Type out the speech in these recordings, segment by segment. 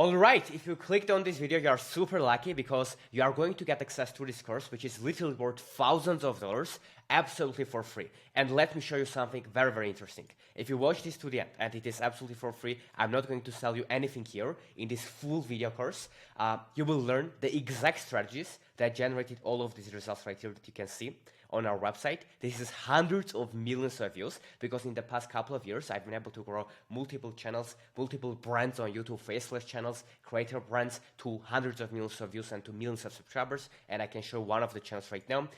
Alright, if you clicked on this video, you are super lucky because you are going to get access to this course, which is literally worth thousands of dollars, absolutely for free. And let me show you something very, very interesting. If you watch this to the end, and it is absolutely for free, I'm not going to sell you anything here in this full video course. You will learn the exact strategies that generated all of these results right here that you can see on our website. This is hundreds of millions of views because in the past couple of years, I've been able to grow multiple channels, multiple brands on YouTube, faceless channels, creator brands to hundreds of millions of views and to millions of subscribers. And I can show one of the channels right now,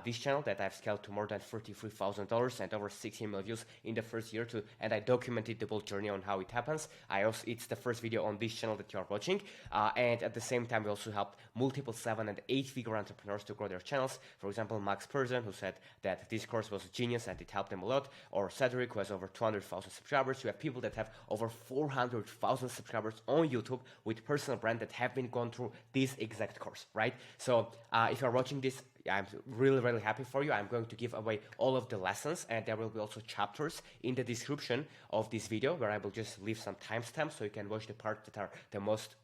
this channel that I've scaled to more than $33,000 and over 16 million views in the first year too. And I documented the whole journey on how it happens. It's the first video on this channel that you are watching. And at the same time, we also helped multiple 7- and 8-figure entrepreneurs to grow their channels. For example, Perzon, who said that this course was genius and it helped them a lot, or Cedric, who has over 200,000 subscribers. You have people that have over 400,000 subscribers on YouTube with personal brand that have been gone through this exact course, right? So if you're watching this, I'm really, really happy for you. I'm going to give away all of the lessons, and there will be also chapters in the description of this video where I will just leave some timestamps so you can watch the parts that are the most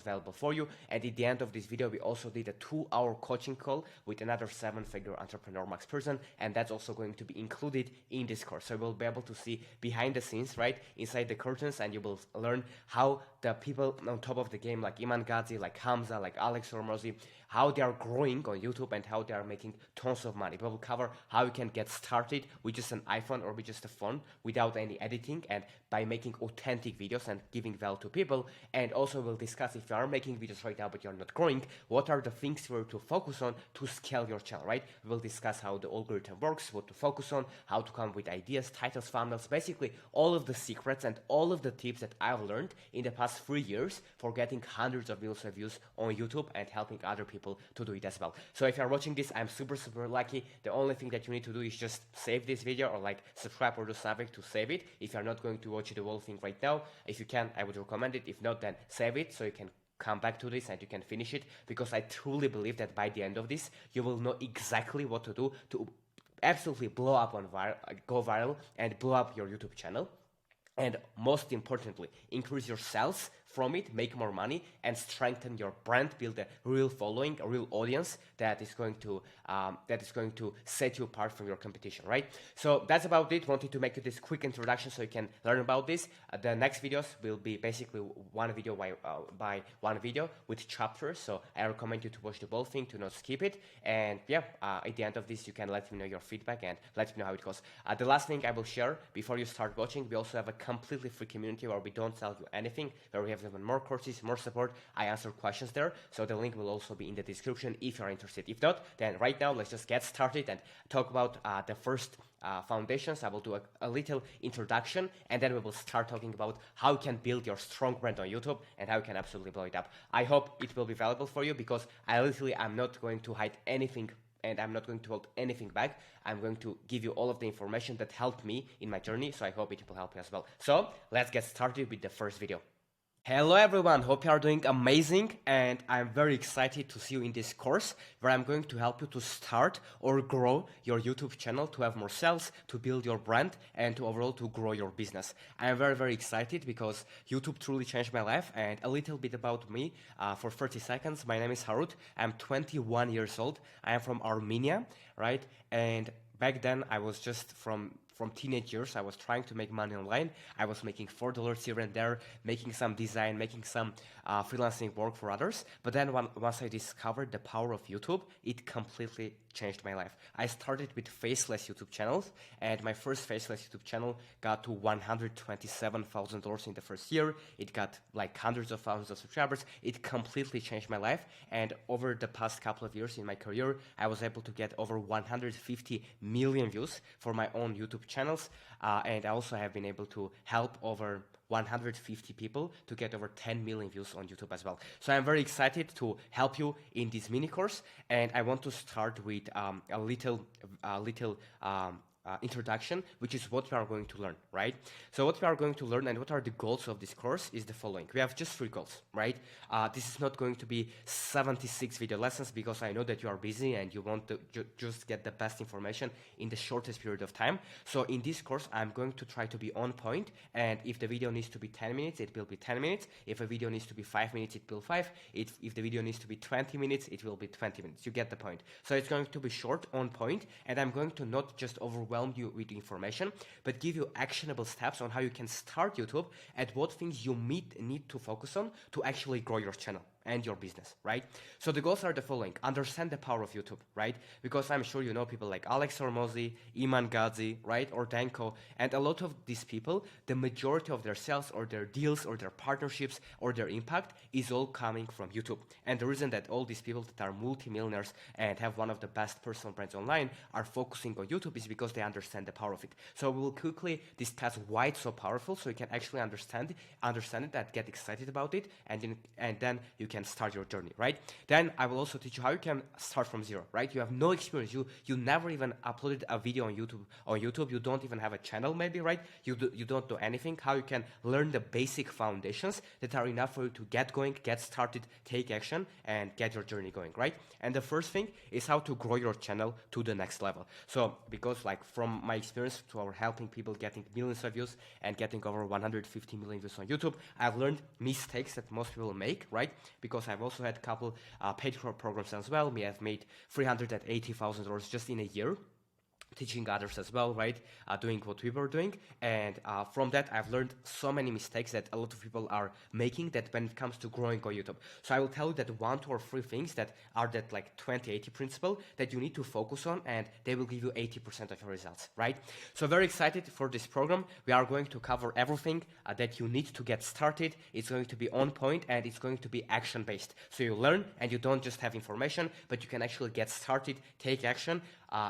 valuable for you. And at the end of this video, we also did a 2-hour coaching call with another 7-figure entrepreneur, Perzon, and that's also going to be included in this course. So you'll be able to see behind the scenes, right, inside the curtains, and you will learn how the people on top of the game, like Iman, Gadhzi, like Hamza, like Alex Hormozi, how they are growing on YouTube and how they are making tons of money. We will cover how you can get started with just an iPhone or with just a phone without any editing and by making authentic videos and giving value to people. And also we'll discuss if you are making videos right now but you're not growing, what are the things you are to focus on to scale your channel, right? We'll discuss how the algorithm works, what to focus on, how to come with ideas, titles, thumbnails, basically all of the secrets and all of the tips that I've learned in the past 3 years for getting hundreds of millions of views on YouTube and helping other people to do it as well. So if you're watching this, I'm super lucky. The only thing that you need to do is just save this video or like subscribe or do something to save it. If you're not going to watch the whole thing right now, if you can, I would recommend it. If not, then save it so you can come back to this and you can finish it, because I truly believe that by the end of this, you will know exactly what to do to absolutely blow up on go viral and blow up your YouTube channel. And most importantly, increase your sales from it, make more money, and strengthen your brand, build a real following, a real audience that is going to set you apart from your competition, right? So that's about it. Wanted to make this quick introduction so you can learn about this. The next videos will be basically one video by one video with chapters. So I recommend you to watch the whole thing, to not skip it. And yeah, at the end of this, you can let me know your feedback and let me know how it goes. The last thing I will share before you start watching, we also have a completely free community where we don't sell you anything, where we have even more courses, more support. I answer questions there, so the link will also be in the description if you're interested. If not, then right now let's just get started and talk about the first foundations. I will do a little introduction, and then we will start talking about how you can build your strong brand on YouTube and how you can absolutely blow it up. I hope it will be valuable for you, because I'm not going to hide anything and I'm not going to hold anything back. I'm going to give you all of the information that helped me in my journey, so I hope it will help you as well. So let's get started with the first video. Hello everyone, hope you are doing amazing, and I'm very excited to see you in this course where I'm going to help you to start or grow your YouTube channel, to have more sales, to build your brand, and to overall to grow your business. I'm very, very excited because YouTube truly changed my life. And a little bit about me for 30 seconds. My name is Harut. I'm 21 years old. I am from Armenia, right? And back then I was just from teenage years, I was trying to make money online. I was making $4 here and there, making some design, making some freelancing work for others. But then once I discovered the power of YouTube, it completely changed my life. I started with faceless YouTube channels, and my first faceless YouTube channel got to $127,000 in the first year. It got like hundreds of thousands of subscribers. It completely changed my life. And over the past couple of years in my career, I was able to get over 150 million views for my own YouTube channels. And I also have been able to help over 150 people to get over 10 million views on YouTube as well. So I'm very excited to help you in this mini course, and I want to start with a little introduction, which is what we are going to learn, right? So what we are going to learn and what are the goals of this course is the following. We have just 3 goals, right? This is not going to be 76 video lessons because I know that you are busy and you want to just get the best information in the shortest period of time. So in this course, I'm going to try to be on point, and if the video needs to be 10 minutes, it will be 10 minutes. If a video needs to be 5 minutes, it will be 5. If the video needs to be 20 minutes, it will be 20 minutes. You get the point. So it's going to be short, on point, and I'm going to not just overwhelm you with information, but give you actionable steps on how you can start YouTube and what things you need to focus on to actually grow your channel and your business, right? So the goals are the following. Understand the power of YouTube, right? Because I'm sure you know people like Alex Hormozi, Iman, Gadhzi, right? Or Danko. And a lot of these people, the majority of their sales or their deals or their partnerships or their impact is all coming from YouTube. And the reason that all these people that are multimillionaires and have one of the best personal brands online are focusing on YouTube is because they understand the power of it. So we will quickly discuss why it's so powerful so you can actually understand it and get excited about it, and then you can start your journey, right? Then I will also teach you how you can start from zero, right? You have no experience. You never even uploaded a video on YouTube. You don't even have a channel maybe, right? You don't know anything. How you can learn the basic foundations that are enough for you to get going, get started, take action, and get your journey going, right? And the first thing is how to grow your channel to the next level. So because like from my experience to our helping people getting millions of views and getting over 150 million views on YouTube, I've learned mistakes that most people make, right? Because I've also had a couple paid programs as well. We have made $380,000 just in a year, teaching others as well, right? Doing what we were doing. And from that, I've learned so many mistakes that a lot of people are making that when it comes to growing on YouTube. So I will tell you that 1, 2, or 3 things that are that like 20-80 principle that you need to focus on, and they will give you 80% of your results, right? So very excited for this program. We are going to cover everything that you need to get started. It's going to be on point and it's going to be action-based. So you learn and you don't just have information, but you can actually get started, take action,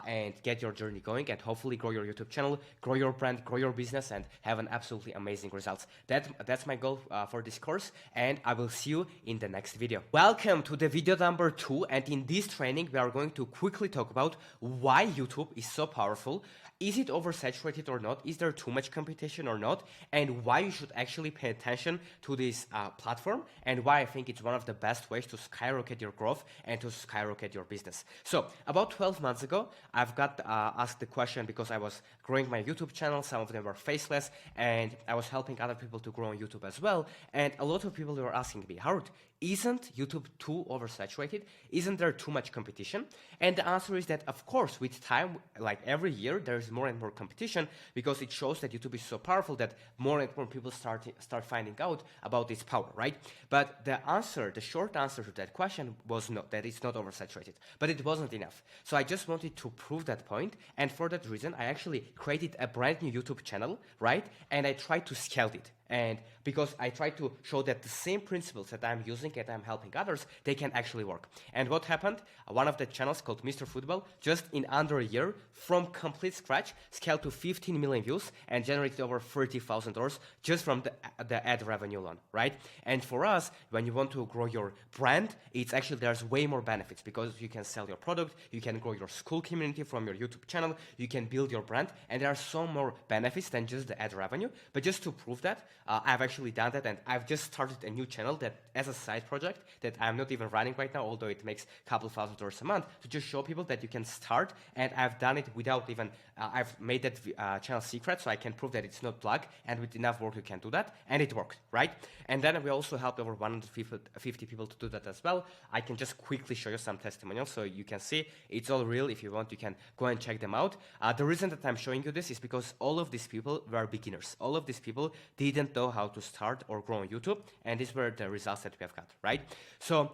and get your journey going, and hopefully grow your YouTube channel, grow your brand, grow your business, and have an absolutely amazing results. That's my goal for this course, and I will see you in the next video. Welcome to the video number 2, and in this training we are going to quickly talk about why YouTube is so powerful. Is it oversaturated or not? Is there too much competition or not? And why you should actually pay attention to this platform, and why I think it's one of the best ways to skyrocket your growth and to skyrocket your business. So about 12 months ago, I've got asked the question because I was growing my YouTube channel. Some of them were faceless, and I was helping other people to grow on YouTube as well. And a lot of people were asking me, Harut, isn't YouTube too oversaturated? Isn't there too much competition? And the answer is that, of course, with time, like every year, there's more and more competition because it shows that YouTube is so powerful that more and more people start finding out about its power, right? But the short answer to that question was no, that it's not oversaturated. But it wasn't enough. So I just wanted to prove that point, and for that reason, I actually created a brand new YouTube channel, right? And I tried to scale it. And because I try to show that the same principles that I'm using and I'm helping others, they can actually work. And what happened? One of the channels called Mr. Football, just in under a year, from complete scratch, scaled to 15 million views and generated over $30,000 just from the ad revenue alone, right? And for us, when you want to grow your brand, it's actually, there's way more benefits because you can sell your product, you can grow your school community from your YouTube channel, you can build your brand, and there are so more benefits than just the ad revenue. But just to prove that, I've actually done that, and I've just started a new channel that as a side project that I'm not even running right now, although it makes a couple $1,000 a month, to just show people that you can start. And I've done it without even, I've made that channel secret, so I can prove that it's not plug, and with enough work you can do that, and it worked, right? And then we also helped over 150 people to do that as well. I can just quickly show you some testimonials so you can see it's all real. If you want, you can go and check them out. The reason that I'm showing you this is because all of these people were beginners. All of these people didn't know how to start or grow on YouTube, and these were the results that we have got, right? So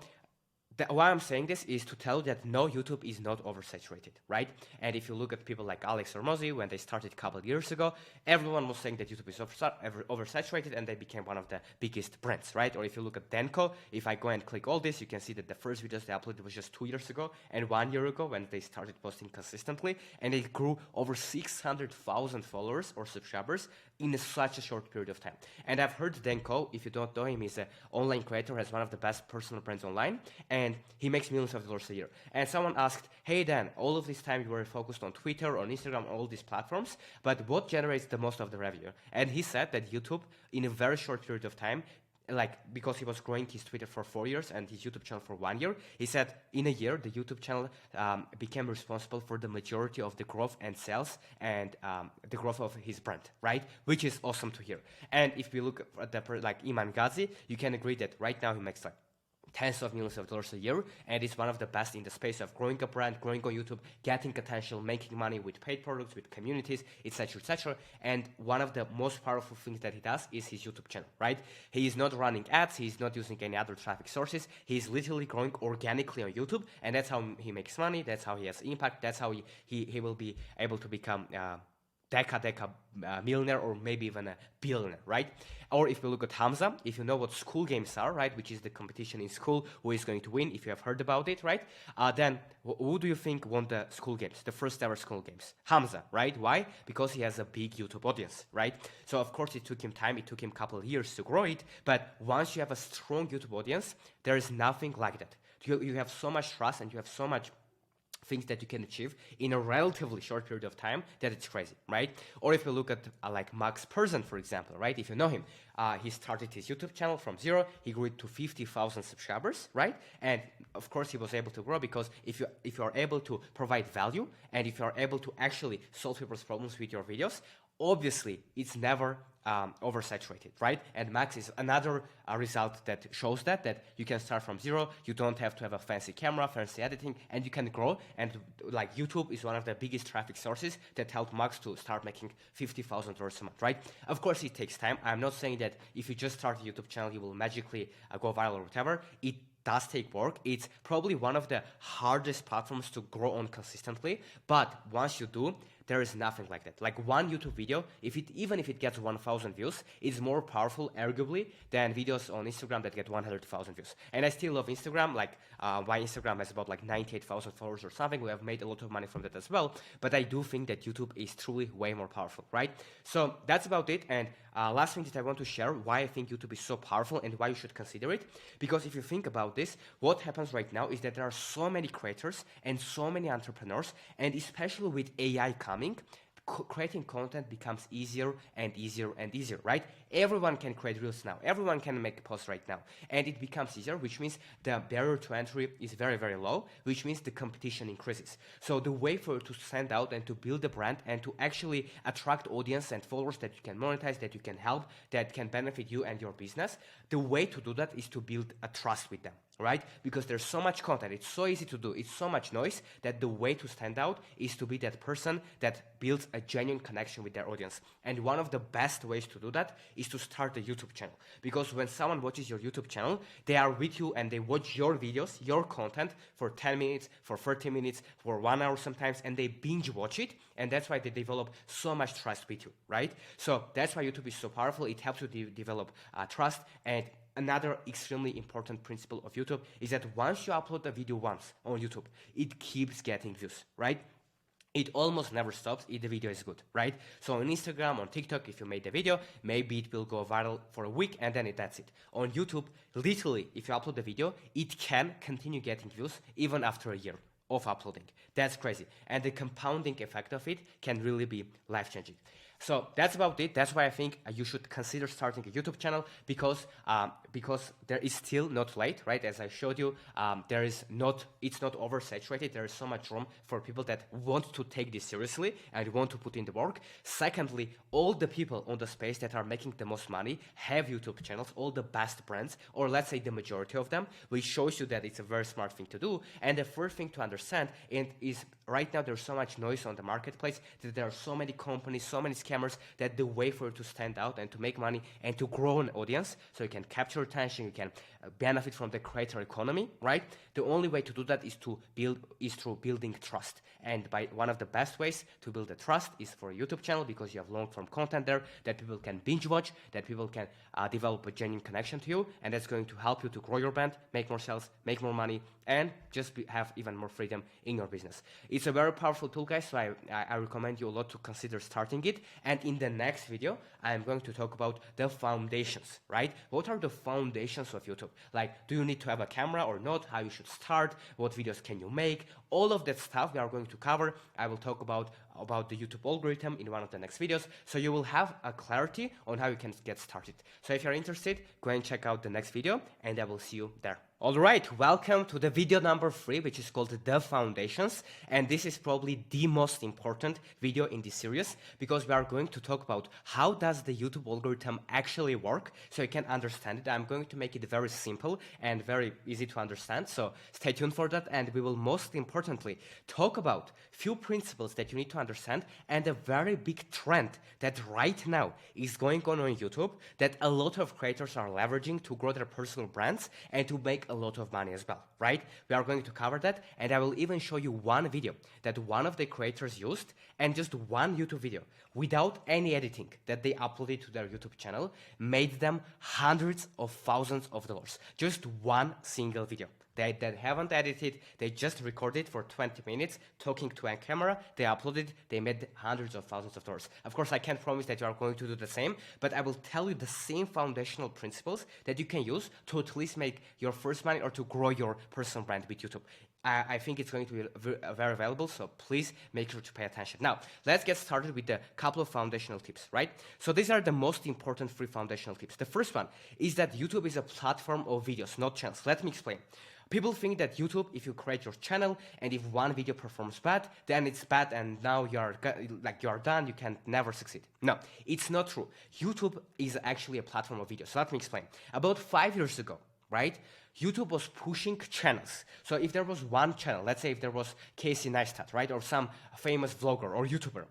why I'm saying this is to tell you that no, YouTube is not oversaturated, right? And if you look at people like Alex or Mozi, when they started a couple of years ago, everyone was saying that YouTube is oversaturated, and they became one of the biggest brands, right? Or if you look at Danko, if I go and click all this, you can see that the first videos they uploaded was just 2 years ago and 1 year ago when they started posting consistently, and they grew over 600,000 followers or subscribers in such a short period of time. And I've heard Denko, if you don't know him, he's an online creator, has one of the best personal brands online, and he makes millions of dollars a year. And someone asked, hey Dan, all of this time you were focused on Twitter, on Instagram, all these platforms, but what generates the most of the revenue? And he said that YouTube, in a very short period of time, because he was growing his Twitter for 4 years and his YouTube channel for 1 year, he said in a year the YouTube channel became responsible for the majority of the growth and sales and the growth of his brand, right? Which is awesome to hear. And if we look at like Iman Gadhzi, you can agree that right now he makes like tens of millions of dollars a year, and is one of the best in the space of growing a brand, growing on YouTube, getting attention, making money with paid products, with communities, etc., etc. And one of the most powerful things that he does is his YouTube channel, right? He is not running ads, he is not using any other traffic sources, he is literally growing organically on YouTube, and that's how he makes money, that's how he has impact, that's how he will be able to become deca millionaire, or maybe even a billionaire, right? Or if we look at Hamza, if you know what school games are, right, which is the competition in school, who is going to win, if you have heard about it, right, then who do you think won the school games, the first ever school games? Hamza, right? Why? Because he has a big YouTube audience, right? So of course it took him time, it took him a couple of years to grow it, but once you have a strong YouTube audience, there is nothing like that. You have so much trust and you have so much things that you can achieve in a relatively short period of time that it's crazy, right? Or if you look at like Max Perzon, for example, right? If you know him, he started his YouTube channel from zero, he grew it to 50,000 subscribers, right? And of course he was able to grow because if you are able to provide value and if you are able to actually solve people's problems with your videos, obviously it's never oversaturated, right? And Max is another result that shows that you can start from zero, you don't have to have a fancy camera, fancy editing, and you can grow. And like YouTube is one of the biggest traffic sources that helped Max to start making $50,000 a month, right? Of course it takes time. I'm not saying that if you just start a YouTube channel you will magically go viral or whatever. It does take work. It's probably one of the hardest platforms to grow on consistently, but once you do, there is nothing like that. Like one YouTube video, even if it gets 1,000 views, it's more powerful, arguably, than videos on Instagram that get 100,000 views. And I still love Instagram. Like my Instagram has about like 98,000 followers or something. We have made a lot of money from that as well. But I do think that YouTube is truly way more powerful, right? So that's about it. And last thing that I want to share, why I think YouTube is so powerful and why you should consider it. Because if you think about this, what happens right now is that there are so many creators and so many entrepreneurs, and especially with AI coming, creating content becomes easier and easier and easier, right? Everyone can create reels now. Everyone can make posts right now. And it becomes easier, which means the barrier to entry is very, very low, which means the competition increases. So the way for you to stand out and to build a brand and to actually attract audience and followers that you can monetize, that you can help, that can benefit you and your business, the way to do that is to build a trust with them, right? Because there's so much content, it's so easy to do, it's so much noise, that the way to stand out is to be that person that builds a genuine connection with their audience. And one of the best ways to do that is to start a YouTube channel. Because when someone watches your YouTube channel, they are with you and they watch your videos, your content for 10 minutes, for 30 minutes, for 1 hour sometimes, and they binge watch it. And that's why they develop so much trust with you, right? So that's why YouTube is so powerful. It helps you develop trust. And another extremely important principle of YouTube is that once you upload a video once on YouTube, it keeps getting views, right? It almost never stops if the video is good, right? So on Instagram, on TikTok, if you made the video, maybe it will go viral for a week and then that's it. On YouTube, literally, if you upload the video, it can continue getting views even after a year of uploading. That's crazy. And the compounding effect of it can really be life-changing. So that's about it. That's why I think you should consider starting a YouTube channel because there is still not late, right? As I showed you, it's not oversaturated. There is so much room for people that want to take this seriously and want to put in the work. Secondly, all the people on the space that are making the most money have YouTube channels, all the best brands, or let's say the majority of them, which shows you that it's a very smart thing to do. And the first thing to understand is right now there's so much noise on the marketplace that there are so many companies, so many scammers, that the way for you to stand out and to make money and to grow an audience so you can capture attention, you can benefit from the creator economy, right? The only way to do that is through building trust. And by one of the best ways to build the trust is for a YouTube channel, because you have long-form content there that people can binge watch, that people can develop a genuine connection to you, and that's going to help you to grow your brand, make more sales, make more money, and just have even more freedom in your business. It's a very powerful tool, guys, so I recommend you a lot to consider starting it. And in the next video, I'm going to talk about the foundations, right? What are the foundations of YouTube? Like, do you need to have a camera or not? How you should start? What videos can you make? All of that stuff we are going to cover. I will talk about the YouTube algorithm in one of the next videos, so you will have a clarity on how you can get started. So if you're interested, go and check out the next video, and I will see you there. Alright, welcome to the video number 3, which is called The Foundations, and this is probably the most important video in this series, because we are going to talk about how does the YouTube algorithm actually work, so you can understand it. I'm going to make it very simple and very easy to understand, so stay tuned for that, and we will most importantly talk about few principles that you need to understand, and a very big trend that right now is going on YouTube that a lot of creators are leveraging to grow their personal brands and to make a lot of money as well, right? We are going to cover that, and I will even show you one video that one of the creators used, and just one YouTube video without any editing that they uploaded to their YouTube channel made them hundreds of thousands of dollars. Just one single video. They haven't edited, they just recorded for 20 minutes, talking to a camera, they uploaded, they made hundreds of thousands of dollars. Of course, I can't promise that you are going to do the same, but I will tell you the same foundational principles that you can use to at least make your first money or to grow your personal brand with YouTube. I think it's going to be very valuable, so please make sure to pay attention. Now, let's get started with a couple of foundational tips, right? So these are the most important 3 foundational tips. The first one is that YouTube is a platform of videos, not channels. Let me explain. People think that YouTube, if you create your channel and if one video performs bad, then it's bad and now you're done, you can never succeed. No, it's not true. YouTube is actually a platform of videos. So let me explain. About 5 years ago, right, YouTube was pushing channels. So if there was one channel, let's say if there was Casey Neistat, right, or some famous vlogger or YouTuber,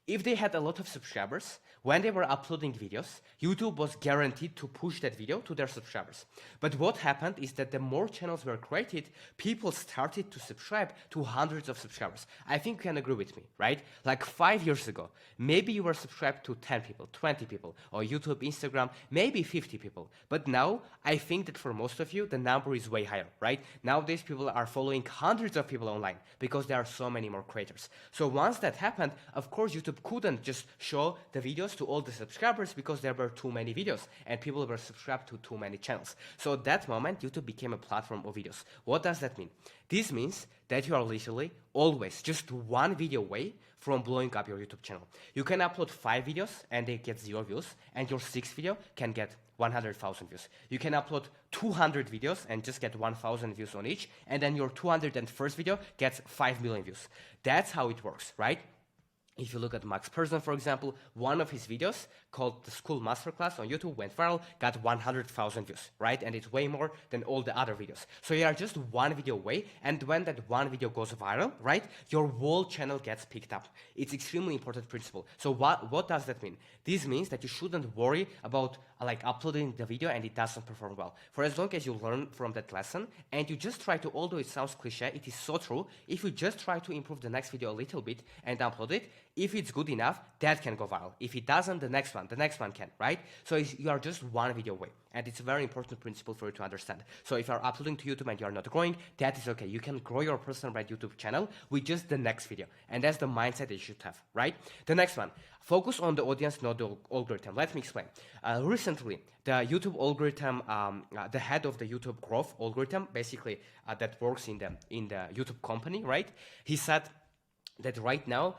if they had a lot of subscribers, when they were uploading videos, YouTube was guaranteed to push that video to their subscribers. But what happened is that the more channels were created, people started to subscribe to hundreds of subscribers. I think you can agree with me, right? Like 5 years ago, maybe you were subscribed to 10 people, 20 people, or YouTube, Instagram, maybe 50 people. But now, I think that for most of you, the number is way higher, right? Nowadays, people are following hundreds of people online because there are so many more creators. So once that happened, of course, YouTube couldn't just show the videos to all the subscribers because there were too many videos and people were subscribed to too many channels. So at that moment, YouTube became a platform of videos. What does that mean? This means that you are literally always just one video away from blowing up your YouTube channel. You can upload 5 videos and they get 0 views, and your 6th video can get 100,000 views. You can upload 200 videos and just get 1,000 views on each, and then your 201st video gets 5 million views. That's how it works, right? If you look at Perzon, for example, one of his videos called the School Masterclass on YouTube went viral, got 100,000 views, right? And it's way more than all the other videos. So you are just one video away, and when that one video goes viral, right, your whole channel gets picked up. It's extremely important principle. So what does that mean? This means that you shouldn't worry about like uploading the video and it doesn't perform well. For as long as you learn from that lesson and you just try to, although it sounds cliche, it is so true, if you just try to improve the next video a little bit and upload it, if it's good enough, that can go viral. If it doesn't, the next one can, right? So you are just one video away. And it's a very important principle for you to understand. So if you're uploading to YouTube and you're not growing, that is okay. You can grow your personal brand YouTube channel with just the next video. And that's the mindset that you should have, right? The next one, focus on the audience, not the algorithm. Let me explain. Recently, the YouTube algorithm, the head of the YouTube growth algorithm, basically that works in the YouTube company, right? He said that right now,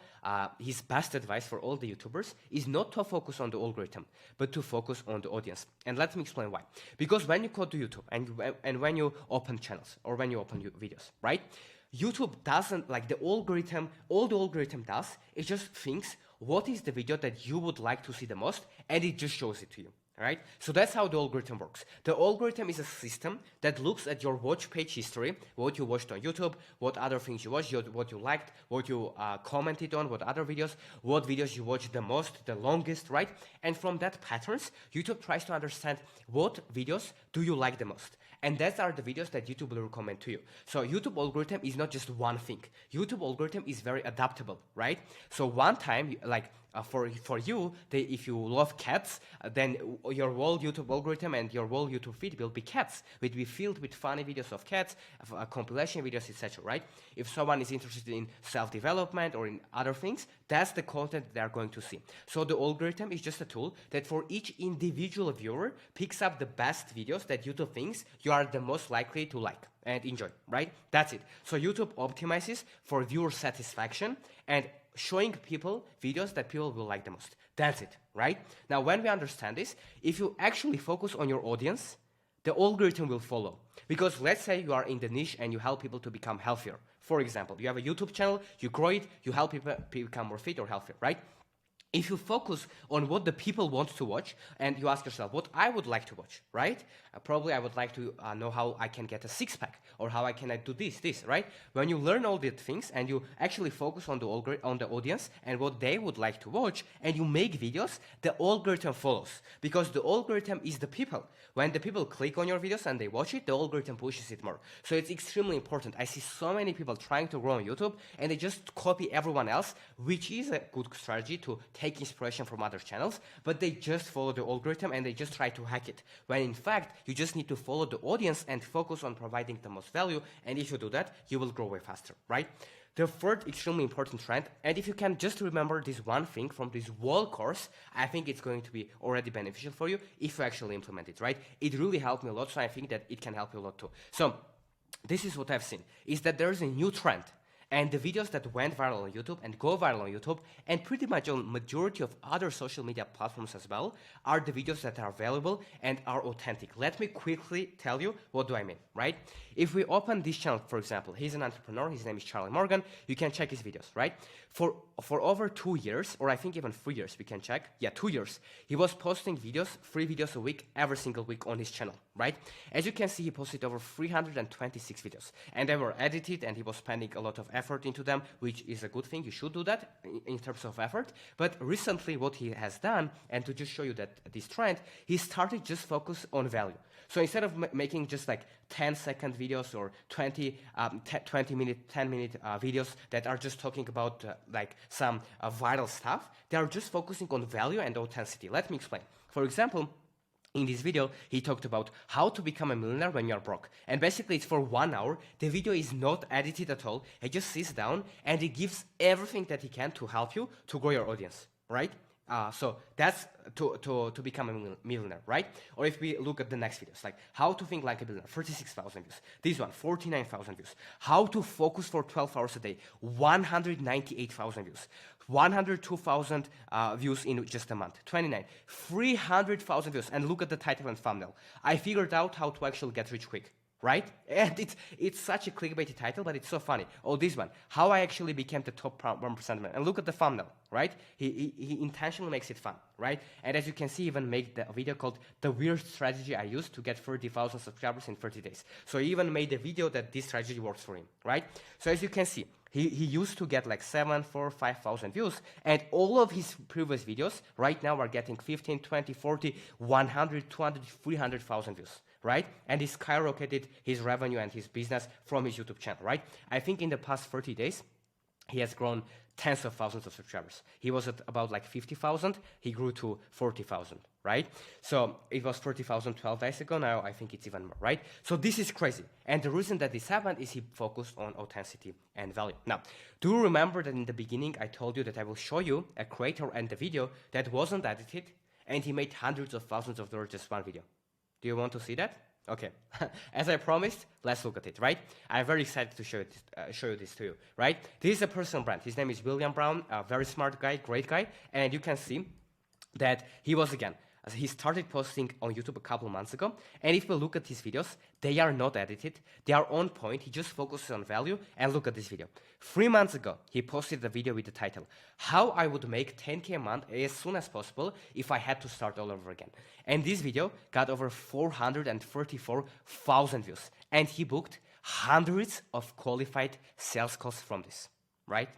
his best advice for all the YouTubers is not to focus on the algorithm, but to focus on the audience. And let me explain why. Because when you go to YouTube and when you open channels or when you open videos, right? YouTube doesn't, like the algorithm, all the algorithm does is just thinks what is the video that you would like to see the most, and it just shows it to you. Right? So that's how the algorithm works. The algorithm is a system that looks at your watch page history, what you watched on YouTube, what other things you watched, what you liked, what you commented on, what other videos, what videos you watched the most, the longest, right? And from that patterns, YouTube tries to understand what videos do you like the most. And those are the videos that YouTube will recommend to you. So YouTube algorithm is not just one thing. YouTube algorithm is very adaptable, right? So one time, like for you, if you love cats, then your whole YouTube algorithm and your whole YouTube feed will be cats. It will be filled with funny videos of cats, compilation videos, etc. Right? If someone is interested in self-development or in other things, that's the content they are going to see. So the algorithm is just a tool that for each individual viewer picks up the best videos that YouTube thinks you are the most likely to like and enjoy, right? That's it. So YouTube optimizes for viewer satisfaction and showing people videos that people will like the most. That's it, right? Now, when we understand this, if you actually focus on your audience, the algorithm will follow. Because let's say you are in the niche and you help people to become healthier. For example, you have a YouTube channel, you grow it, you help people become more fit or healthier, right? If you focus on what the people want to watch and you ask yourself, what I would like to watch, right? Probably I would like to know how I can get a six-pack or how I can do this, right? When you learn all these things and you actually focus on the audience and what they would like to watch and you make videos, the algorithm follows because the algorithm is the people. When the people click on your videos and they watch it, the algorithm pushes it more. So it's extremely important. I see so many people trying to grow on YouTube and they just copy everyone else, which is a good strategy to take inspiration from other channels, but they just follow the algorithm and they just try to hack it. When in fact, you just need to follow the audience and focus on providing the most value. And if you do that, you will grow way faster, right? The third extremely important trend, and if you can just remember this one thing from this whole course, I think it's going to be already beneficial for you if you actually implement it, right? It really helped me a lot, so I think that it can help you a lot too. So this is what I've seen, is that there is a new trend. And the videos that went viral on YouTube and go viral on YouTube and pretty much on majority of other social media platforms as well are the videos that are valuable and are authentic. Let me quickly tell you what do I mean, right? If we open this channel, for example, he's an entrepreneur, his name is Charlie Morgan, you can check his videos, right? For over 2 years, or I think even 3 years, we can check, 2 years, he was posting videos, 3 videos a week, every single week on his channel, right? As you can see, he posted over 326 videos, and they were edited, and he was spending a lot of effort into them, which is a good thing. You should do that in terms of effort. But recently, what he has done, and to just show you that this trend, he started just focus on value. So instead of making just like 10-second videos or 20-minute, 10-minute videos that are just talking about like some viral stuff, they are just focusing on value and authenticity. Let me explain. For example, in this video, he talked about how to become a millionaire when you're broke. And basically, it's for 1 hour. The video is not edited at all. He just sits down and he gives everything that he can to help you to grow your audience, right? So that's to become a millionaire, right? Or if we look at the next videos, like how to think like a billionaire, 36,000 views. This one, 49,000 views. How to focus for 12 hours a day, 198,000 views. 102,000 views in just a month. 29, 300,000 views. And look at the title and thumbnail. I figured out how to actually get rich quick. Right? And it's such a clickbaity title, but it's so funny. Oh, this one, how I actually became the top 1% man. And look at the thumbnail, right? He intentionally makes it fun, right? And as you can see, even made the video called The Weird Strategy I Used to Get 30,000 subscribers in 30 days. So he even made a video that this strategy works for him, right? So as you can see, he used to get like 7, 4, 5,000 views, and all of his previous videos right now are getting 15, 20, 40, 100, 200, 300,000 views. Right? And he skyrocketed his revenue and his business from his YouTube channel, right? I think in the past 30 days, he has grown tens of thousands of subscribers. He was at about like 50,000, he grew to 40,000, right? So it was 40,000 12 days ago, now I think it's even more, right? So this is crazy. And the reason that this happened is he focused on authenticity and value. Now, do you remember that in the beginning I told you that I will show you a creator and a video that wasn't edited and he made hundreds of thousands of dollars just one video? Do you want to see that? Okay. As I promised, let's look at it, right? I'm very excited to show you this to you, right? This is a personal brand. His name is William Brown, a very smart guy, great guy. And you can see that he was, again, he started posting on YouTube a couple months ago. And if we look at his videos, they are not edited. They are on point. He just focuses on value. And look at this video. 3 months ago, he posted a video with the title, How I Would Make 10K a Month as Soon as Possible If I Had to Start All Over Again. And this video got over 434,000 views. And he booked hundreds of qualified sales calls from this, right?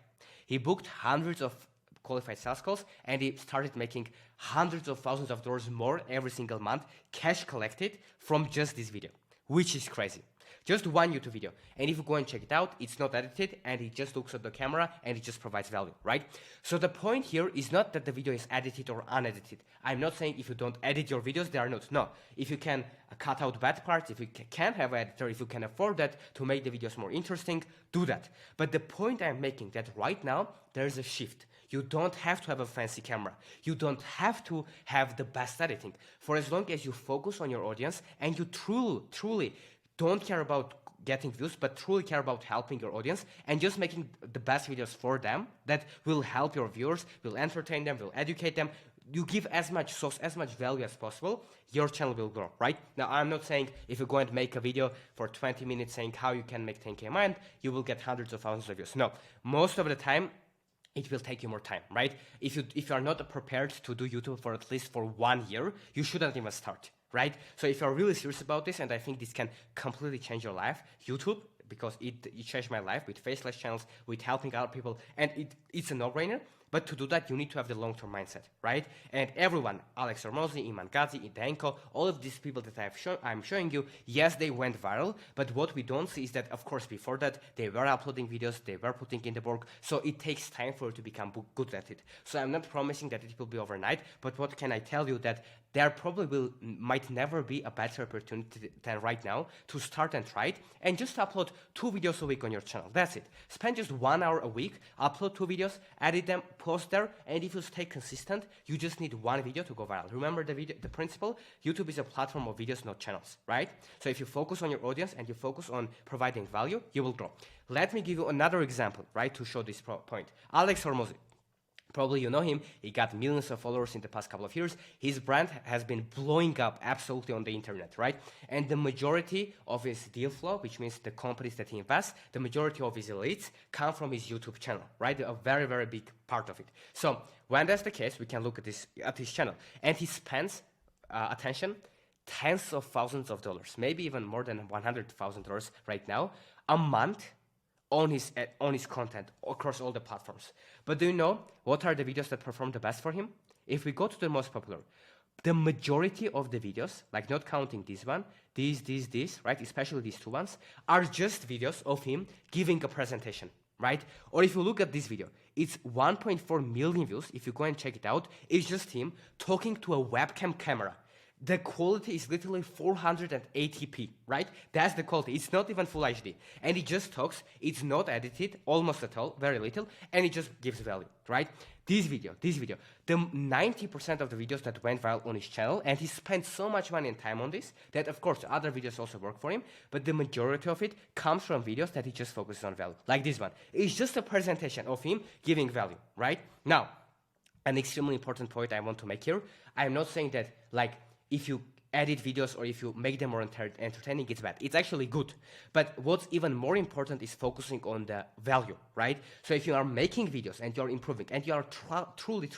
He booked hundreds of qualified sales calls, and he started making hundreds of thousands of dollars more every single month, cash collected from just this video, which is crazy. Just one YouTube video. And if you go and check it out, it's not edited and it just looks at the camera and it just provides value, right? So the point here is not that the video is edited or unedited. I'm not saying if you don't edit your videos, they are not. No. If you can cut out bad parts, if you can have an editor, if you can afford that to make the videos more interesting, do that. But the point I'm making that right now, there's a shift. You don't have to have a fancy camera. You don't have to have the best editing. For as long as you focus on your audience and you truly don't care about getting views, but truly care about helping your audience and just making the best videos for them that will help your viewers, will entertain them, will educate them. You give as much source, as much value as possible, your channel will grow, right? Now, I'm not saying if you go and make a video for 20 minutes saying how you can make 10K a month, you will get hundreds of thousands of views. No, most of the time, it will take you more time, right? If you are not prepared to do YouTube for at least for 1 year, you shouldn't even start, right? So if you're really serious about this, and I think this can completely change your life, YouTube, because it changed my life with faceless channels, with helping other people, and it's a no-brainer. But to do that, you need to have the long-term mindset, right? And everyone, Alex Hormozi, Iman, Gadhzi, Denko, all of these people that I'm showing you, yes, they went viral, but what we don't see is that, of course, before that, they were uploading videos, they were putting in the work, so it takes time for you to become good at it. So I'm not promising that it will be overnight, but what can I tell you that there probably might never be a better opportunity than right now to start and try it, and just upload 2 videos a week on your channel. That's it. Spend just 1 hour a week, upload 2 videos, edit them, post there, and if you stay consistent, you just need 1 video to go viral. Remember the principle? YouTube is a platform of videos, not channels, right? So if you focus on your audience and you focus on providing value, you will grow. Let me give you another example, right, to show this point. Alex Hormozi. Probably you know him. He got millions of followers in the past couple of years. His brand has been blowing up absolutely on the internet, right? And the majority of his deal flow, which means the companies that he invests, the majority of his leads come from his YouTube channel, right? A very, very big part of it. So when that's the case, we can look at his channel. And he spends, attention, tens of thousands of dollars, maybe even more than $100,000 right now, a month on his content across all the platforms. But do you know what are the videos that perform the best for him? If we go to the most popular, the majority of the videos, like not counting this one, these, right, especially these 2 ones, are just videos of him giving a presentation, right? Or if you look at this video, it's 1.4 million views. If you go and check it out, it's just him talking to a webcam camera. The quality is literally 480p, right? That's the quality. It's not even full HD. And it just talks. It's not edited, almost at all, very little, and it just gives value, right? This video, the 90% of the videos that went viral on his channel, and he spent so much money and time on this, that of course other videos also work for him, but the majority of it comes from videos that he just focuses on value, like this one. It's just a presentation of him giving value, right? Now, an extremely important point I want to make here, I'm not saying that, like, if you edit videos or if you make them more entertaining, it's bad. It's actually good. But what's even more important is focusing on the value, right? So if you are making videos and you're improving and you are truly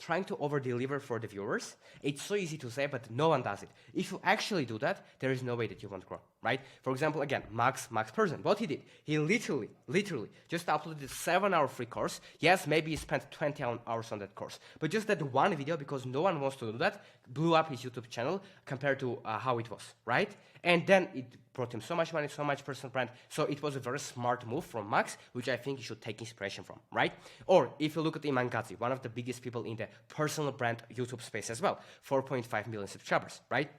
trying to over-deliver for the viewers, it's so easy to say, but no one does it. If you actually do that, there is no way that you won't grow, right? For example, again, Max Perzon, what he did, he literally just uploaded a 7-hour free course. Yes, maybe he spent 20 hours on that course, but just that one video, because no one wants to do that, blew up his YouTube channel compared to how it was, right? And then it brought him so much money, so much personal brand. So it was a very smart move from Max, which I think you should take inspiration from, right? Or if you look at Iman, one of the biggest people in the personal brand YouTube space as well, 4.5 million subscribers, right?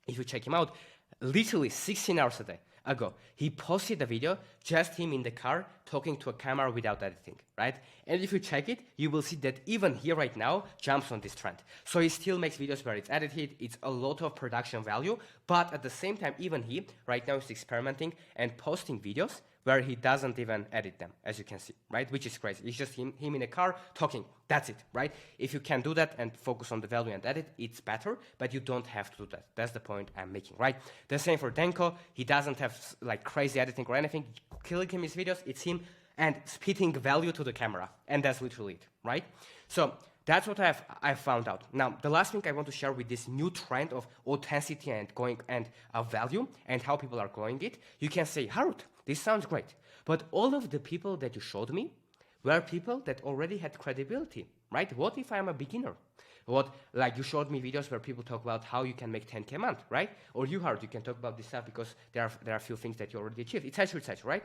If you check him out, literally 16 hours ago, he posted a video, just him in the car talking to a camera without editing, right? And if you check it, you will see that even he right now jumps on this trend. So he still makes videos where it's edited, it's a lot of production value, but at the same time, even he right now is experimenting and posting videos where he doesn't even edit them, as you can see, right? Which is crazy. It's just him in a car talking. That's it, right? If you can do that and focus on the value and edit, it's better, but you don't have to do that. That's the point I'm making, right? The same for Denko. He doesn't have like crazy editing or anything. Click him his videos, it's him and spitting value to the camera. And that's literally it, right? So that's what I've found out. Now, the last thing I want to share with this new trend of authenticity and value and how people are growing it, you can say, Harut, this sounds great, but all of the people that you showed me were people that already had credibility, right? What if I'm a beginner? What, like you showed me videos where people talk about how you can make 10K a month, right? Or you, Harut, you can talk about this stuff because there are a few things that you already achieved, etc., right?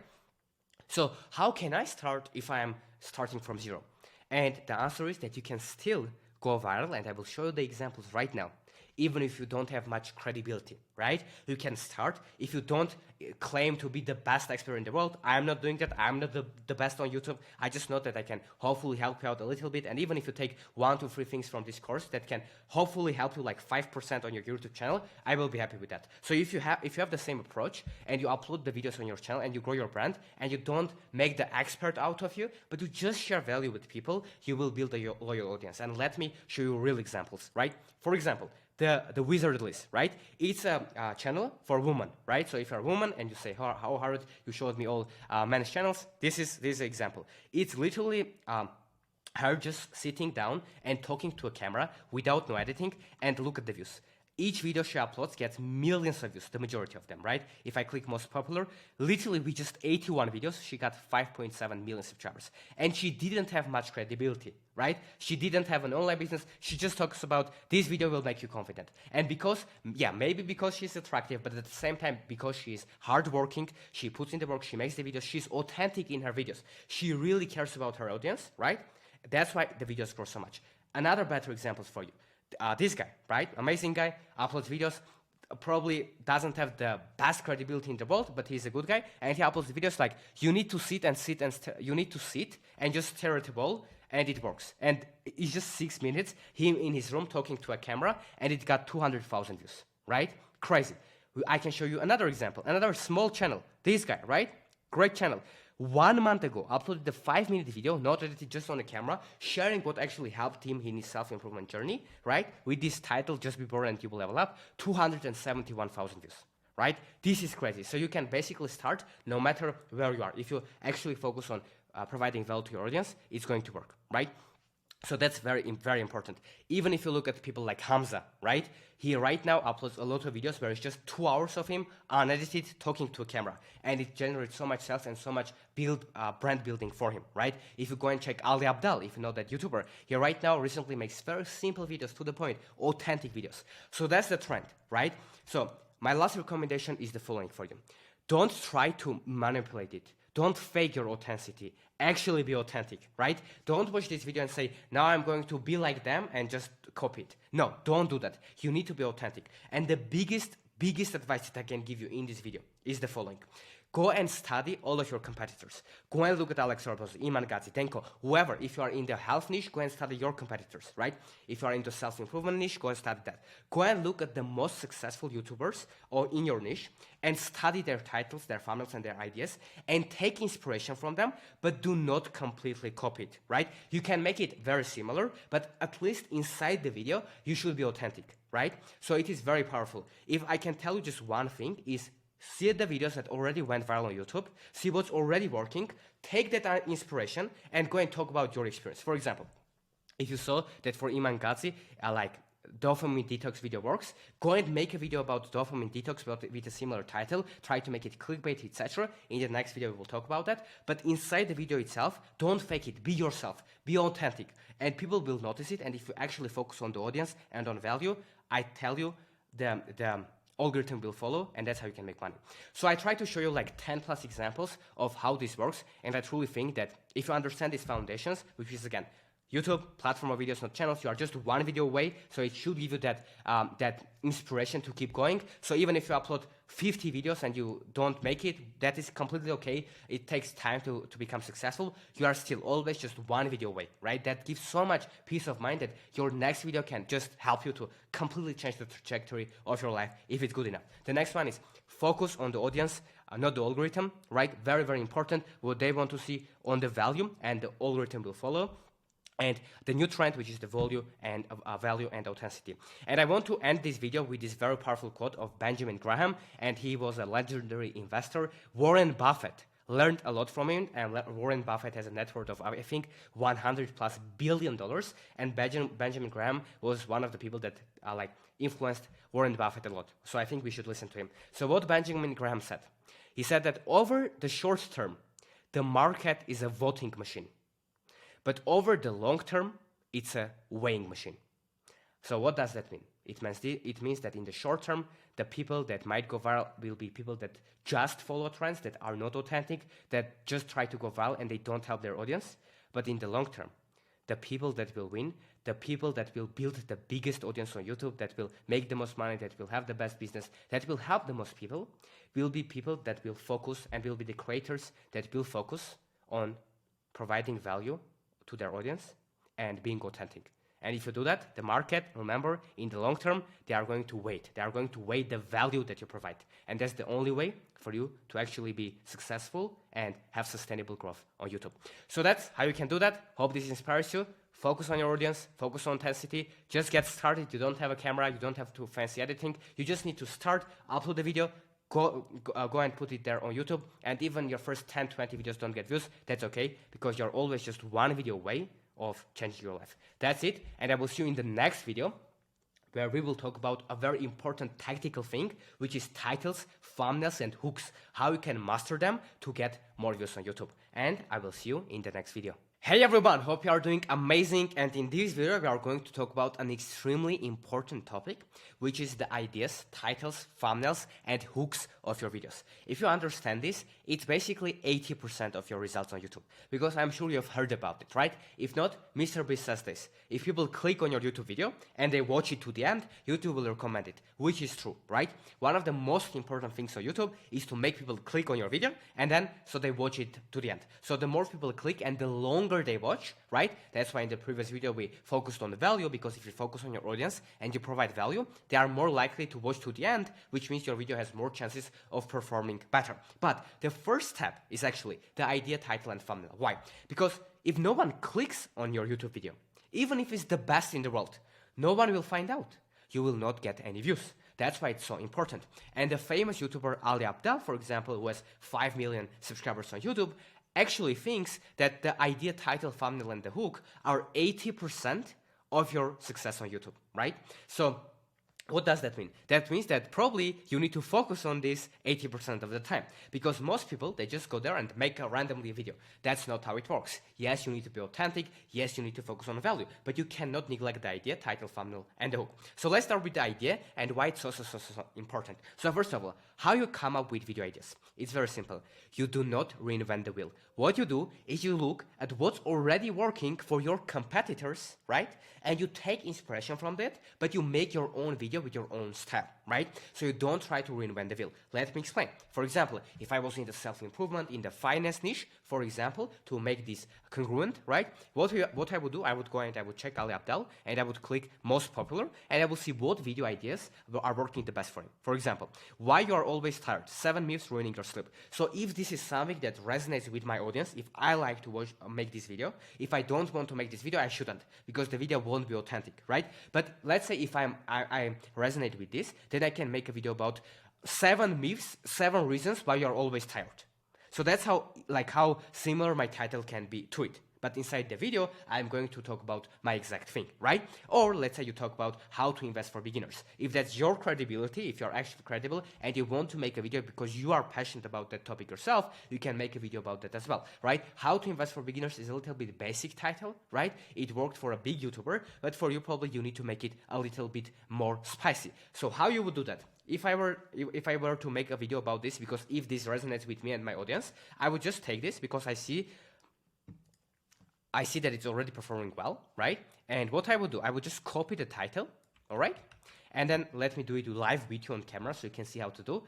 So how can I start if I am starting from zero? And the answer is that you can still go viral, and I will show you the examples right now. Even if you don't have much credibility, right? You can start. If you don't claim to be the best expert in the world, I'm not doing that. I'm not the best on YouTube. I just know that I can hopefully help you out a little bit. And even if you take 1 to 3 things from this course that can hopefully help you like 5% on your YouTube channel, I will be happy with that. So if you have the same approach and you upload the videos on your channel and you grow your brand and you don't make the expert out of you, but you just share value with people, you will build a loyal audience. And let me show you real examples, right? For example, the wizard list, right? It's a channel for women, right? So if you're a woman and you say, how Harut, you showed me all men's channels, this is an example. It's literally her just sitting down and talking to a camera without no editing, and look at the views. Each video she uploads gets millions of views, the majority of them, right? If I click most popular, literally with just 81 videos, she got 5.7 million subscribers. And she didn't have much credibility, right? She didn't have an online business. She just talks about, this video will make you confident. And because, yeah, maybe because she's attractive, but at the same time, because she is hardworking, she puts in the work, she makes the videos, she's authentic in her videos. She really cares about her audience, right? That's why the videos grow so much. Another better examples for you. This guy, right? Amazing guy, uploads videos, probably doesn't have the best credibility in the world, but he's a good guy, and he uploads videos like, you need to sit and just stare at the wall, and it works. And it's just 6 minutes, him in his room talking to a camera, and it got 200,000 views, right? Crazy. I can show you another example, another small channel. This guy, right? Great channel. 1 month ago, uploaded the 5-minute video, not edited, just on the camera, sharing what actually helped him in his self-improvement journey, right? With this title, Just Be Bored and You Will Level Up, 271,000 views, right? This is crazy. So you can basically start no matter where you are. If you actually focus on providing value to your audience, it's going to work, right? So that's very, very important. Even if you look at people like Hamza, right? He right now uploads a lot of videos where it's just 2 hours of him unedited talking to a camera. And it generates so much sales and so much brand building for him, right? If you go and check Ali Abdaal, if you know that YouTuber, he right now recently makes very simple videos, to the point, authentic videos. So that's the trend, right? So my last recommendation is the following for you. Don't try to manipulate it. Don't fake your authenticity. Actually be authentic, right? Don't watch this video and say, now I'm going to be like them and just copy it. No, don't do that. You need to be authentic. And the biggest advice that I can give you in this video is the following. Go and study all of your competitors. Go and look at Alex Orbos, Iman, Gadhzi, Tenko, whoever. If you are in the health niche, go and study your competitors, right? If you are into self-improvement niche, go and study that. Go and look at the most successful YouTubers or in your niche and study their titles, their funnels, and their ideas, and take inspiration from them, but do not completely copy it, right? You can make it very similar, but at least inside the video, you should be authentic, right? So it is very powerful. If I can tell you just one thing is, see the videos that already went viral on YouTube, see what's already working, take that inspiration, and go and talk about your experience. For example, if you saw that for Iman Gadhzi, like dopamine detox video works, go and make a video about dopamine detox with a similar title, try to make it clickbait, etc. In the next video, we will talk about that. But inside the video itself, don't fake it, be yourself, be authentic, and people will notice it. And if you actually focus on the audience and on value, I tell you, the algorithm will follow, and that's how you can make money. So I try to show you like 10 plus examples of how this works, and I truly think that if you understand these foundations, which is again, YouTube, platform of videos, not channels, you are just 1 video away, so it should give you that inspiration to keep going. So even if you upload 50 videos and you don't make it, that is completely okay. It takes time to become successful. You are still always just 1 video away, right? That gives so much peace of mind that your next video can just help you to completely change the trajectory of your life if it's good enough. The next one is focus on the audience, not the algorithm, right? Very, very important. What they want to see on the value, and the algorithm will follow. And the new trend, which is the value and authenticity. And I want to end this video with this very powerful quote of Benjamin Graham, and he was a legendary investor. Warren Buffett learned a lot from him, and Warren Buffett has a net worth of, I think, $100+ billion, and Benjamin Graham was one of the people that influenced Warren Buffett a lot. So I think we should listen to him. So what Benjamin Graham said, he said that over the short term, the market is a voting machine. But over the long term, it's a weighing machine. So what does that mean? It means that in the short term, the people that might go viral will be people that just follow trends, that are not authentic, that just try to go viral and they don't help their audience. But in the long term, the people that will win, the people that will build the biggest audience on YouTube, that will make the most money, that will have the best business, that will help the most people, will be people that will focus and will be the creators that will focus on providing value to their audience and being authentic. And if you do that, the market, remember, in the long term, they are going to wait. They are going to weigh the value that you provide. And that's the only way for you to actually be successful and have sustainable growth on YouTube. So that's how you can do that. Hope this inspires you. Focus on your audience, focus on intensity, just get started. You don't have a camera, you don't have to fancy editing. You just need to start, upload the video, go and put it there on YouTube. And even your first 10, 20 videos don't get views, that's okay, because you're always just one video away of changing your life. That's it, and I will see you in the next video, where we will talk about a very important tactical thing, which is titles, thumbnails, and hooks, how you can master them to get more views on YouTube. And I will see you in the next video. Hey everyone, hope you are doing amazing, and in this video we are going to talk about an extremely important topic, which is the ideas, titles, thumbnails, and hooks of your videos. If you understand this, it's basically 80% of your results on YouTube, because I'm sure you have heard about it, right? If not, Mr. Beast says this: if people click on your YouTube video and they watch it to the end, YouTube will recommend it, which is true, right? One of the most important things on YouTube is to make people click on your video and then so they watch it to the end. So the more people click and the longer they watch, right? That's why in the previous video we focused on the value, because if you focus on your audience and you provide value, they are more likely to watch to the end, which means your video has more chances of performing better. But the first step is actually the idea, title, and thumbnail. Why? Because if no one clicks on your YouTube video, even if it's the best in the world, no one will find out. You will not get any views. That's why it's so important. And the famous YouTuber Ali Abdaal, for example, who has 5 million subscribers on YouTube, actually thinks that the idea, title, thumbnail, and the hook are 80% of your success on YouTube, right? So what does that mean? That means that probably you need to focus on this 80% of the time, because most people, they just go there and make a randomly video. That's not how it works. Yes, you need to be authentic. Yes, you need to focus on value, but you cannot neglect the idea, title, thumbnail, and the hook. So let's start with the idea and why it's so important. So first of all, how you come up with video ideas. It's very simple. You do not reinvent the wheel. What you do is you look at what's already working for your competitors, right? And you take inspiration from that, but you make your own video with your own style, right? So you don't try to reinvent the wheel. Let me explain. For example, if I was in the self-improvement, in the finance niche, for example, to make this congruent, right? What I would do, I would go and I would check Ali Abdaal, and I would click most popular, and I will see what video ideas are working the best for him. For example, why you are always tired, 7 myths ruining your sleep. So if this is something that resonates with my audience, if I like to make this video, if I don't want to make this video, I shouldn't, because the video won't be authentic, right? But let's say if I resonate with this, then I can make a video about 7 myths, 7 reasons why you are always tired. So that's how similar my title can be to it. But inside the video, I'm going to talk about my exact thing, right? Or let's say you talk about how to invest for beginners. If that's your credibility, if you're actually credible and you want to make a video because you are passionate about that topic yourself, you can make a video about that as well, right? How to invest for beginners is a little bit basic title, right? It worked for a big YouTuber, but for you probably you need to make it a little bit more spicy. So how you would do that? If I were to make a video about this, because if this resonates with me and my audience, I would just take this because I see that it's already performing well, right? And what I would do, I would just copy the title, all right? And then let me do it live with you on camera so you can see how to do.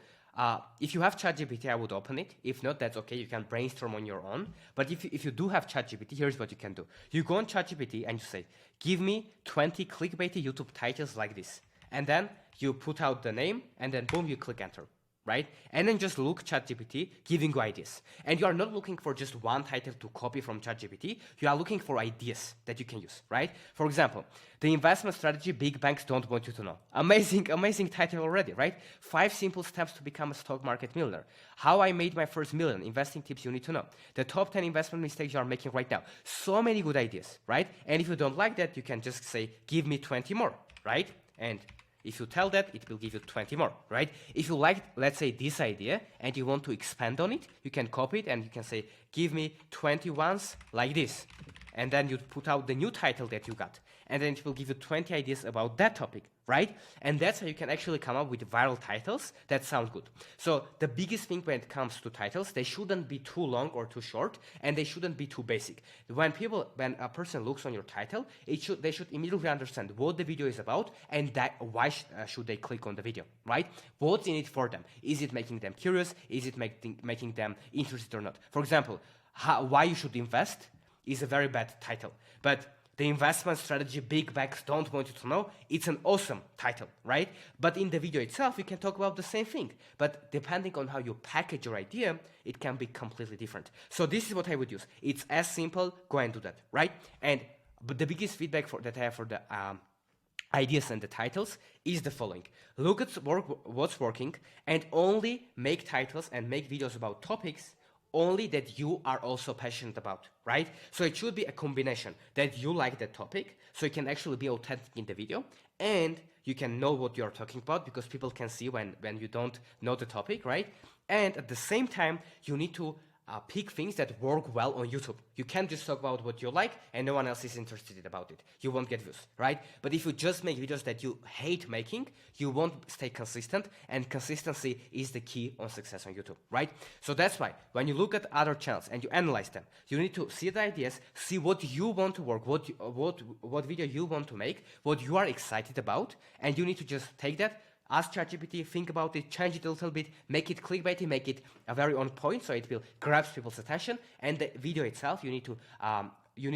If you have ChatGPT, I would open it. If not, that's okay. You can brainstorm on your own. But if you do have ChatGPT, here's what you can do. You go on ChatGPT and you say, give me 20 clickbaity YouTube titles like this. And then you put out the name, and then boom, you click enter, right? And then just look ChatGPT giving you ideas. And you are not looking for just one title to copy from ChatGPT. You are looking for ideas that you can use, right? For example, the investment strategy big banks don't want you to know. Amazing, amazing title already, right? 5 simple steps to become a stock market millionaire. How I made my first million. Investing tips you need to know. The top 10 investment mistakes you are making right now. So many good ideas, right? And if you don't like that, you can just say, give me 20 more, right? And if you tell that, it will give you 20 more, right? If you like, let's say, this idea and you want to expand on it, you can copy it and you can say, give me 20 ones like this. and then you put out the new title that you got, and then it will give you 20 ideas about that topic, right? And that's how you can actually come up with viral titles that sound good. So the biggest thing when it comes to titles, they shouldn't be too long or too short, and they shouldn't be too basic. When a person looks on your title, they should immediately understand what the video is about and why should they click on the video, right? What's in it for them? Is it making them curious? Is it making them interested or not? For example, why you should invest is a very bad title, but the investment strategy big banks don't want you to know, it's an awesome title, right? But in the video itself, you can talk about the same thing, but depending on how you package your idea, it can be completely different. So this is what I would use. It's as simple, go and do that, right? But the biggest feedback that I have for the ideas and the titles is the following. Look at what's working and only make titles and make videos about topics only that you are also passionate about, right? So it should be a combination that you like that topic, so you can actually be authentic in the video, and you can know what you're talking about because people can see when you don't know the topic, right? And at the same time, you need to pick things that work well on YouTube. You can't just talk about what you like and no one else is interested about it. You won't get views, right? But if you just make videos that you hate making, you won't stay consistent, and consistency is the key on success on YouTube, right? So that's why when you look at other channels and you analyze them, you need to see the ideas, see what you want to work, what video you want to make, what you are excited about, and you need to just take that, ask ChatGPT, think about it, change it a little bit, make it clickbaity, make it very on point, so it will grab people's attention. And the video itself, you need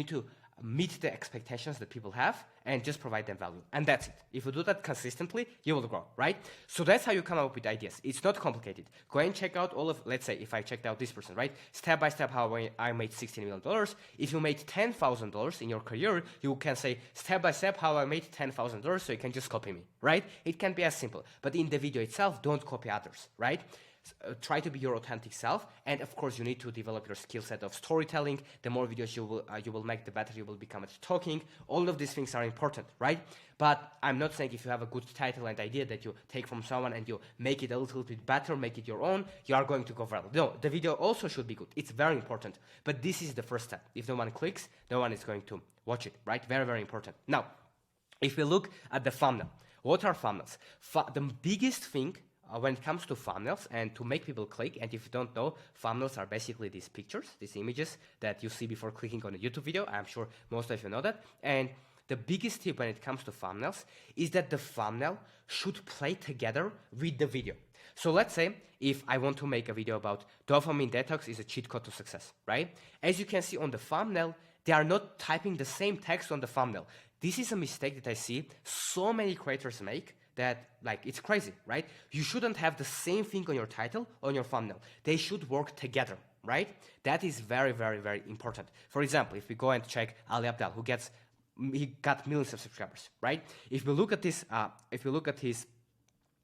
to meet the expectations that people have and just provide them value. And that's it. If you do that consistently, you will grow, right? So that's how you come up with ideas. It's not complicated. Go and check out let's say if I checked out this person, right? Step by step how I made $16 million. If you made $10,000 in your career, you can say step by step how I made $10,000, so you can just copy me, right? It can be as simple. But in the video itself, don't copy others, right? Try to be your authentic self, and of course you need to develop your skill set of storytelling. The more videos you will make, the better you will become at talking. All of these things are important, right? But I'm not saying if you have a good title and idea that you take from someone and you make it a little bit better, make it your own, you are going to go viral. No, the video also should be good. It's very important, but this is the first step. If no one clicks, no one is going to watch it, right? Very, very important. Now, if we look at the thumbnail, what are thumbnails? The biggest thing when it comes to thumbnails and to make people click, and if you don't know, thumbnails are basically these pictures, these images that you see before clicking on a YouTube video. I'm sure most of you know that. And the biggest tip when it comes to thumbnails is that the thumbnail should play together with the video. So let's say if I want to make a video about dopamine detox is a cheat code to success, right? As you can see on the thumbnail, they are not typing the same text on the thumbnail. This is a mistake that I see so many creators make, that it's crazy, right? You shouldn't have the same thing on your title, on your thumbnail. They should work together, right? That is very, very, very important. For example, if we go and check Ali Abdaal, he got millions of subscribers, right? If we look at this, his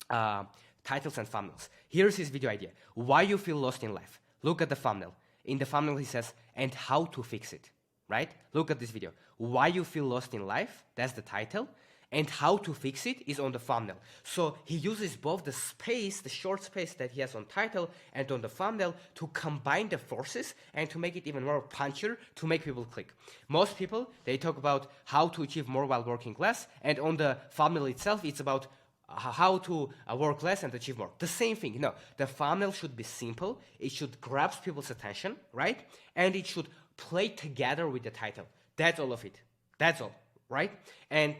titles and thumbnails, here's his video idea: why you feel lost in life. Look at the thumbnail. In the thumbnail, he says, and how to fix it, right? Look at this video. Why you feel lost in life, that's the title. And how to fix it is on the thumbnail. So he uses both the space, the short space that he has on title and on the thumbnail to combine the forces and to make it even more punchier to make people click. Most people, they talk about how to achieve more while working less, and on the thumbnail itself, it's about how to work less and achieve more. The same thing. No, the thumbnail should be simple. It should grab people's attention, right? And it should play together with the title. That's all of it. That's all, right? And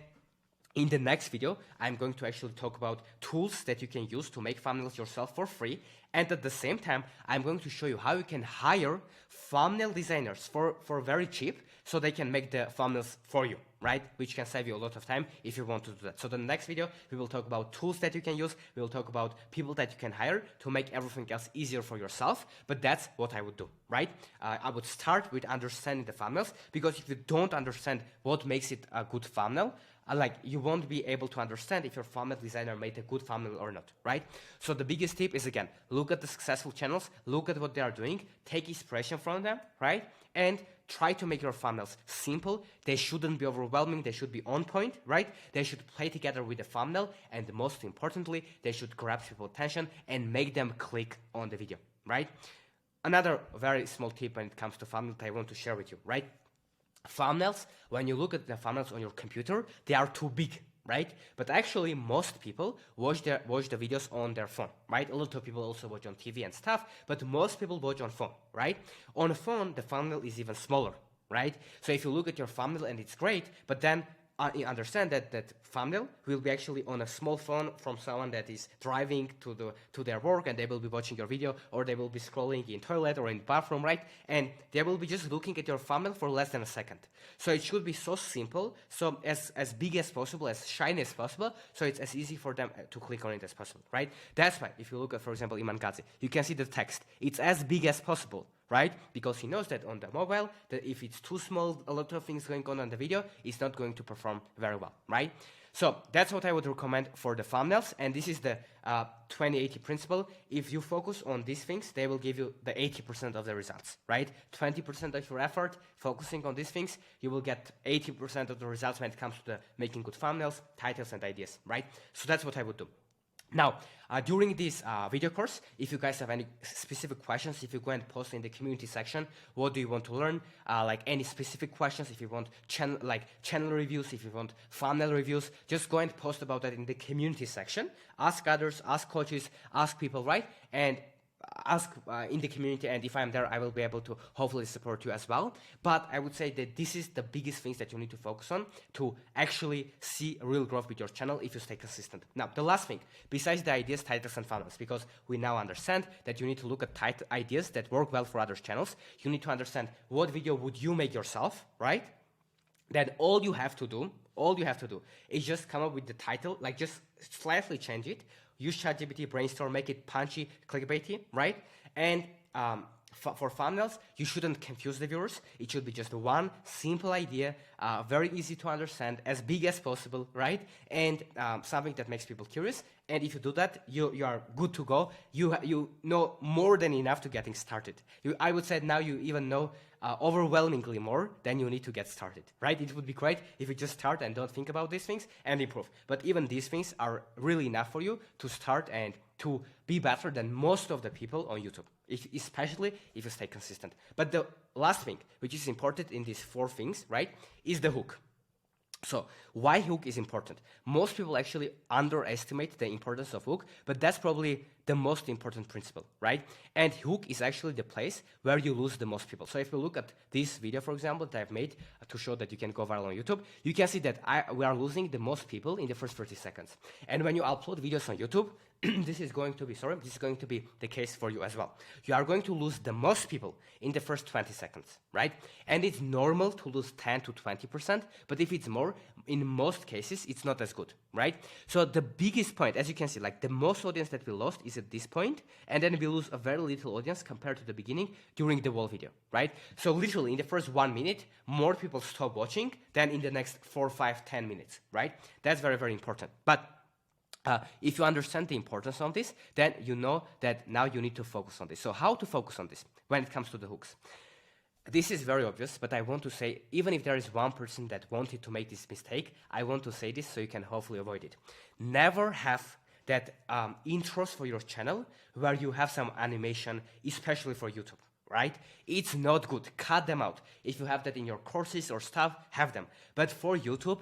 in the next video, I'm going to actually talk about tools that you can use to make thumbnails yourself for free. And at the same time, I'm going to show you how you can hire thumbnail designers for very cheap so they can make the thumbnails for you, right? Which can save you a lot of time if you want to do that. So the next video, we will talk about tools that you can use. We will talk about people that you can hire to make everything else easier for yourself. But that's what I would do, right? I would start with understanding the thumbnails, because if you don't understand what makes it a good thumbnail, you won't be able to understand if your thumbnail designer made a good thumbnail or not, right? So the biggest tip is, again, look at the successful channels, look at what they are doing, take inspiration from them, right? And try to make your thumbnails simple. They shouldn't be overwhelming. They should be on point, right? They should play together with the thumbnail. And most importantly, they should grab people's attention and make them click on the video, right? Another very small tip when it comes to thumbnail that I want to share with you, right? thumbnails, when you look at the thumbnails on your computer, they are too big, right? But actually, most people watch the videos on their phone, right? A lot of people also watch on TV and stuff, but most people watch on phone, right? On a phone, the thumbnail is even smaller, right? So if you look at your thumbnail and it's great, but then you understand that that thumbnail will be actually on a small phone from someone that is driving to their work, and they will be watching your video, or they will be scrolling in toilet or in bathroom, right? And they will be just looking at your thumbnail for less than a second. So it should be so simple, so as big as possible, as shiny as possible, so it's as easy for them to click on it as possible, right? That's why if you look at, for example, Iman Gadhzi, you can see the text. It's as big as possible, right? Because he knows that on the mobile, that if it's too small, a lot of things going on the video, it's not going to perform very well, right? So that's what I would recommend for the thumbnails, and this is the 20-80 principle. If you focus on these things, they will give you the 80% of the results, right? 20% of your effort focusing on these things, you will get 80% of the results when it comes to the making good thumbnails, titles, and ideas, right? So that's what I would do. Now, during this video course, if you guys have any specific questions, if you go and post in the community section, what do you want to learn, like any specific questions, if you want channel reviews, if you want thumbnail reviews, just go and post about that in the community section. Ask others, ask coaches, ask people, right? And ask in the community, and if I'm there, I will be able to hopefully support you as well. But I would say that this is the biggest things that you need to focus on to actually see real growth with your channel if you stay consistent. Now, the last thing, besides the ideas, titles, and funnels, because we now understand that you need to look at ideas that work well for other channels. You need to understand what video would you make yourself, right? Then all you have to do is just come up with the title, like just slightly change it, use ChatGPT, brainstorm, make it punchy, clickbaity, right? And for thumbnails, you shouldn't confuse the viewers. It should be just one simple idea, very easy to understand, as big as possible, right? And something that makes people curious. And if you do that, you are good to go. You know more than enough to getting started. I would say now you even know overwhelmingly more than you need to get started, right? It would be great if you just start and don't think about these things and improve. But even these things are really enough for you to start and to be better than most of the people on YouTube, especially if you stay consistent. But the last thing, which is important in these 4 things, right, is the hook. So why hook is important? Most people actually underestimate the importance of hook, but that's probably the most important principle, right? And hook is actually the place where you lose the most people. So if you look at this video, for example, that I've made to show that you can go viral on YouTube, you can see that we are losing the most people in the first 30 seconds. And when you upload videos on YouTube, this is going to be the case for you as well. You are going to lose the most people in the first 20 seconds, right? And it's normal to lose 10 to 20%, but if it's more, in most cases, it's not as good, right? So the biggest point, as you can see, like the most audience that we lost is at this point, and then we lose a very little audience compared to the beginning during the whole video, right? So literally in the first 1 minute, more people stop watching than in the next 4, 5, 10 minutes, right? That's very, very important. But if you understand the importance of this, then you know that now you need to focus on this. So how to focus on this when it comes to the hooks? This is very obvious, but I want to say, even if there is one person that wanted to make this mistake, I want to say this so you can hopefully avoid it. Never have that intros for your channel where you have some animation, especially for YouTube, right? It's not good. Cut them out. If you have that in your courses or stuff, have them. But for YouTube,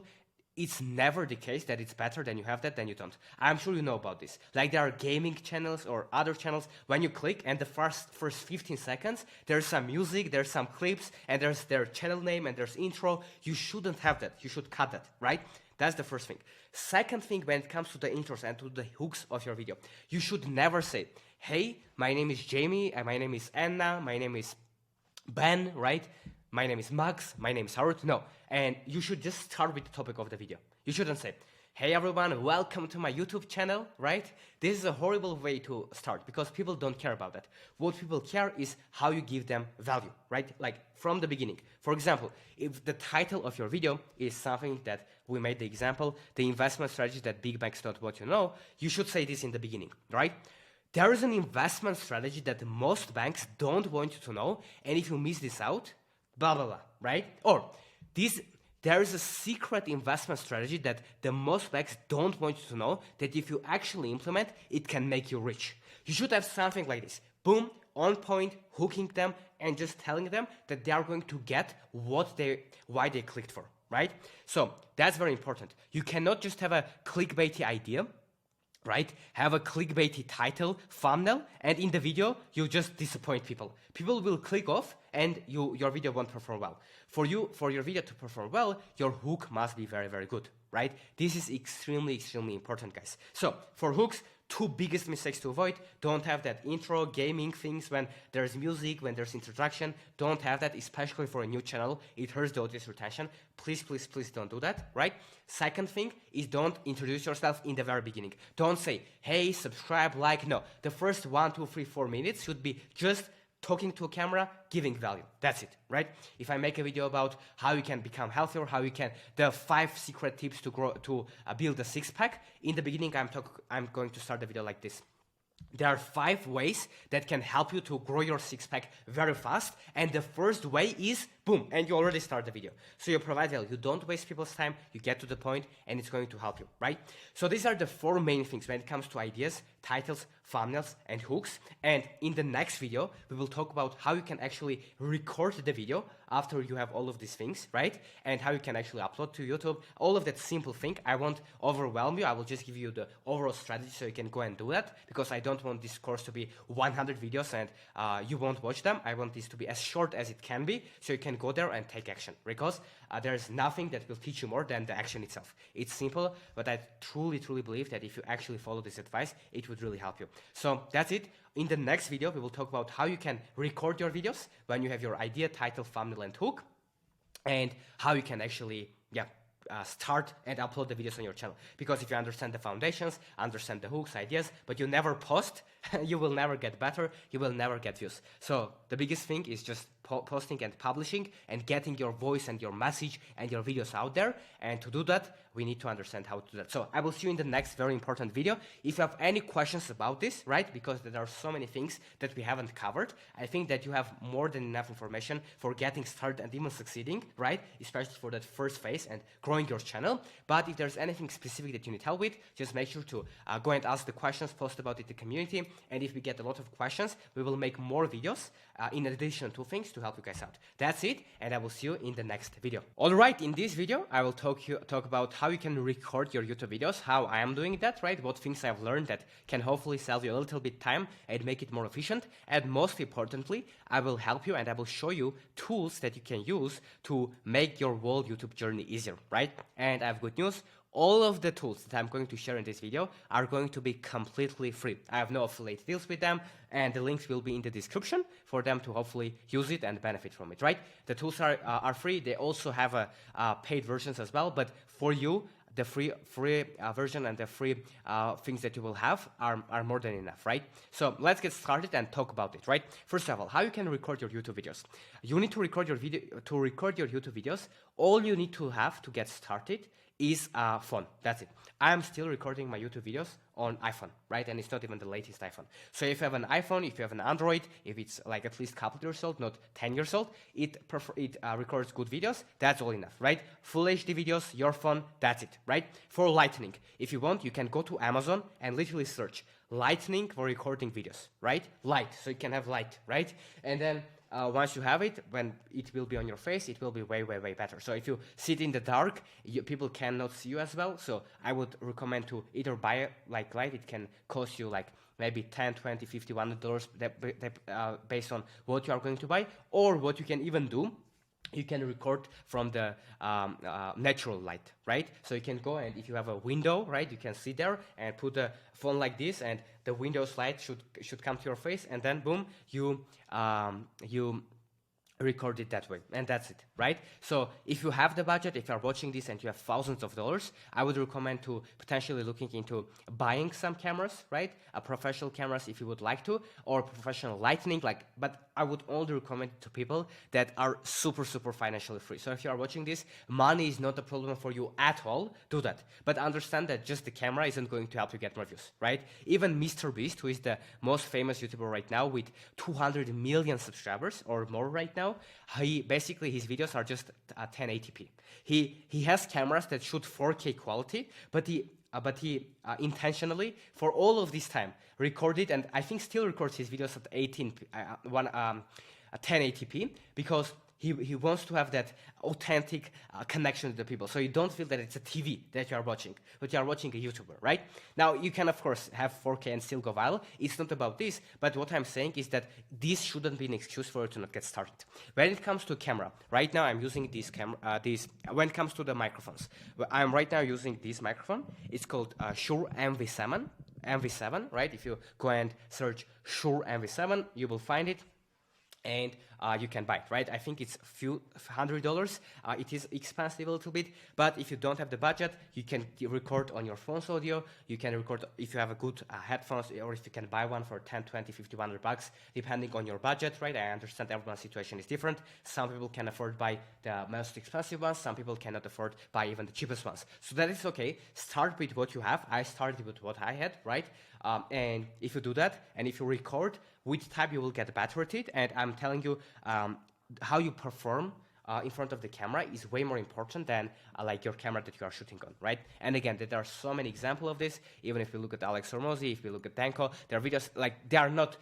it's never the case that it's better than you have that than you don't. I'm sure you know about this. Like there are gaming channels or other channels, when you click and the first 15 seconds, there's some music, there's some clips, and there's their channel name and there's intro. You shouldn't have that. You should cut that, right? That's the first thing. Second thing, when it comes to the intros and to the hooks of your video, you should never say, hey, my name is Jamie, and my name is Anna, my name is Ben, right? My name is Max, my name is Harut. No, and you should just start with the topic of the video. You shouldn't say, hey everyone, welcome to my YouTube channel, right? This is a horrible way to start because people don't care about that. What people care is how you give them value, right? Like from the beginning. For example, if the title of your video is something that we made the example, the investment strategy that big banks don't want you to know, you should say this in the beginning, right? There is an investment strategy that most banks don't want you to know, and if you miss this out, blah, blah, blah, right? Or there is a secret investment strategy that the most banks don't want you to know, that if you actually implement, it can make you rich. You should have something like this. Boom, on point, hooking them, and just telling them that they are going to get why they clicked for, right? So that's very important. You cannot just have a clickbaity idea, right? Have a clickbaity title, thumbnail, and in the video, you just disappoint people. People will click off and your video won't perform well. For your video to perform well, your hook must be very, very good, right? This is extremely, extremely important, guys. So for hooks, two biggest mistakes to avoid: don't have that intro gaming things when there's music, when there's introduction. Don't have that, especially for a new channel. It hurts the audience retention. Please, please, please don't do that, right? Second thing is don't introduce yourself in the very beginning. Don't say, hey, subscribe, like. No, the first 1, 2, 3, 4 minutes should be just talking to a camera, giving value. That's it, right? If I make a video about how you can become healthier, the 5 secret tips to build a six-pack, in the beginning I'm going to start the video like this. There are 5 ways that can help you to grow your six-pack very fast, and the first way is boom, and you already start the video. So you provide value. You don't waste people's time, you get to the point, and it's going to help you, right? So these are the 4 main things when it comes to ideas, titles, thumbnails, and hooks. And in the next video, we will talk about how you can actually record the video after you have all of these things, right? And how you can actually upload to YouTube. All of that simple thing. I won't overwhelm you. I will just give you the overall strategy so you can go and do that, because I don't want this course to be 100 videos and you won't watch them. I want this to be as short as it can be so you can go there and take action, because there's nothing that will teach you more than the action itself. It's simple, but I truly, truly believe that if you actually follow this advice, it would really help you. So that's it. In the next video, we will talk about how you can record your videos when you have your idea, title, thumbnail, and hook, and how you can actually, start and upload the videos on your channel. Because if you understand the foundations, understand the hooks, ideas, but you never post, you will never get better, you will never get views. So the biggest thing is just posting and publishing and getting your voice and your message and your videos out there. And to do that, we need to understand how to do that. So I will see you in the next very important video. If you have any questions about this, right, because there are so many things that we haven't covered, I think that you have more than enough information for getting started and even succeeding, right, especially for that first phase and growing your channel. But if there's anything specific that you need help with, just make sure to go and ask the questions, post about it in the community. And if we get a lot of questions, we will make more videos in addition to things to help you guys out. That's it, and I will see you in the next video. All right, in this video, I will talk about how you can record your YouTube videos, how I am doing that, right? What things I've learned that can hopefully save you a little bit time and make it more efficient. And most importantly, I will help you and I will show you tools that you can use to make your whole YouTube journey easier, right? And I have good news. All of the tools that I'm going to share in this video are going to be completely free. I have no affiliate deals with them, and the links will be in the description for them to hopefully use it and benefit from it, right? The tools are free. They also have paid versions as well, but for you, the free version and the free things that you will have are more than enough, right? So let's get started and talk about it, right? First of all, how you can record your YouTube videos. You need to record your YouTube videos. All you need to have to get started is a phone. That's it. I'm still recording my YouTube videos on iPhone, right? And it's not even the latest iPhone. So if you have an iPhone, if you have an Android, if it's like at least a couple years old, not 10 years old, it records good videos. That's all enough, right? Full HD videos, your phone, that's it, right? For lightning, if you want, you can go to Amazon and literally search lightning for recording videos, right? Light, so you can have light, right? And then once you have it, when it will be on your face, it will be way, way, way better. So if you sit in the dark, people cannot see you as well. So I would recommend to either buy like light. It can cost you like maybe $10, $20, $50, $100 based on what you are going to buy. Or what you can even do, you can record from the natural light, right? So you can go and if you have a window, right, you can sit there and put a phone like this, and the window's light should come to your face, and then boom, you record it that way, and that's it, right? So if you have the budget, if you're watching this and you have thousands of dollars, I would recommend to potentially looking into buying some cameras, right? Professional cameras if you would like to, or professional lighting, but I would only recommend it to people that are super, super financially free. So if you are watching this, money is not a problem for you at all, do that. But understand that just the camera isn't going to help you get more views, right? Even Mr. Beast, who is the most famous YouTuber right now with 200 million subscribers or more right now, his videos are just 1080p. He has cameras that shoot 4K quality, but he but he intentionally, for all of this time, recorded, and I think still records his videos at 1080p, because he wants to have that authentic connection with the people. So you don't feel that it's a TV that you are watching, but you are watching a YouTuber, right? Now, you can, of course, have 4K and still go viral. It's not about this, but what I'm saying is that this shouldn't be an excuse for you to not get started. When it comes to camera, right now I'm using this camera, when it comes to the microphones, I'm right now using this microphone. It's called Shure MV7, right? If you go and search Shure MV7, you will find it. And you can buy it, right? I think it's a few $100. It is expensive a little bit, but if you don't have the budget, you can record on your phone's audio. You can record if you have a good headphones, or if you can buy one for 10, 20, 50, $100, depending on your budget, right? I understand everyone's situation is different. Some people can afford buy the most expensive ones. Some people cannot afford buy even the cheapest ones. So that is okay. Start with what you have. I started with what I had, right? And if you do that, and if you record, with time you will get better at it. And I'm telling you, how you perform in front of the camera is way more important than like your camera that you are shooting on, right? And again, there are so many examples of this. Even if you look at Alex Hormozy, if you look at Danko, their videos, like, they are not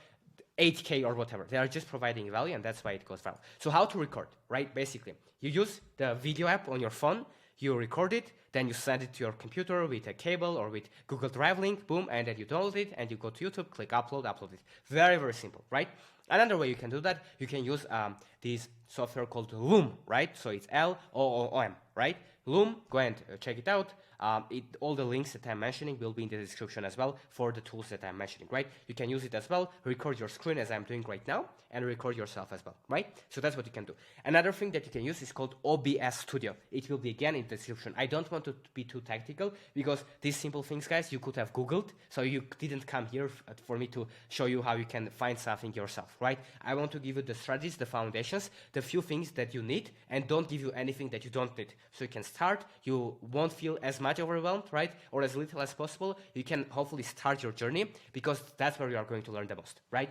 8K or whatever. They are just providing value, and that's why it goes viral. So how to record, right? Basically, you use the video app on your phone, you record it, then you send it to your computer with a cable or with Google Drive link, boom, and then you download it, and you go to YouTube, click upload it. Very, very simple, right? Another way you can do that, you can use this software called Loom, right? So it's Loom, right? Loom, go and check it out. All the links that I'm mentioning will be in the description as well for the tools that I'm mentioning, right? You can use it as well, record your screen as I'm doing right now, and record yourself as well, right? So that's what you can do. Another thing that you can use is called OBS Studio. It will be again in the description. I don't want to be too tactical, because these simple things, guys, you could have Googled, so you didn't come here for me to show you how you can find something yourself, right? I want to give you the strategies, the foundations, the few things that you need, and don't give you anything that you don't need. So you can start, you won't feel as much overwhelmed, right? Or as little as possible. You can hopefully start your journey, because that's where you are going to learn the most, right?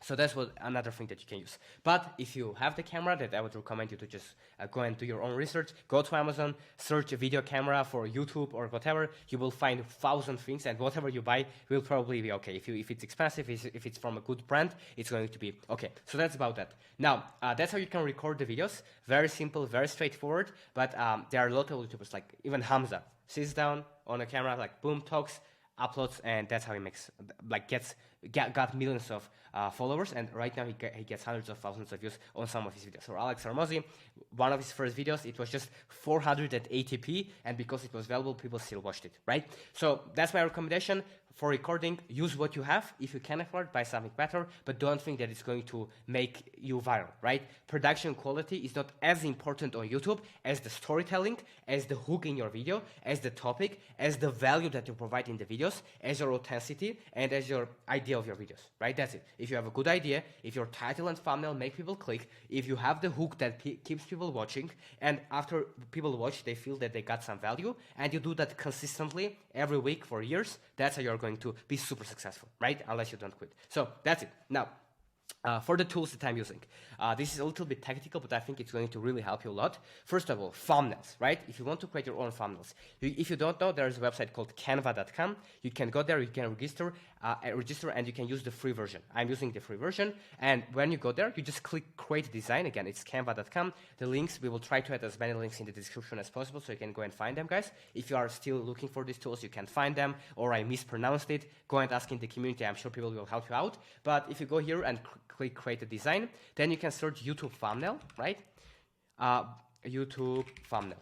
So that's another thing that you can use. But if you have the camera, that I would recommend you to just go and do your own research. Go to Amazon, search a video camera for YouTube or whatever. You will find 1,000 things, and whatever you buy will probably be okay. If it's expensive, if it's from a good brand, it's going to be okay. So that's about that. Now, that's how you can record the videos. Very simple, very straightforward. But there are a lot of YouTubers, like even Hamza, sits down on a camera, like boom, talks, uploads, and that's how he makes, like, got millions of followers, and right now he gets hundreds of thousands of views on some of his videos. So Alex Hormozy, one of his first videos, it was just 480p, and because it was valuable, people still watched it, right? So that's my recommendation for recording. Use what you have. If you can afford, buy something better, but don't think that it's going to make you viral, right? Production quality is not as important on YouTube as the storytelling, as the hook in your video, as the topic, as the value that you provide in the videos, as your authenticity, and as your idea of your videos, right? That's it. If you have a good idea, if your title and thumbnail make people click, if you have the hook that keeps people watching, and after people watch, they feel that they got some value, and you do that consistently every week for years, that's how you're going to be super successful, right? Unless you don't quit. So that's it. Now, for the tools that I'm using, this is a little bit tactical, but I think it's going to really help you a lot. First of all, thumbnails, right? If you want to create your own thumbnails, if you don't know, there's a website called canva.com. You can go there, you can register, and you can use the free version. I'm using the free version, and when you go there, you just click create design. Again, it's canva.com. The links, we will try to add as many links in the description as possible, so you can go and find them, guys. If you are still looking for these tools, you can find them, or I mispronounced it, go and ask in the community. I'm sure people will help you out. But if you go here and click create a design, then you can search YouTube thumbnail, right? YouTube thumbnail.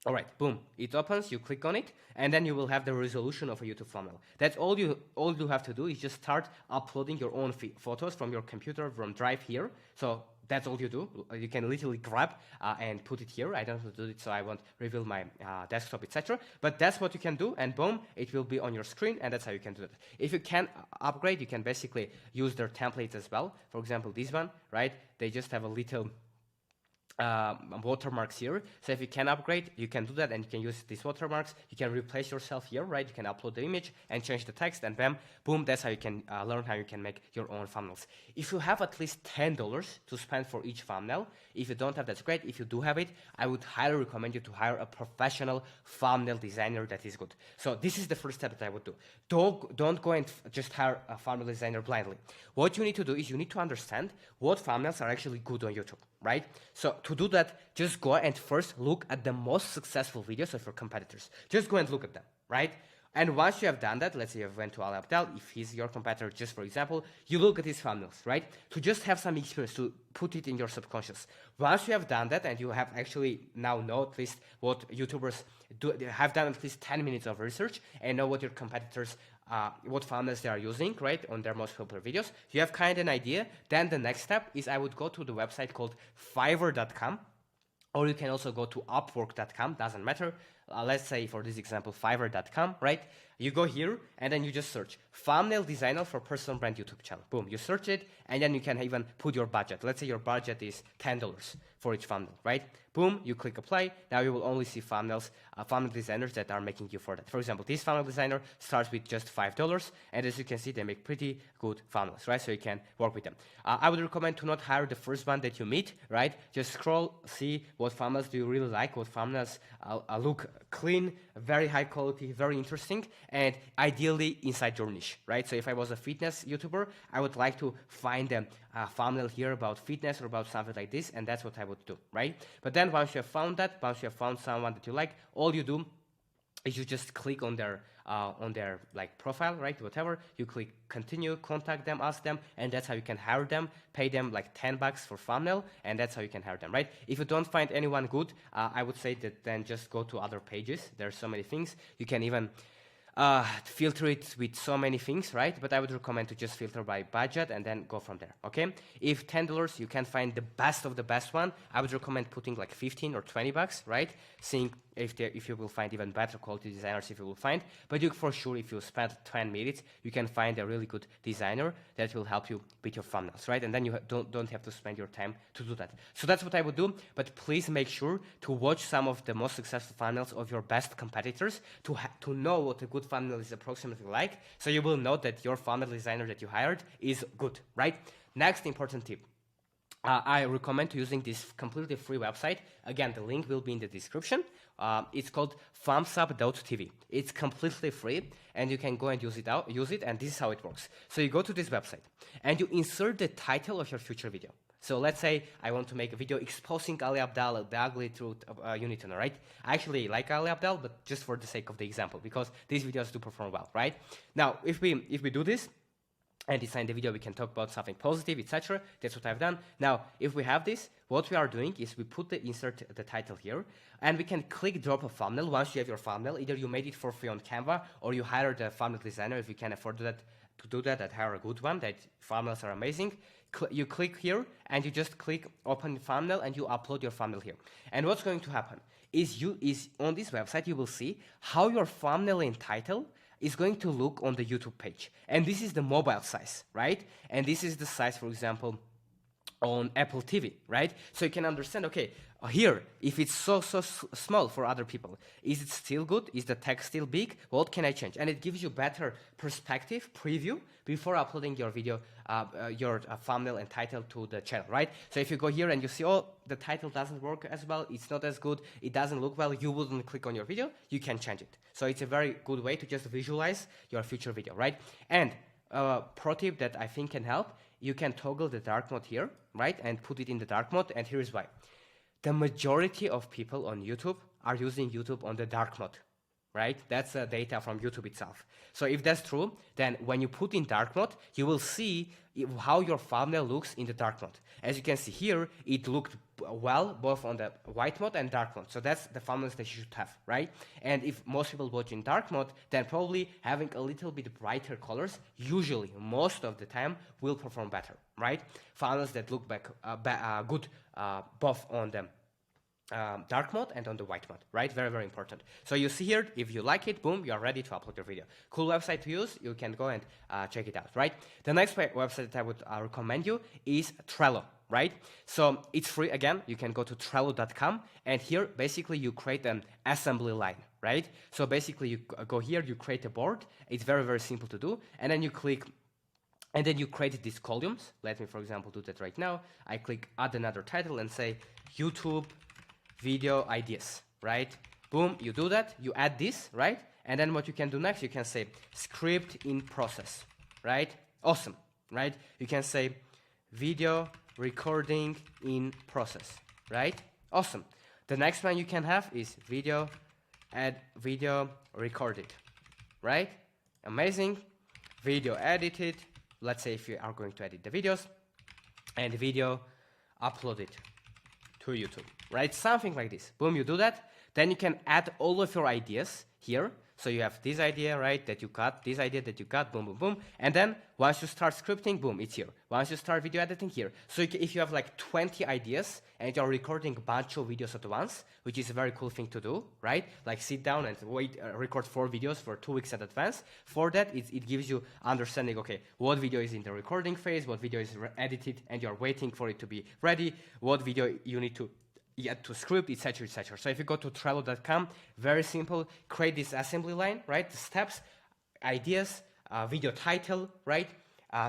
All right, boom, it opens, you click on it, and then you will have the resolution of a YouTube thumbnail. That's all you have to do is just start uploading your own photos from your computer, from Drive here. So that's all you do. You can literally grab and put it here. I don't want to do it, so I won't reveal my desktop, etc. But that's what you can do, and boom, it will be on your screen, and that's how you can do it. If you can upgrade, you can basically use their templates as well. For example, this one, right? They just have a little watermarks here. So if you can upgrade, you can do that, and you can use these watermarks. You can replace yourself here, right? You can upload the image and change the text, and bam, boom, that's how you can learn how you can make your own thumbnails. If you have at least $10 to spend for each thumbnail, if you don't have, that's great. If you do have it, I would highly recommend you to hire a professional thumbnail designer that is good. So this is the first step that I would do. Don't go and just hire a thumbnail designer blindly. What you need to do is you need to understand what thumbnails are actually good on YouTube, right? So to do that, just go and first look at the most successful videos of your competitors. Just go and look at them, right? And once you have done that, let's say you went to Abdaal, if he's your competitor, just for example, you look at his thumbnails, right? To just have some experience, to put it in your subconscious. Once you have done that, and you have actually now know at least what YouTubers do, have done at least 10 minutes of research, and know what your competitors, what thumbnails they are using, right, on their most popular videos, you have kind of an idea. Then the next step is I would go to the website called Fiverr.com, or you can also go to Upwork.com, doesn't matter. Let's say for this example, Fiverr.com, right? You go here and then you just search thumbnail designer for personal brand YouTube channel. Boom, you search it, and then you can even put your budget. Let's say your budget is $10 for each thumbnail, right? Boom, you click apply. Now you will only see thumbnails, thumbnail designers that are making you for that. For example, this thumbnail designer starts with just $5, and as you can see, they make pretty good thumbnails, right? So you can work with them. I would recommend to not hire the first one that you meet, right? Just scroll, see what thumbnails do you really like, what thumbnails look clean, very high quality, very interesting, and ideally inside your niche, right? So if I was a fitness YouTuber, I would like to find a thumbnail here about fitness or about something like this, and that's what I would do, right? But then once you have found that, once you have found someone that you like, all you do is you just click on their like profile, right, whatever, you click continue, contact them, ask them, and that's how you can hire them, pay them like $10 for thumbnail, and that's how you can hire them, right? If you don't find anyone good, I would say that then just go to other pages. There are so many things. You can even filter it with so many things, right? But I would recommend to just filter by budget and then go from there, okay? If $10 you can find the best of the best one, I would recommend putting like 15 or $20, right? Seeing if you will find even better quality designers, if you will find. But you for sure, if you spend 10 minutes, you can find a really good designer that will help you with your thumbnails, right? And then you don't have to spend your time to do that. So that's what I would do. But please make sure to watch some of the most successful thumbnails of your best competitors to know what a good thumbnail is approximately like. So you will know that your thumbnail designer that you hired is good, right? Next important tip. I recommend using this completely free website. Again, the link will be in the description. It's called thumbsup.tv. It's completely free, and you can go and use it, and this is how it works. So you go to this website, and you insert the title of your future video. So let's say I want to make a video exposing Ali Abdaal, the ugly truth of you need to know, right? I actually like Ali Abdaal, but just for the sake of the example, because these videos do perform well, right? Now, if we do this, and design the video, we can talk about something positive, etc. That's what I've done. Now, if we have this, what we are doing is we put insert the title here, and we can click drop a thumbnail. Once you have your thumbnail, either you made it for free on Canva, or you hired a thumbnail designer if you can afford that to do that, hire a good one. That thumbnails are amazing. You click here, and you just click open thumbnail, and you upload your thumbnail here. And what's going to happen is on this website you will see how your thumbnail and title is going to look on the YouTube page. And this is the mobile size, right? And this is the size, for example, on Apple TV, right? So you can understand, okay, here, if it's so small for other people, is it still good? Is the text still big? What can I change? And it gives you better perspective, preview, before uploading your video, your thumbnail and title to the channel, right? So if you go here and you see, oh, the title doesn't work as well, it's not as good, it doesn't look well, you wouldn't click on your video, you can change it. So it's a very good way to just visualize your future video, right? And pro tip that I think can help, you can toggle the dark mode here, right? And put it in the dark mode, and here is why. The majority of people on YouTube are using YouTube on the dark mode, right? That's data from YouTube itself. So if that's true, then when you put in dark mode, you will see how your thumbnail looks in the dark mode. As you can see here, it looked well both on the white mode and dark mode. So that's the thumbnails that you should have, right? And if most people watch in dark mode, then probably having a little bit brighter colors, usually most of the time, will perform better, right? Thumbnails that look good both on the dark mode and on the white mode, right? Very, very important. So you see here, if you like it, boom, you are ready to upload your video. Cool website to use. You can go and check it out, right? The next website that I would recommend you is Trello. right? So it's free again. You can go to Trello.com, and here basically you create an assembly line, right? So basically you go here, you create a board. It's very, very simple to do, and then you click, and then you create these columns. Let me, for example, do that right now. I click add another title and say YouTube video ideas, right? Boom, you do that, you add this, right? And then what you can do next, you can say script in process, right? Awesome, right? You can say video recording in process, right? Awesome. The next one you can have is add video recorded, right? Amazing. Video edited. Let's say if you are going to edit the videos, and video uploaded to YouTube, right? Something like this. Boom, you do that. Then you can add all of your ideas here. So you have this idea, right, that you got, this idea that you got, boom, boom, boom. And then once you start scripting, boom, it's here. Once you start video editing, here. So if you have like 20 ideas and you're recording a bunch of videos at once, which is a very cool thing to do, right? Like sit down and record 4 videos for 2 weeks in advance. For that, it gives you understanding, okay, what video is in the recording phase, what video is edited, and you're waiting for it to be ready, what video you need to to script, etc., etc. So if you go to Trello.com, very simple, create this assembly line, right? The steps, ideas, video title, right?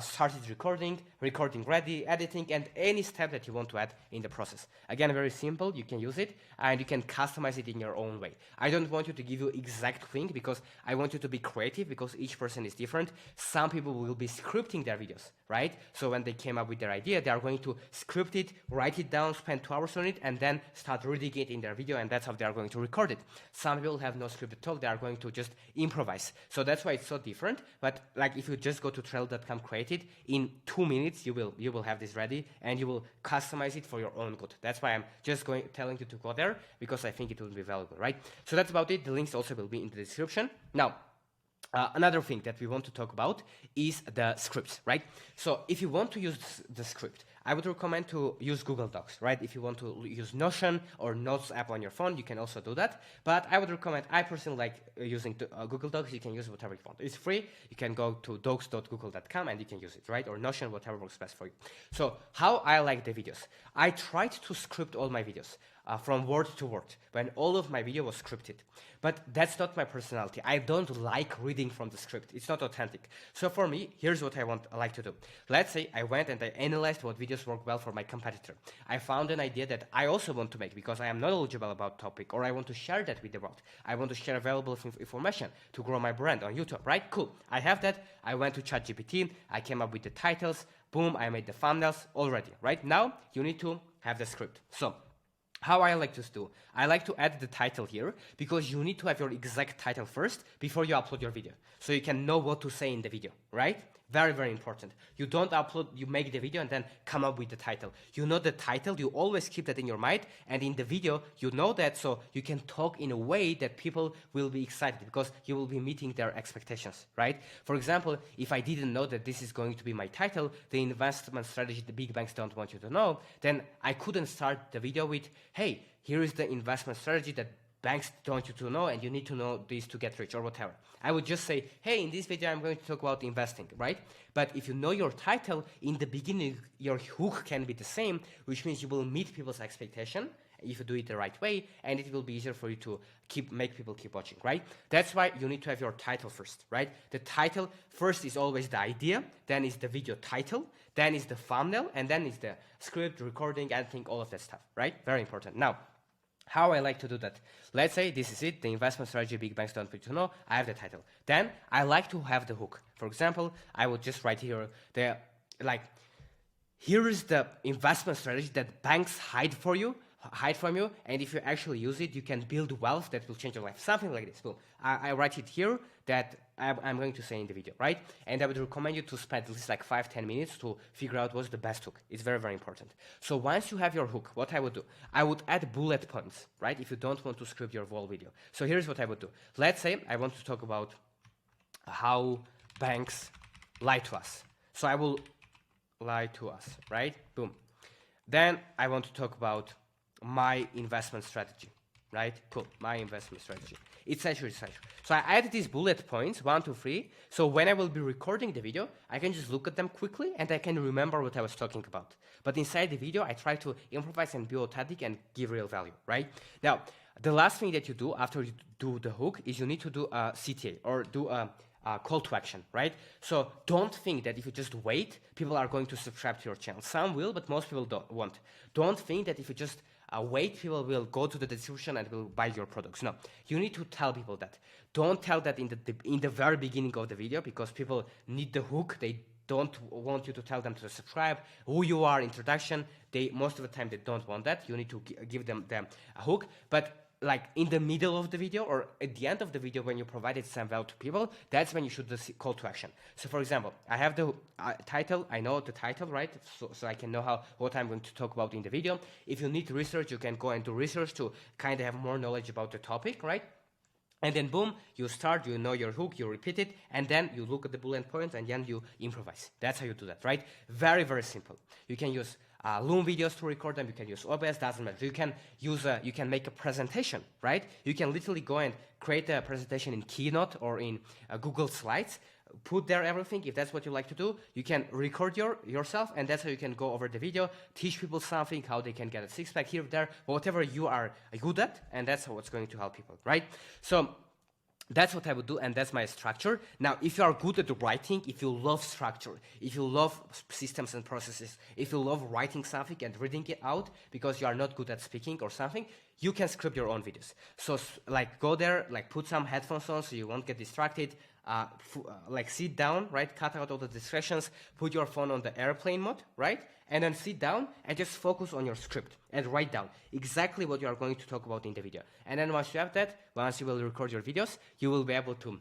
Started recording ready, editing, and any step that you want to add in the process. Again, very simple, you can use it, and you can customize it in your own way. I don't want you to give you exact thing, because I want you to be creative, because each person is different. Some people will be scripting their videos, right? So when they came up with their idea, they are going to script it, write it down, spend 2 hours on it, and then start reading it in their video, and that's how they are going to record it. Some people have no script at all, they are going to just improvise. So that's why it's so different, but like if you just go to Trello.com, create it, in 2 minutes you will have this ready, and you will customize it for your own good. That's why I'm just telling you to go there, because I think it will be valuable, right? So that's about it. The links also will be in the description. Now, another thing that we want to talk about is the scripts, right? So if you want to use the script, I would recommend to use Google Docs, right? If you want to use Notion or Notes app on your phone, you can also do that. But I would recommend, I personally like using Google Docs. You can use whatever you want. It's free. You can go to docs.google.com and you can use it, right? Or Notion, whatever works best for you. So how I like the videos. I tried to script all my videos. From word to word, when all of my video was scripted. But that's not my personality. I don't like reading from the script. It's not authentic. So for me, here's what I like to do. Let's say I went and I analyzed what videos work well for my competitor. I found an idea that I also want to make because I am knowledgeable about topic, or I want to share that with the world. I want to share valuable information to grow my brand on YouTube, right? Cool. I have that. I went to ChatGPT. I came up with the titles. Boom, I made the thumbnails already, right? Now you need to have the script. So how I like to do, I like to add the title here, because you need to have your exact title first before you upload your video, so you can know what to say in the video, right? Very, very important. You don't upload, you make the video and then come up with the title. You know the title, you always keep that in your mind, and in the video, you know that, so you can talk in a way that people will be excited, because you will be meeting their expectations, right? For example, if I didn't know that this is going to be my title, the investment strategy the big banks don't want you to know, then I couldn't start the video with, hey, here is the investment strategy that banks don't want you to know, and you need to know this to get rich, or whatever. I would just say, hey, in this video I'm going to talk about investing, right? But if you know your title, in the beginning, your hook can be the same, which means you will meet people's expectation if you do it the right way, and it will be easier for you to make people keep watching, right? That's why you need to have your title first, right? The title first is always the idea, then is the video title, then is the thumbnail, and then is the script, recording, editing, all of that stuff, right? Very important. Now, how I like to do that. Let's say this is it, the investment strategy big banks don't want you to know. I have the title. Then I like to have the hook. For example, I would just write here, here is the investment strategy that banks hide from you, and if you actually use it, you can build wealth that will change your life. Something like this. Boom. I write it here that I'm going to say in the video, right? And I would recommend you to spend at least like 5-10 minutes to figure out what's the best hook. It's very, very important. So once you have your hook, what I would do, I would add bullet points, right? If you don't want to script your whole video. So here's what I would do. Let's say I want to talk about how banks lie to us. So I will lie to us, right? Boom. Then I want to talk about my investment strategy. right? Cool, my investment strategy. It's actually essential. So I added these bullet points, 1, 2, 3. So when I will be recording the video, I can just look at them quickly and I can remember what I was talking about. But inside the video, I try to improvise and be authentic and give real value, right? Now, the last thing that you do after you do the hook is you need to do a CTA or do a call to action, right? So don't think that if you just wait, people are going to subscribe to your channel. Some will, but most people won't. Don't think that if you just wait, people will go to the description and will buy your products. No, you need to tell people that. Don't tell that in the very beginning of the video, because people need the hook. They don't want you to tell them to subscribe, who you are, introduction. Most of the time they don't want that. You need to give them a hook. But like in the middle of the video or at the end of the video, when you provided some value to people, that's when you should do the call to action. So for example, I have the title, I know the title, right? So I can know what I'm going to talk about in the video. If you need research, you can go and do research to kind of have more knowledge about the topic, right? And then boom, you start, you know your hook, you repeat it, and then you look at the bullet points and then you improvise. That's how you do that, right? Very, very simple. You can use Loom videos to record them. You can use OBS, doesn't matter. You can use you can make a presentation, right? You can literally go and create a presentation in Keynote or in Google Slides, put there everything. If that's what you like to do, you can record yourself, and that's how you can go over the video, teach people something, how they can get a six-pack here, there, whatever you are good at, and that's what's going to help people, right? So that's what I would do, and that's my structure. Now, if you are good at writing, if you love structure, if you love systems and processes, if you love writing something and reading it out because you are not good at speaking or something, you can script your own videos. So like go there, like put some headphones on so you won't get distracted, like sit down, right? Cut out all the distractions, put your phone on the airplane mode, right? And then sit down and just focus on your script and write down exactly what you are going to talk about in the video. And then once you have that, once you will record your videos, you will be able to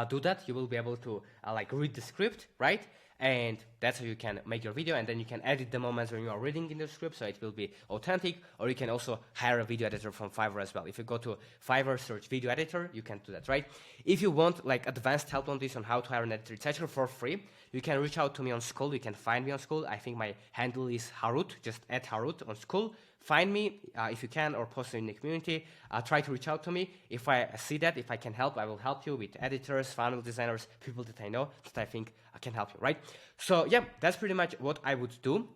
do that. You will be able to like read the script, right? And that's how you can make your video, and then you can edit the moments when you are reading in the script, so it will be authentic. Or you can also hire a video editor from Fiverr as well. If you go to Fiverr, search video editor, you can do that, right? If you want like advanced help on this, on how to hire an editor, it's actually for free. You can reach out to me on School. You can find me on School. I think my handle is Harut, just at Harut on School. Find me if you can, or post it in the community. Try to reach out to me. If I see that, if I can help, I will help you with editors, funnel designers, people that I know that I think I can help you, right? So yeah, that's pretty much what I would do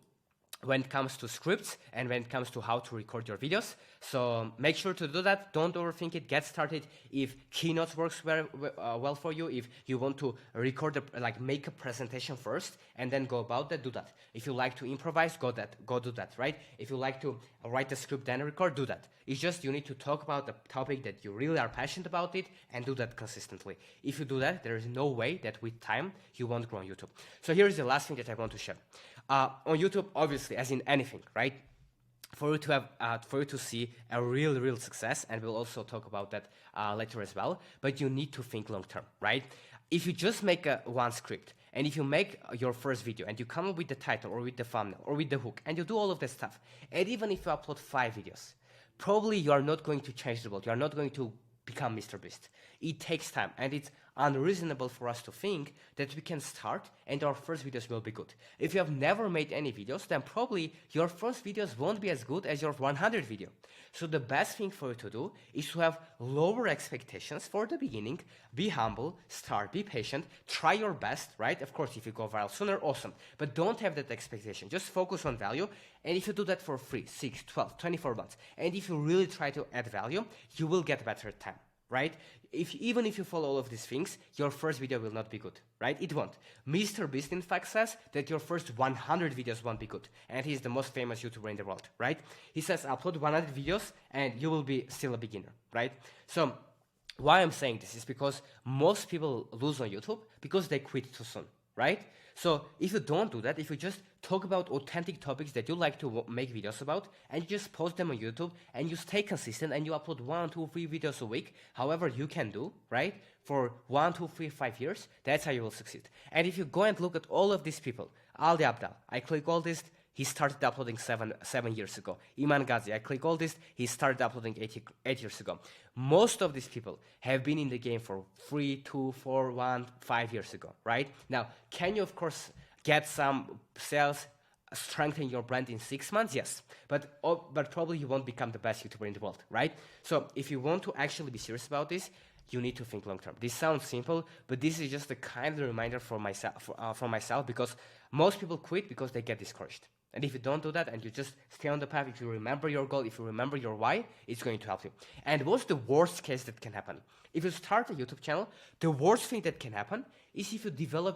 when it comes to scripts and when it comes to how to record your videos. So make sure to do that. Don't overthink it. Get started. If Keynote works very well for you, if you want to record, make a presentation first and then go about that, do that. If you like to improvise, go do that, right? If you like to write the script then record, do that. It's just you need to talk about the topic that you really are passionate about it and do that consistently. If you do that, there is no way that with time you won't grow on YouTube. So here's the last thing that I want to share. On YouTube, obviously, as in anything, right? For you to see a real success, and we'll also talk about that later as well. But you need to think long term, right? If you just make one script, and if you make your first video, and you come up with the title or with the thumbnail or with the hook, and you do all of that stuff, and even if you upload 5 videos, probably you are not going to change the world. You are not going to become Mr. Beast. It takes time, and it's unreasonable for us to think that we can start and our first videos will be good. If you have never made any videos, then probably your first videos won't be as good as your 100 video. So the best thing for you to do is to have lower expectations for the beginning, be humble, start, be patient, try your best, right? Of course, if you go viral sooner, awesome. But don't have that expectation. Just focus on value. And if you do that for 3, 6, 12, 24 months, and if you really try to add value, you will get better at time, right? Even if you follow all of these things, your first video will not be good, right? It won't. Mr. Beast, in fact, says that your first 100 videos won't be good. And he's the most famous YouTuber in the world, right? He says, upload 100 videos and you will be still a beginner, right? So why I'm saying this is because most people lose on YouTube because they quit too soon, right? So if you don't do that, if you just talk about authentic topics that you like to make videos about, and you just post them on YouTube, and you stay consistent, and you upload 1, 2, 3 videos a week, however you can do, right? For 1, 2, 3, 5 years, that's how you will succeed. And if you go and look at all of these people, Abdaal, I click all this, he started uploading 7 years ago. Iman, Gadhzi, I click all this, he started uploading 8 years ago. Most of these people have been in the game for 3, 2, 4, 1, 5 years ago, right? Now, can you, of course, get some sales strengthen your brand in 6 months? Yes, but probably you won't become the best YouTuber in the world, right? So if you want to actually be serious about this, you need to think long term. This sounds simple, but this is just a kind of reminder for myself, because most people quit because they get discouraged. And if you don't do that and you just stay on the path, if you remember your goal, if you remember your why, it's going to help you. And what's the worst case that can happen? If you start a YouTube channel, the worst thing that can happen is if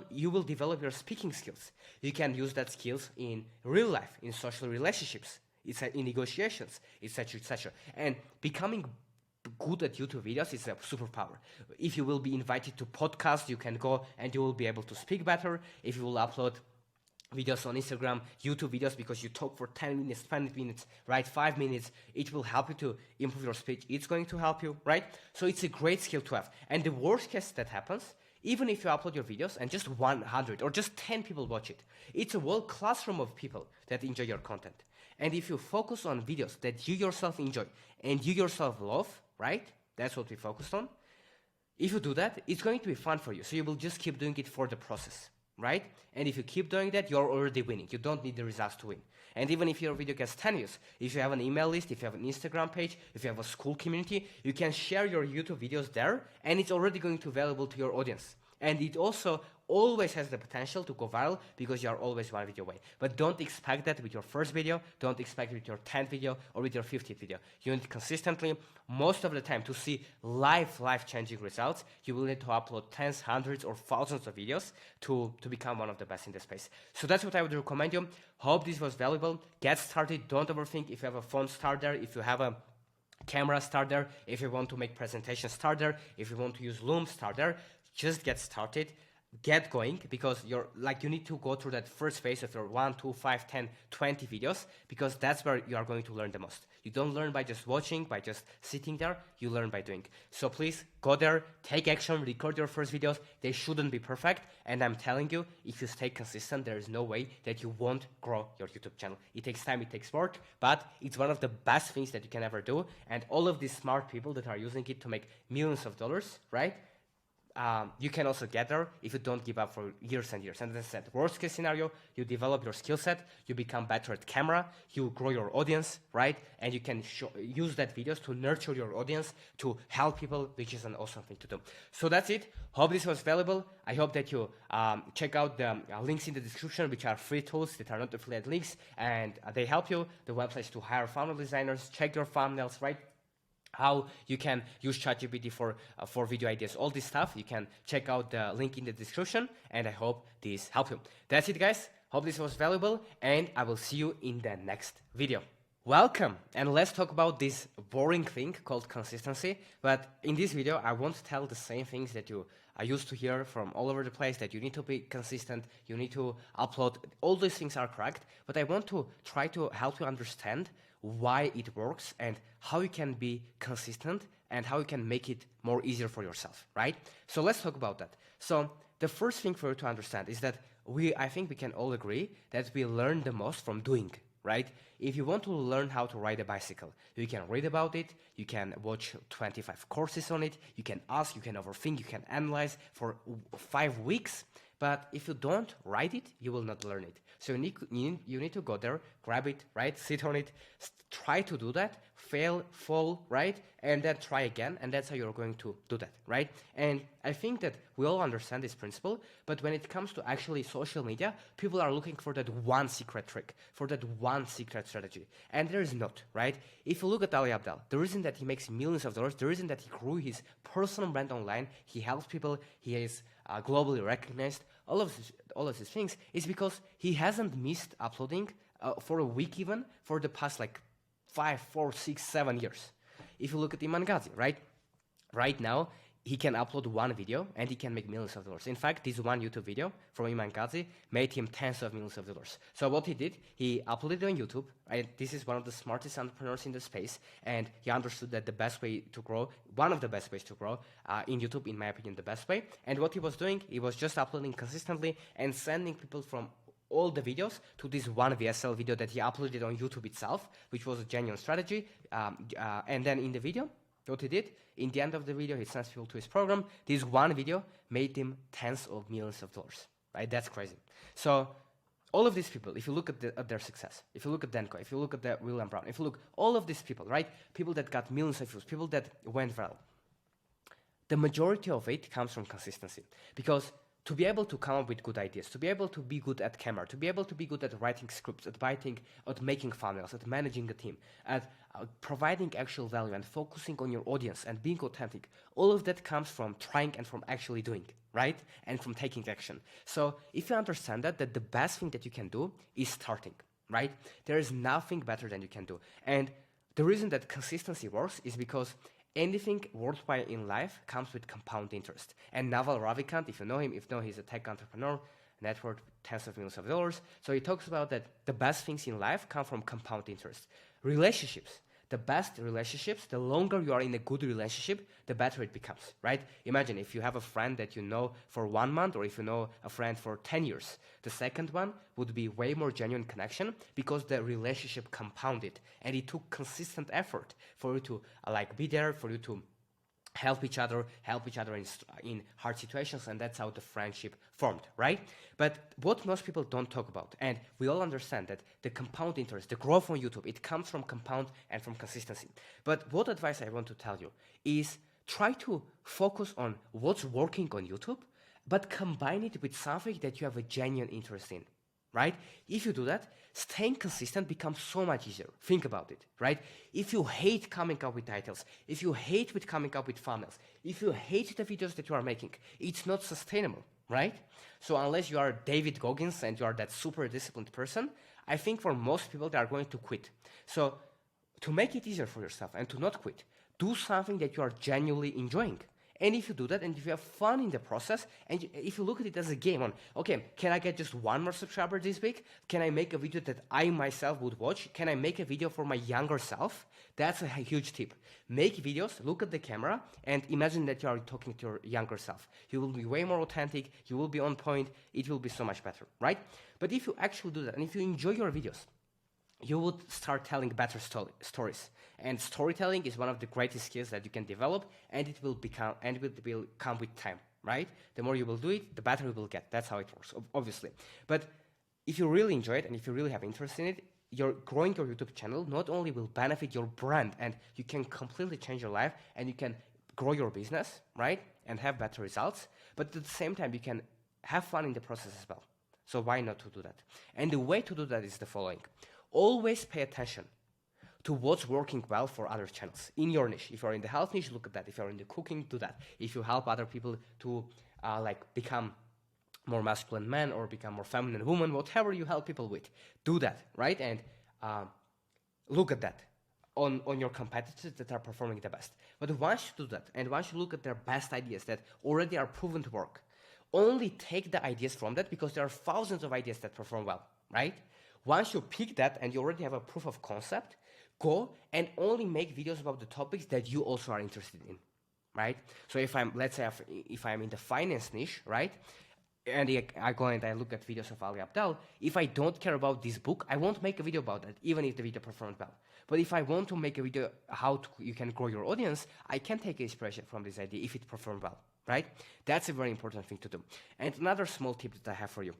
you will develop your speaking skills. You can use that skills in real life, in social relationships, in negotiations, etc., etc. And becoming good at YouTube videos is a superpower. If you will be invited to podcasts, you can go and you will be able to speak better. If you will upload videos on Instagram, YouTube videos, because you talk for 10 minutes, 20 minutes, right, 5 minutes, it will help you to improve your speech. It's going to help you, right? So it's a great skill to have. And the worst case that happens, even if you upload your videos and just 100 or just 10 people watch it, it's a whole classroom of people that enjoy your content. And if you focus on videos that you yourself enjoy and you yourself love, right, that's what we focused on. If you do that, it's going to be fun for you. So you will just keep doing it for the process, right? And if you keep doing that, you're already winning. You don't need the results to win. And even if your video gets 10 views, if you have an email list, if you have an Instagram page, if you have a school community, you can share your YouTube videos there, and it's already going to be valuable to your audience. And it also always has the potential to go viral because you are always one video away. But don't expect that with your first video, don't expect it with your 10th video or with your 50th video. You need consistently, most of the time, to see life-changing results. You will need to upload tens, hundreds, or thousands of videos to become one of the best in the space. So that's what I would recommend you. Hope this was valuable. Get started. Don't overthink. If you have a phone, start there. If you have a camera, start there. If you want to make presentations, start there. If you want to use Loom, start there. Just get started. Get going, because you need to go through that first phase of your 1, 2, 5, 10, 20 videos, because that's where you are going to learn the most. You don't learn by just watching, by just sitting there. You learn by doing. So please go there, take action, record your first videos. They shouldn't be perfect. And I'm telling you, if you stay consistent, there is no way that you won't grow your YouTube channel. It takes time, it takes work, but it's one of the best things that you can ever do. And all of these smart people that are using it to make millions of dollars, right? You can also get there if you don't give up for years and years. And as I said, worst case scenario, you develop your skill set, you become better at camera, you grow your audience, right? And you can use that videos to nurture your audience, to help people, which is an awesome thing to do. So that's it. Hope this was valuable. I hope that you check out the links in the description, which are free tools that are not affiliate links, and they help you. The websites to hire thumbnail designers, check your thumbnails, right? How you can use ChatGPT for video ideas, all this stuff. You can check out the link in the description, and I hope this helped you. That's it, guys. Hope this was valuable, and I will see you in the next video. Welcome, and let's talk about this boring thing called consistency. But in this video, I won't tell the same things that you are used to hear from all over the place, that you need to be consistent, you need to upload. All these things are correct, but I want to try to help you understand why it works and how you can be consistent and how you can make it more easier for yourself, right? So let's talk about that. So the first thing for you to understand is that I think we can all agree that we learn the most from doing, right? If you want to learn how to ride a bicycle, you can read about it, you can watch 25 courses on it, you can ask, you can overthink, you can analyze for 5 weeks, but if you don't ride it, you will not learn it. So you need to go there, grab it, right? Sit on it, try to do that, fail, fall, right? And then try again, and that's how you're going to do that, right? And I think that we all understand this principle, but when it comes to actually social media, people are looking for that one secret trick, for that one secret strategy. And there is not, right? If you look at Abdaal, the reason that he makes millions of dollars, the reason that he grew his personal brand online, he helps people, he is globally recognized, all of these things is because he hasn't missed uploading for a week even for the past like 5, 4, 6, 7 years. If you look at Iman Gadhzi, right now he can upload one video and he can make millions of dollars. In fact, this one YouTube video from Iman Gadhzi made him tens of millions of dollars. So what he did, he uploaded it on YouTube. Right? This is one of the smartest entrepreneurs in the space, and he understood that the best way to grow, one of the best ways to grow in YouTube, in my opinion, the best way. And what he was doing, he was just uploading consistently and sending people from all the videos to this one VSL video that he uploaded on YouTube itself, which was a genuine strategy. And then in the video, what he did, in the end of the video, he sends people to his program. This one video made him tens of millions of dollars, right? That's crazy. So all of these people, if you look at their success, if you look at Denko, if you look at William Brown, if you look all of these people, right? People that got millions of views, people that went viral, the majority of it comes from consistency. Because to be able to come up with good ideas, to be able to be good at camera, to be able to be good at writing scripts, at making thumbnails, at managing a team, at providing actual value and focusing on your audience and being authentic, all of that comes from trying and from actually doing, right? And from taking action. So if you understand that the best thing that you can do is starting, right? There is nothing better than you can do. And the reason that consistency works is because anything worthwhile in life comes with compound interest. And Naval Ravikant, if you know him, he's a tech entrepreneur, net worth tens of millions of dollars. So he talks about that the best things in life come from compound interest. Relationships, the best relationships, the longer you are in a good relationship, the better it becomes, right? Imagine if you have a friend that you know for 1 month, or if you know a friend for 10 years. The second one would be way more genuine connection because the relationship compounded and it took consistent effort for you to be there, for you to help each other in hard situations, and that's how the friendship formed, right? But what most people don't talk about, and we all understand that the compound interest, the growth on YouTube, it comes from compound and from consistency. But what advice I want to tell you is try to focus on what's working on YouTube, but combine it with something that you have a genuine interest in, right? If you do that, staying consistent becomes so much easier. Think about it, right? If you hate coming up with titles, if you hate with coming up with thumbnails, if you hate the videos that you are making, it's not sustainable, right? So unless you are David Goggins and you are that super disciplined person, I think for most people they are going to quit. So to make it easier for yourself and to not quit, do something that you are genuinely enjoying. And if you do that, and if you have fun in the process, and if you look at it as a game on, okay, can I get just 1 more subscriber this week? Can I make a video that I myself would watch? Can I make a video for my younger self? That's a huge tip. Make videos, look at the camera, and imagine that you are talking to your younger self. You will be way more authentic, you will be on point, it will be so much better, right? But if you actually do that, and if you enjoy your videos, you would start telling better stories. And storytelling is one of the greatest skills that you can develop, and it will come with time, right? The more you will do it, the better you will get. That's how it works, obviously. But if you really enjoy it, and if you really have interest in it, growing your YouTube channel not only will benefit your brand, and you can completely change your life, and you can grow your business, right? And have better results, but at the same time, you can have fun in the process as well. So why not to do that? And the way to do that is the following. Always pay attention to what's working well for other channels in your niche. If you're in the health niche, look at that. If you're in the cooking, do that. If you help other people to become more masculine men or become more feminine women, whatever you help people with, do that, right? And look at that on your competitors that are performing the best. But once you do that, and once you look at their best ideas that already are proven to work, only take the ideas from that, because there are thousands of ideas that perform well, right? Once you pick that and you already have a proof of concept, go and only make videos about the topics that you also are interested in, right? So if I'm in the finance niche, right? And I go and I look at videos of Abdaal, if I don't care about this book, I won't make a video about it, even if the video performed well. But if I want to make a video you can grow your audience, I can take inspiration from this idea if it performed well, right? That's a very important thing to do. And another small tip that I have for you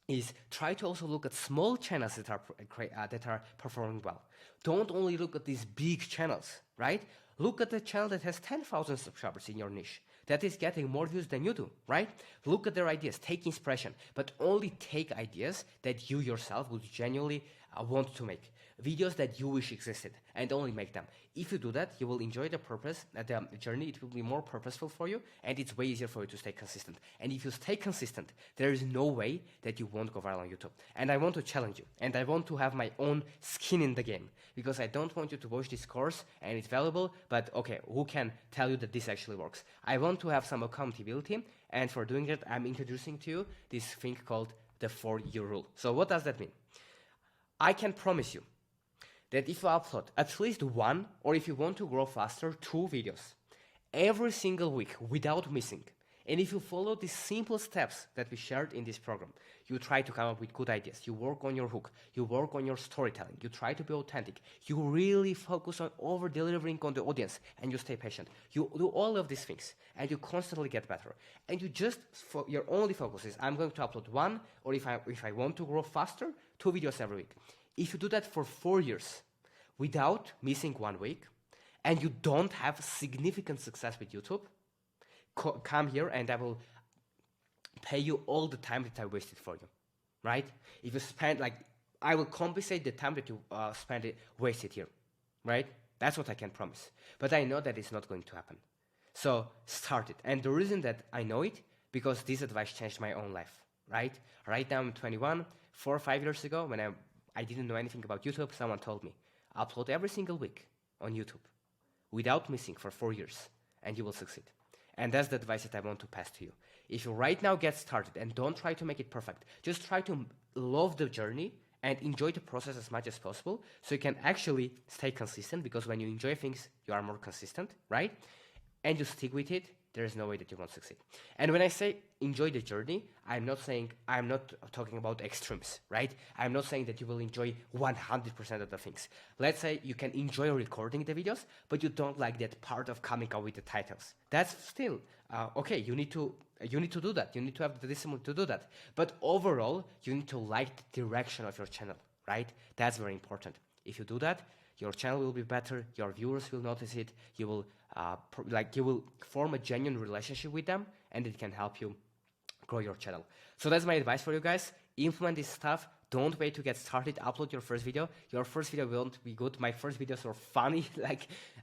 is try to also look at small channels that are performing well. Don't only look at these big channels, right? Look at the channel that has 10,000 subscribers in your niche, that is getting more views than you do, right? Look at their ideas, take inspiration, but only take ideas that you yourself would genuinely want to make. Videos that you wish existed, and only make them. If you do that, you will enjoy the journey. It will be more purposeful for you, and it's way easier for you to stay consistent. And if you stay consistent, there is no way that you won't go viral on YouTube. And I want to challenge you, and I want to have my own skin in the game, because I don't want you to watch this course and it's valuable, but okay, who can tell you that this actually works? I want to have some accountability, and for doing that, I'm introducing to you this thing called the 4-year rule. So what does that mean? I can promise you that if you upload at least 1, or if you want to grow faster, 2 videos every single week without missing, And if you follow the simple steps that we shared in this program, you try to come up with good ideas, you work on your hook, you work on your storytelling, you try to be authentic, you really focus on over-delivering on the audience, and you stay patient. You do all of these things, and you constantly get better. And you just, your only focus is, I'm going to upload one, or if I want to grow faster, 2 videos every week. If you do that for 4 years, without missing 1 week, and you don't have significant success with YouTube, come here and I will pay you all the time that I wasted for you, right? If you spend, I will compensate the time that you wasted here, right? That's what I can promise. But I know that it's not going to happen. So start it. And the reason that I know it, because this advice changed my own life, right? Right now I'm 21, 4 or 5 years ago, when I didn't know anything about YouTube, someone told me, upload every single week on YouTube without missing for 4 years, and you will succeed. And that's the advice that I want to pass to you. If you right now get started and don't try to make it perfect, just try to love the journey and enjoy the process as much as possible so you can actually stay consistent, because when you enjoy things, you are more consistent, right? And you stick with it, there is no way that you won't succeed. And when I say enjoy the journey, I'm not talking about extremes, right? I'm not saying that you will enjoy 100% of the things. Let's say you can enjoy recording the videos, but you don't like that part of coming up with the titles. That's still okay. You need to do that. You need to have the discipline to do that. But overall, you need to like the direction of your channel, right? That's very important. If you do that, your channel will be better. Your viewers will notice it. You will you will form a genuine relationship with them, and it can help you grow your channel. So that's my advice for you guys. Implement this stuff. Don't wait to get started. Upload your first video. Your first video won't be good. My first videos were funny,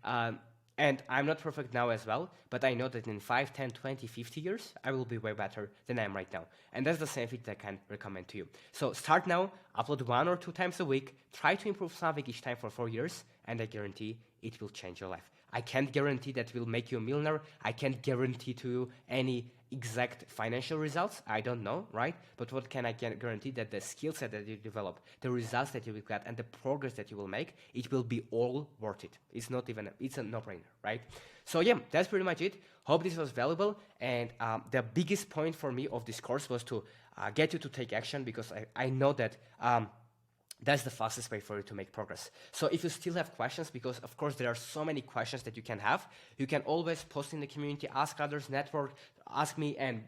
and I'm not perfect now as well, but I know that in 5, 10, 20, 50 years, I will be way better than I am right now. And that's the same thing that I can recommend to you. So start now, upload 1 or 2 times a week, try to improve something each time for 4 years, and I guarantee it will change your life. I can't guarantee that will make you a millionaire. I can't guarantee to you any exact financial results. I don't know, right? But what can I guarantee? That the skill set that you develop, the results that you will get, and the progress that you will make, it will be all worth it. It's a no-brainer, right? So yeah, that's pretty much it. Hope this was valuable. And the biggest point for me of this course was to get you to take action, because I know that that's the fastest way for you to make progress. So if you still have questions, because of course there are so many questions that you can have, you can always post in the community, ask others, network, ask me, and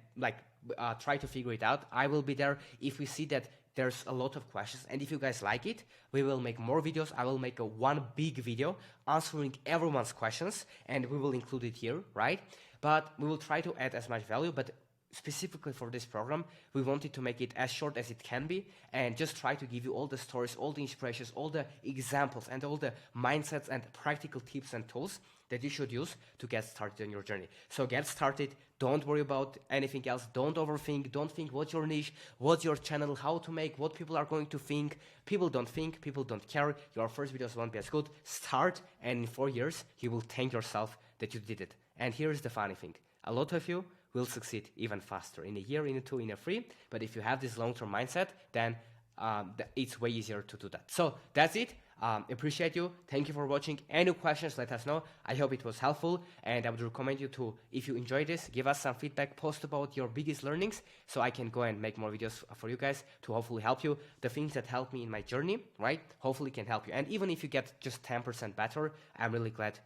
try to figure it out. I will be there if we see that there's a lot of questions. And if you guys like it, we will make more videos. I will make one big video answering everyone's questions, and we will include it here, right? But we will try to add as much value, but specifically for this program, we wanted to make it as short as it can be, and just try to give you all the stories, all the inspirations, all the examples, and all the mindsets and practical tips and tools that you should use to get started on your journey. So get started. Don't worry about anything else. Don't overthink. Don't think what's your niche, what's your channel, how to make, what people are going to think. People don't think, people don't care. Your first videos won't be as good. Start, and in 4 years, you will thank yourself that you did it. And here's the funny thing. A lot of you will succeed even faster in a year, in a 2, in a 3. But if you have this long-term mindset, then it's way easier to do that. So that's it. Appreciate you. Thank you for watching. Any questions, let us know. I hope it was helpful, and I would recommend you to, if you enjoyed this, give us some feedback, post about your biggest learnings, so I can go and make more videos for you guys to hopefully help you. The things that help me in my journey, right, hopefully can help you. And even if you get just 10% better, I'm really glad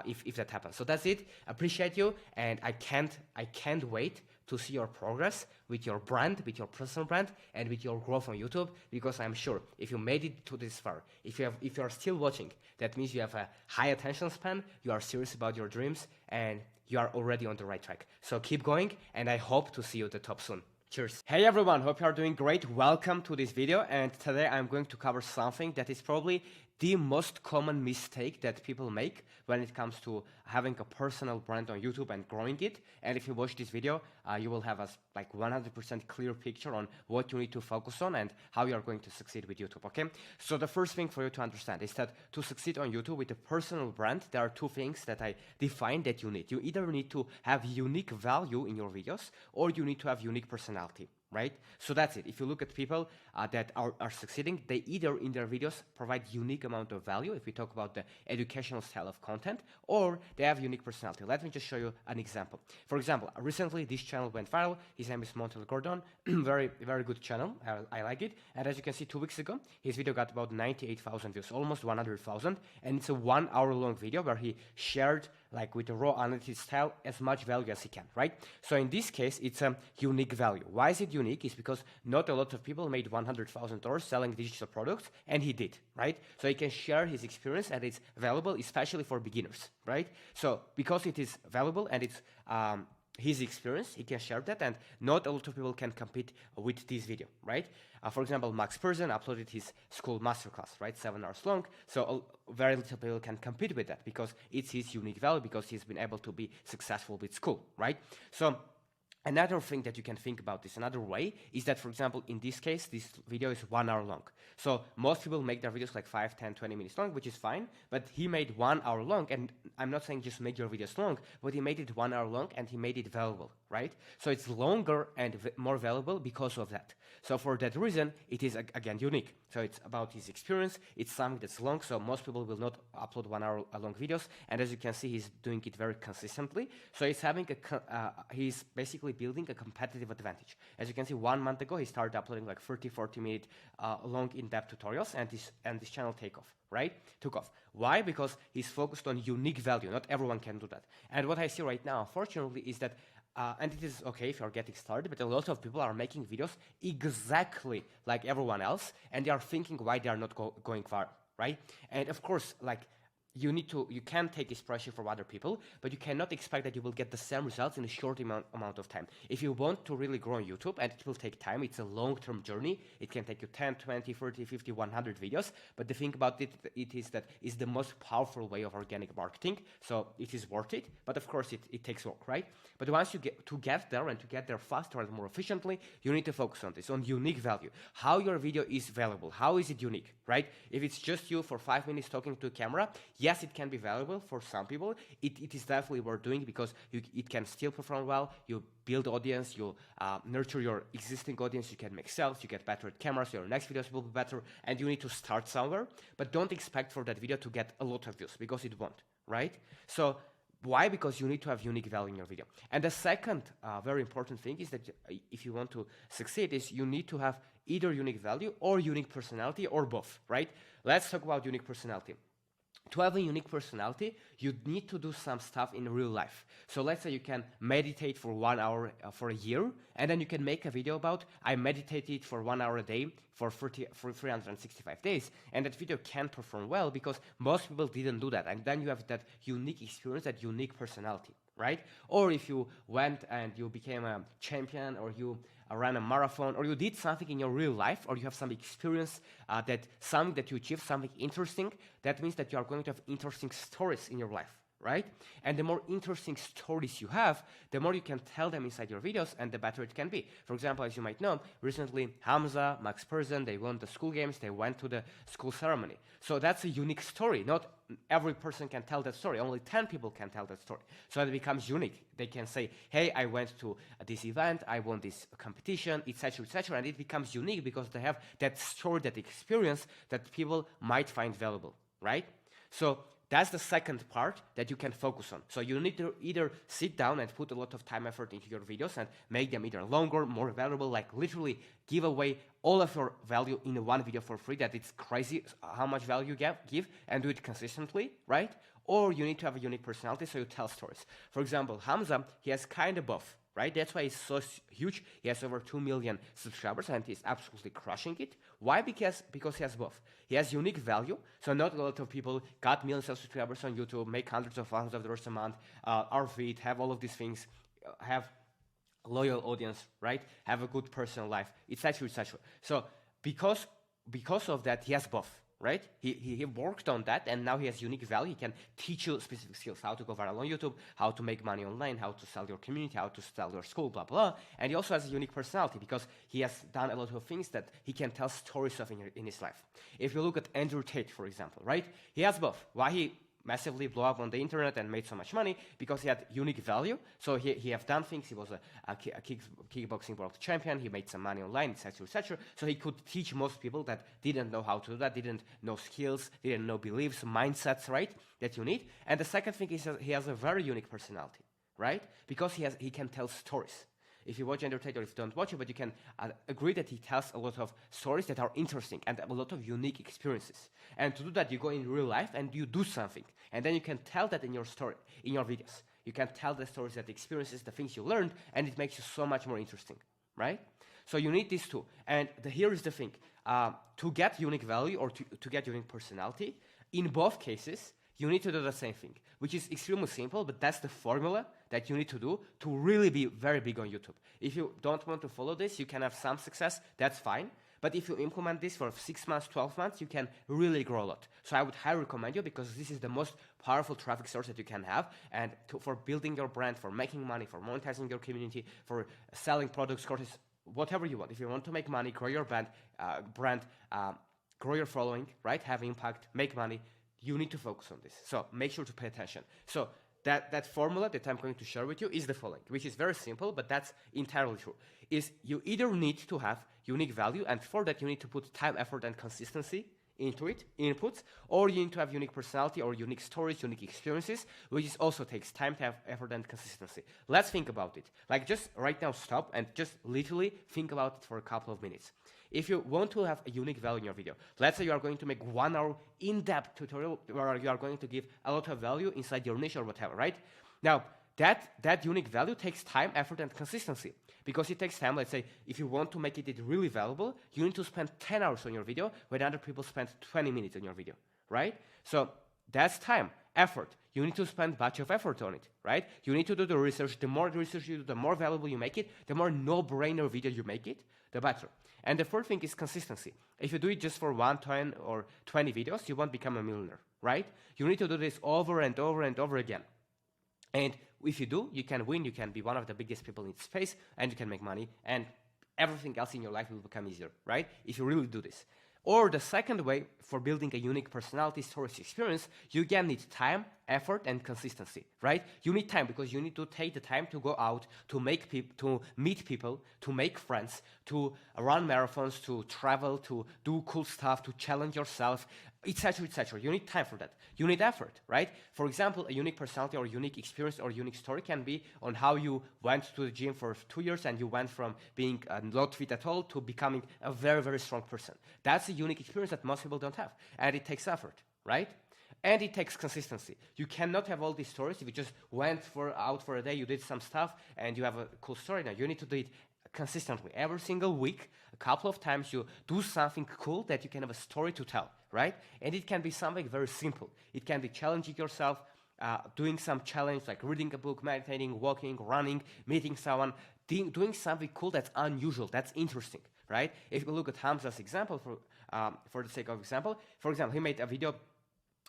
if that happens. So that's it. Appreciate you, and I can't wait to see your progress with your brand, with your personal brand, and with your growth on YouTube, because I'm sure if you made it to this far, if you are still watching, that means you have a high attention span, you are serious about your dreams, and you are already on the right track. So keep going, and I hope to see you at the top soon. Cheers. Hey everyone, hope you are doing great. Welcome to this video, and today I'm going to cover something that is probably the most common mistake that people make when it comes to having a personal brand on YouTube and growing it. And if you watch this video, you will have a 100% clear picture on what you need to focus on and how you are going to succeed with YouTube, okay? So the first thing for you to understand is that to succeed on YouTube with a personal brand, there are 2 things that I define that you need. You either need to have unique value in your videos, or you need to have unique personality. right? So that's it. If you look at people that are succeeding, they either in their videos provide unique amount of value, if we talk about the educational style of content, or they have unique personality. Let me just show you an example. For example, recently this channel went viral. His name is Montel Gordon. Very, very good channel. I like it. And as you can see, 2 weeks ago, his video got about 98,000 views, almost 100,000. And it's a 1 hour long video where he shared, like with a raw analytics style, as much value as he can, right? So in this case, it's a unique value. Why is it unique? It's because not a lot of people made $100,000 selling digital products, and he did, right? So he can share his experience, and it's valuable, especially for beginners, right? So because it is valuable and it's his experience, he can share that, and not a lot of people can compete with this video, right? For example, Perzon uploaded his school masterclass, right? 7 hours long. So very little people can compete with that because it's his unique value, because he's been able to be successful with school, right? So another thing that you can think about this, another way, is that, for example, in this case, this video is 1 hour long. So most people make their videos like 5, 10, 20 minutes long, which is fine, but he made 1 hour long, and I'm not saying just make your videos long, but he made it 1 hour long, and he made it valuable, right? So it's longer and more valuable because of that. So for that reason, it is, again, unique. So it's about his experience, it's something that's long, so most people will not upload 1 hour long videos, and as you can see, he's doing it very consistently. So he's having he's basically building a competitive advantage. As you can see, 1 month ago, he started uploading like 30-40 minute long in-depth tutorials, and this channel took off. Why? Because he's focused on unique value. Not everyone can do that. And what I see right now, unfortunately, is that and it is okay if you're getting started, but a lot of people are making videos exactly like everyone else, and they are thinking why they are not going far, right? And of course, like, you can take inspiration from other people, but you cannot expect that you will get the same results in a short amount of time. If you want to really grow on YouTube, and it will take time, it's a long-term journey, it can take you 10, 20, 30, 50, 100 videos, but the thing about it is that it's the most powerful way of organic marketing, so it is worth it, but of course it takes work, right? But once you get there, and to get there faster and more efficiently, you need to focus on this, on unique value. How your video is valuable, how is it unique, right? If it's just you for 5 minutes talking to a camera, yes, it can be valuable for some people. It is definitely worth doing because it can still perform well. You build audience, you nurture your existing audience, you can make sales, you get better at cameras, your next videos will be better, and you need to start somewhere. But don't expect for that video to get a lot of views, because it won't, right? So why? Because you need to have unique value in your video. And the second very important thing is that if you want to succeed, is you need to have either unique value or unique personality, or both, right? Let's talk about unique personality. To have a unique personality, you need to do some stuff in real life. So let's say you can meditate for 1 hour for a year, and then you can make a video about, I meditated for 1 hour a day for 365 days, and that video can perform well because most people didn't do that, and then you have that unique experience, that unique personality, right? Or if you went and you became a champion, or you ran a marathon, or you did something in your real life, or you have some experience something that you achieved, something interesting, that means that you are going to have interesting stories in your life, right? And the more interesting stories you have, the more you can tell them inside your videos, and the better it can be. For example, as you might know, recently Hamza, Perzon, they won the school games, they went to the school ceremony. So that's a unique story. Not every person can tell that story. Only 10 people can tell that story. So it becomes unique. They can say, hey, I went to this event, I won this competition, etc., and it becomes unique because they have that story, that experience that people might find valuable, right? So that's the second part that you can focus on. So you need to either sit down and put a lot of time, effort into your videos and make them either longer, more valuable, like literally give away all of your value in one video for free, that it's crazy how much value you give, and do it consistently, right? Or you need to have a unique personality, so you tell stories. For example, Hamza, he has kind of both, right? That's why he's so huge. He has over 2 million subscribers, and he's absolutely crushing it. Why? Because he has both. He has unique value, so not a lot of people got millions of subscribers on YouTube, make hundreds of thousands of dollars a month, are fit, have all of these things, have a loyal audience, right? Have a good personal life, etc., etc. So because of that, he has both. Right? He worked on that, and now he has unique value. He can teach you specific skills, how to go viral on YouTube, how to make money online, how to sell your community, how to sell your school, blah, blah. And he also has a unique personality because he has done a lot of things that he can tell stories of in his life. If you look at Andrew Tate, for example, right? He has both. Why he massively blew up on the internet and made so much money because he had unique value. So he have done things. He was a kickboxing world champion. He made some money online, etc., etc. So he could teach most people that didn't know how to do that, didn't know skills, didn't know beliefs, mindsets, right, that you need. And the second thing is that he has a very unique personality, right, because he can tell stories. If you watch Entertainer, or if you don't watch it, but you can agree that he tells a lot of stories that are interesting and a lot of unique experiences. And to do that, you go in real life and you do something. And then you can tell that in your story, in your videos. You can tell the stories, that the experiences, the things you learned, and it makes you so much more interesting, right? So you need these two. And here is the thing. To get unique value or to get unique personality, in both cases, you need to do the same thing, which is extremely simple, but that's the formula that you need to do to really be very big on YouTube. If you don't want to follow this, you can have some success, that's fine. But if you implement this for 6 months, 12 months, you can really grow a lot. So I would highly recommend you because this is the most powerful traffic source that you can have. And for building your brand, for making money, for monetizing your community, for selling products, courses, whatever you want. If you want to make money, grow your brand, grow your following, right? Have impact, make money, you need to focus on this. So make sure to pay attention. So that formula that I'm going to share with you is the following, which is very simple, but that's entirely true. Is you either need to have unique value, and for that you need to put time, effort, and consistency into it, inputs, or you need to have unique personality or unique stories, unique experiences, which is also takes time to have effort and consistency. Let's think about it. Like just right now stop and just literally think about it for a couple of minutes. If you want to have a unique value in your video, let's say you are going to make 1 hour in-depth tutorial where you are going to give a lot of value inside your niche or whatever, right? Now, that unique value takes time, effort, and consistency. Because it takes time. Let's say if you want to make it really valuable, you need to spend 10 hours on your video when other people spend 20 minutes on your video, right? So that's time, effort. You need to spend a bunch of effort on it, right? You need to do the research. The more research you do, the more valuable you make it, the more no-brainer video you make it, the better. And the fourth thing is consistency. If you do it just for 1, 10, or 20 videos, you won't become a millionaire, right? You need to do this over and over and over again. And if you do, you can win, you can be one of the biggest people in space, and you can make money, and everything else in your life will become easier, right? If you really do this. Or the second way for building a unique personality, stories, experience, you again need time, effort, and consistency, right? You need time because you need to take the time to go out, to meet people, to make friends, to run marathons, to travel, to do cool stuff, to challenge yourself, etc., etc. You need time for that. You need effort, right? For example, a unique personality or unique experience or unique story can be on how you went to the gym for 2 years and you went from being not fit at all to becoming a very, very strong person. That's a unique experience that most people don't have. And it takes effort, right? And it takes consistency. You cannot have all these stories if you just went out for a day, you did some stuff, and you have a cool story. Now, you need to do it consistently. Every single week, a couple of times, you do something cool that you can have a story to tell, right? And it can be something very simple. It can be challenging yourself, doing some challenge like reading a book, meditating, walking, running, meeting someone, doing something cool that's unusual, that's interesting, right? If you look at Hamza's example, for the sake of example, for example, he made a video,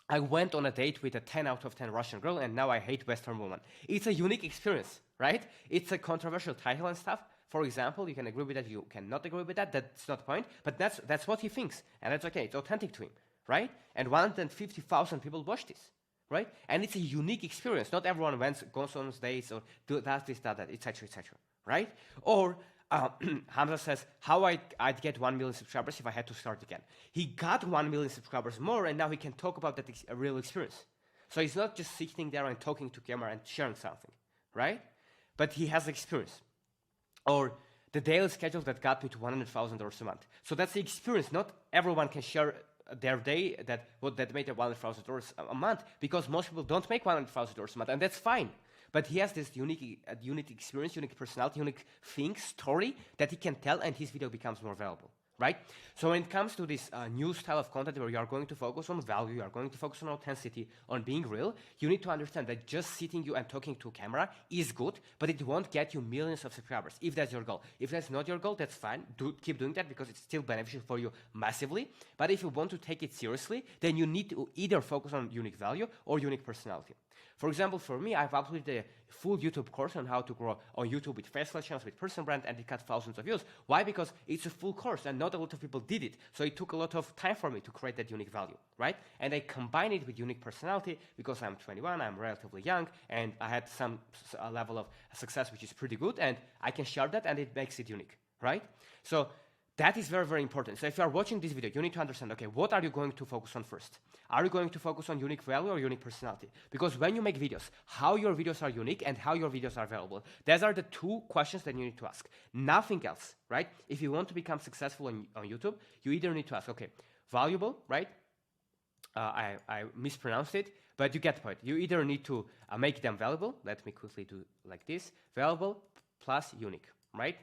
I went on a date with a 10 out of 10 Russian girl, and now I hate Western women. It's a unique experience, right? It's a controversial title and stuff. For example, you can agree with that, you cannot agree with that, that's not the point, but that's what he thinks, and that's okay, it's authentic to him, right? And 150,000 people watch this, right? And it's a unique experience. Not everyone goes on dates or does this, that, etc., etc., right? Or Hamza says, how I'd get 1 million subscribers if I had to start again. He got 1 million subscribers more, and now he can talk about that real experience. So he's not just sitting there and talking to camera and sharing something, right? But he has experience. Or the daily schedule that got me to $100,000 a month. So that's the experience. Not everyone can share their day that made $100,000 a month, because most people don't make $100,000 a month, and that's fine. But he has this unique experience, unique personality, unique thing, story that he can tell, and his video becomes more valuable, right? So when it comes to this new style of content where you are going to focus on value, you are going to focus on authenticity, on being real, you need to understand that just sitting you and talking to a camera is good, but it won't get you millions of subscribers, if that's your goal. If that's not your goal, that's fine. Keep doing that because it's still beneficial for you massively. But if you want to take it seriously, then you need to either focus on unique value or unique personality. For example, for me, I've uploaded a full YouTube course on how to grow on YouTube with faceless channels, with personal brand, and it got thousands of views. Why? Because it's a full course, and not a lot of people did it. So it took a lot of time for me to create that unique value, right? And I combine it with unique personality because I'm 21, I'm relatively young, and I had some level of success which is pretty good, and I can share that, and it makes it unique, right? So that is very, very important. So if you are watching this video, you need to understand, okay, what are you going to focus on first? Are you going to focus on unique value or unique personality? Because when you make videos, how your videos are unique and how your videos are valuable, those are the two questions that you need to ask. Nothing else, right? If you want to become successful on YouTube, you either need to ask, okay, valuable, right? I mispronounced it, but you get the point. You either need to make them valuable. Let me quickly do like this. Valuable plus unique, right?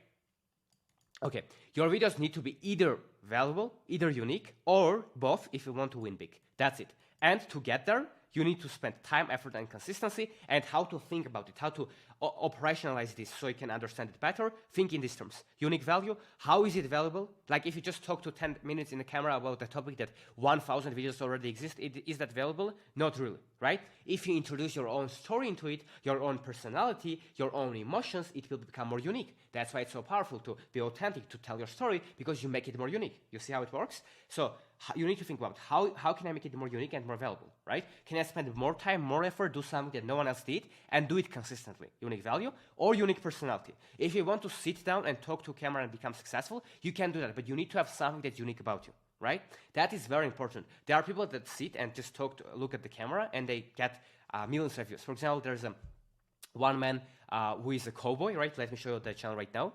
Okay, your videos need to be either valuable, either unique, or both if you want to win big. That's it. And to get there, you need to spend time, effort, and consistency, and how to think about it, how to operationalize this so you can understand it better. Think in these terms. Unique value, how is it valuable? Like if you just talk to 10 minutes in the camera about a topic that 1,000 videos already exist, is that valuable? Not really, right? If you introduce your own story into it, your own personality, your own emotions, it will become more unique. That's why it's so powerful to be authentic, to tell your story, because you make it more unique. You see how it works? So you need to think about how can I make it more unique and more valuable, right? Can I spend more time, more effort, do something that no one else did, and do it consistently? Unique value or unique personality. If you want to sit down and talk to a camera and become successful, you can do that, but you need to have something that's unique about you, right? That is very important. There are people that sit and just look at the camera, and they get millions of views. For example, there's one man who is a cowboy, right? Let me show you the channel right now.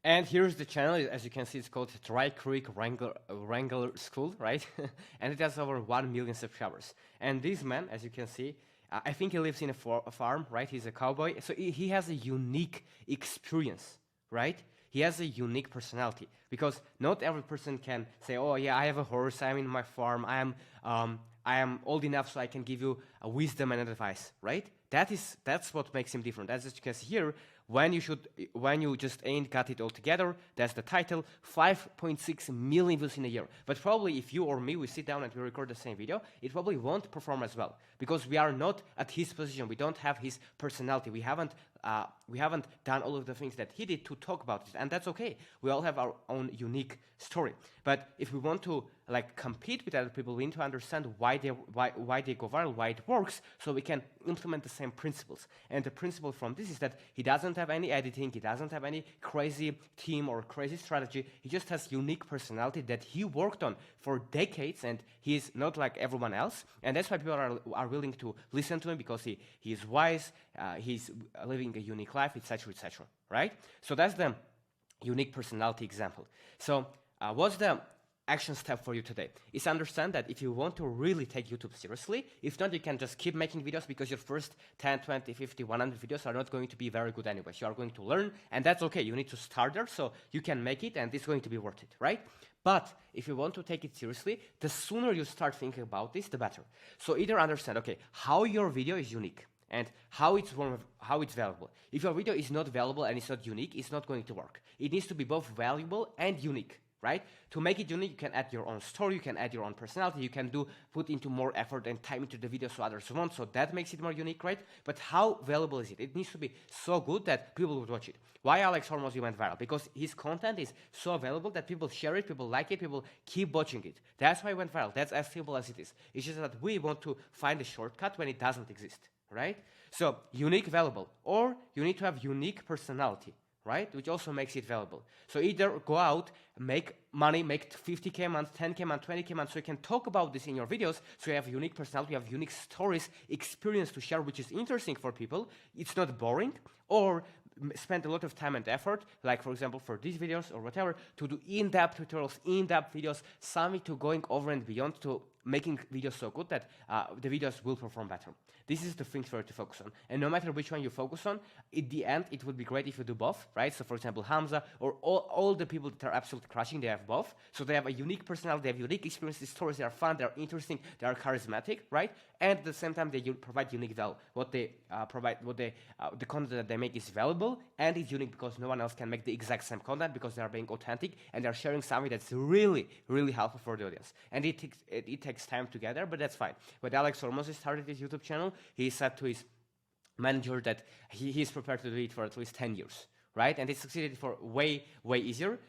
And here's the channel. As you can see, it's called Dry Creek Wrangler School, right? And it has over 1 million subscribers. And this man, as you can see, I think he lives in a farm, right? He's a cowboy. So he has a unique experience, right? He has a unique personality, because not every person can say, oh yeah, I have a horse, I'm in my farm, I am old enough so I can give you a wisdom and advice, right? That's what makes him different. As you can see here, when you just ain't got it all together, that's the title, 5.6 million views in a year. But probably if you or me, we sit down and we record the same video, it probably won't perform as well, because we are not at his position. We don't have his personality. We haven't done all of the things that he did to talk about it, and that's okay. We all have our own unique story. But if we want to like compete with other people, we need to understand why they go viral, why it works, so we can implement the same principles. And the principle from this is that he doesn't have any editing, he doesn't have any crazy team or crazy strategy. He just has unique personality that he worked on for decades, and he is not like everyone else. And that's why people are willing to listen to him, because he is wise, he's living a unique life, etc., etc., right? So that's the unique personality example. So what's the action step for you today? Is understand that if you want to really take YouTube seriously, if not, you can just keep making videos, because your first 10, 20, 50, 100 videos are not going to be very good anyways. You are going to learn, and that's okay. You need to start there so you can make it, and it's going to be worth it, right? But if you want to take it seriously, the sooner you start thinking about this, the better. So either understand, okay, how your video is unique, and how it's valuable. If your video is not valuable and it's not unique, it's not going to work. It needs to be both valuable and unique, right? To make it unique, you can add your own story, you can add your own personality, you can put into more effort and time into the video so others want, so that makes it more unique, right? But how valuable is it? It needs to be so good that people would watch it. Why Alex Hormozy went viral? Because his content is so valuable that people share it, people like it, people keep watching it. That's why it went viral. That's as simple as it is. It's just that we want to find a shortcut when it doesn't exist, right? So unique, valuable, or you need to have unique personality, right? Which also makes it valuable. So either go out, make money, make 50K a month, 10K a month, 20K a month, so you can talk about this in your videos, so you have unique personality, you have unique stories, experience to share, which is interesting for people. It's not boring. Or spend a lot of time and effort, like for example for these videos or whatever, to do in-depth tutorials, in-depth videos, something to going over and beyond, to making videos so good that the videos will perform better. This is the thing for you to focus on. And no matter which one you focus on, at the end, it would be great if you do both, right? So for example, Hamza or all the people that are absolutely crushing, they have both. So they have a unique personality, they have unique experiences, stories, they are fun, they are interesting, they are charismatic, right? And at the same time, they provide unique value. What they the content that they make is valuable and it's unique, because no one else can make the exact same content, because they are being authentic and they are sharing something that's really, really helpful for the audience. And it takes takes time to get there, but that's fine. When Alex Hormozy started his YouTube channel, he said to his manager that he's prepared to do it for at least 10 years, right? And he succeeded for way easier,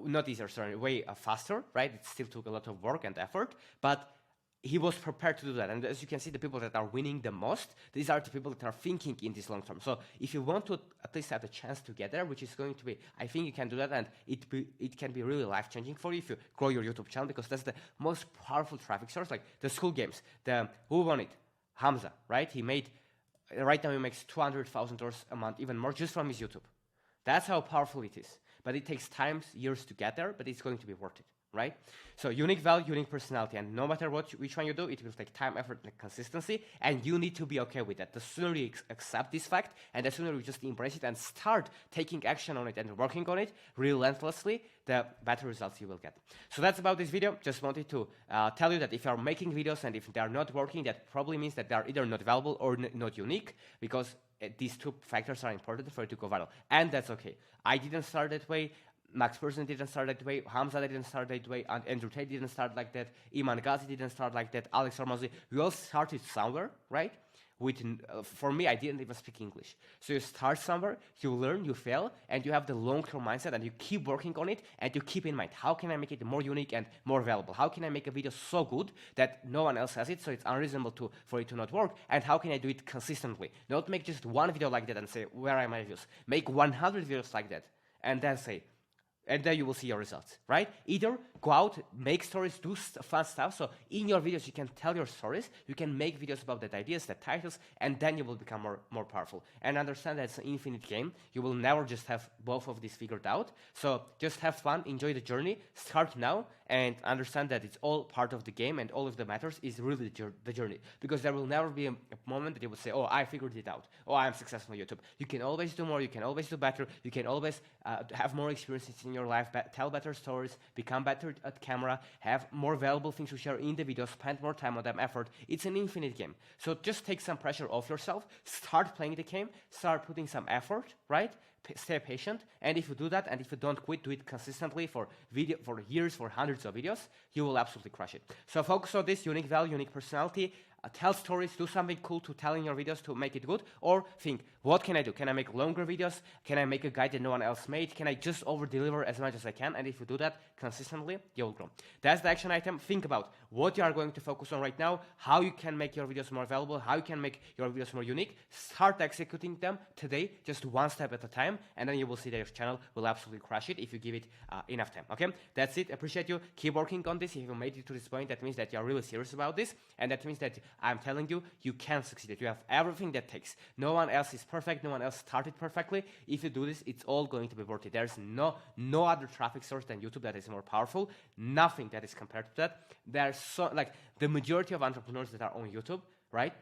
not easier, sorry, way faster, right? It still took a lot of work and effort, but he was prepared to do that. And as you can see, the people that are winning the most, these are the people that are thinking in this long term. So if you want to at least have a chance to get there, which is going to be, I think you can do that, and it can be really life-changing for you if you grow your YouTube channel, because that's the most powerful traffic source. Like the school games, who won it? Hamza, right? Right now he makes $200,000 a month, even more, just from his YouTube. That's how powerful it is. But it takes time, years to get there, but it's going to be worth it, right? So unique value, unique personality, and no matter which one you do, it will take time, effort, and consistency, and you need to be okay with that. The sooner you accept this fact, and the sooner you just embrace it and start taking action on it and working on it relentlessly, the better results you will get. So that's about this video. Just wanted to tell you that if you are making videos and if they are not working, that probably means that they are either not valuable or not unique, because these two factors are important for it to go viral, and that's okay. I didn't start that way. Max Perzon didn't start that way, Hamza didn't start that way, and Andrew Tate didn't start like that, Iman Gadhzi didn't start like that, Alex Hormozy. We all started somewhere, right? For me, I didn't even speak English. So you start somewhere, you learn, you fail, and you have the long-term mindset, and you keep working on it, and you keep in mind, how can I make it more unique and more valuable? How can I make a video so good that no one else has it, so it's unreasonable for it to not work? And how can I do it consistently? Not make just one video like that and say, where are my views? Make 100 videos like that, and then say, and then you will see your results, right? Either go out, make stories, do fun stuff. So in your videos, you can tell your stories. You can make videos about the ideas, the titles, and then you will become more powerful. And understand that it's an infinite game. You will never just have both of these figured out. So just have fun, enjoy the journey, start now, and understand that it's all part of the game, and all of the matters is really the journey. Because there will never be a moment that you will say, oh, I figured it out. Oh, I'm successful on YouTube. You can always do more. You can always do better. You can always have more experiences in your life, tell better stories, become better at camera, have more valuable things to share in the video, spend more time on them, effort. It's an infinite game. So just take some pressure off yourself, start playing the game, start putting some effort, right? Stay patient, and if you do that, and if you don't quit, do it consistently for years, for hundreds of videos, you will absolutely crush it. So focus on this unique value, unique personality, tell stories, do something cool to tell in your videos to make it good, or think, what can I do? Can I make longer videos? Can I make a guide that no one else made? Can I just over-deliver as much as I can? And if you do that consistently, you'll grow. That's the action item. Think about what you are going to focus on right now, how you can make your videos more valuable, how you can make your videos more unique. Start executing them today, just one step at a time, and then you will see that your channel will absolutely crush it if you give it enough time, okay? That's it. Appreciate you. Keep working on this. If you made it to this point, that means that you are really serious about this, and that means that I'm telling you, you can succeed. You have everything that takes. No one else is perfect. No one else started perfectly. If you do this, it's all going to be worth it. There's no other traffic source than YouTube that is more powerful. Nothing that is compared to that. There's the majority of entrepreneurs that are on YouTube, right?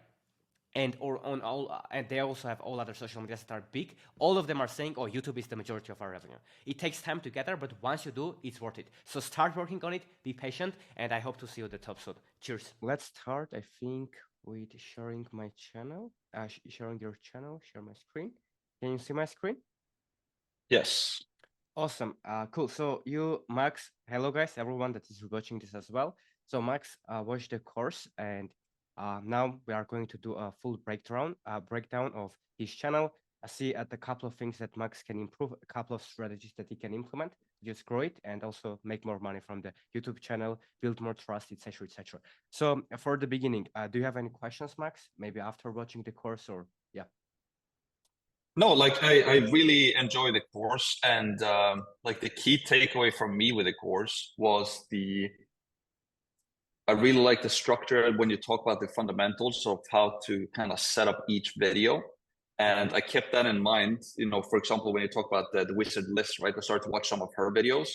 And they also have all other social medias that are big. All of them are saying, oh, YouTube is the majority of our revenue. It takes time to get there, but once you do, it's worth it. So start working on it, be patient, and I hope to see you at the top soon. Cheers. Let's start, I think, with sharing my channel, sharing your channel, share my screen. Can you see my screen? Yes. Awesome. Cool. So Max, hello guys, everyone that is watching this as well. So Max watched the course, and now we are going to do a full breakdown of his channel. I see a couple of things that Max can improve, a couple of strategies that he can implement, just grow it, and also make more money from the YouTube channel, build more trust, etc., etc. So for the beginning, do you have any questions, Max? Maybe after watching the course, or yeah. No, like I really enjoy the course, and like the key takeaway from me with the course was I really like the structure when you talk about the fundamentals of how to kind of set up each video. And I kept that in mind, for example, when you talk about the wizard list, right? I started to watch some of her videos,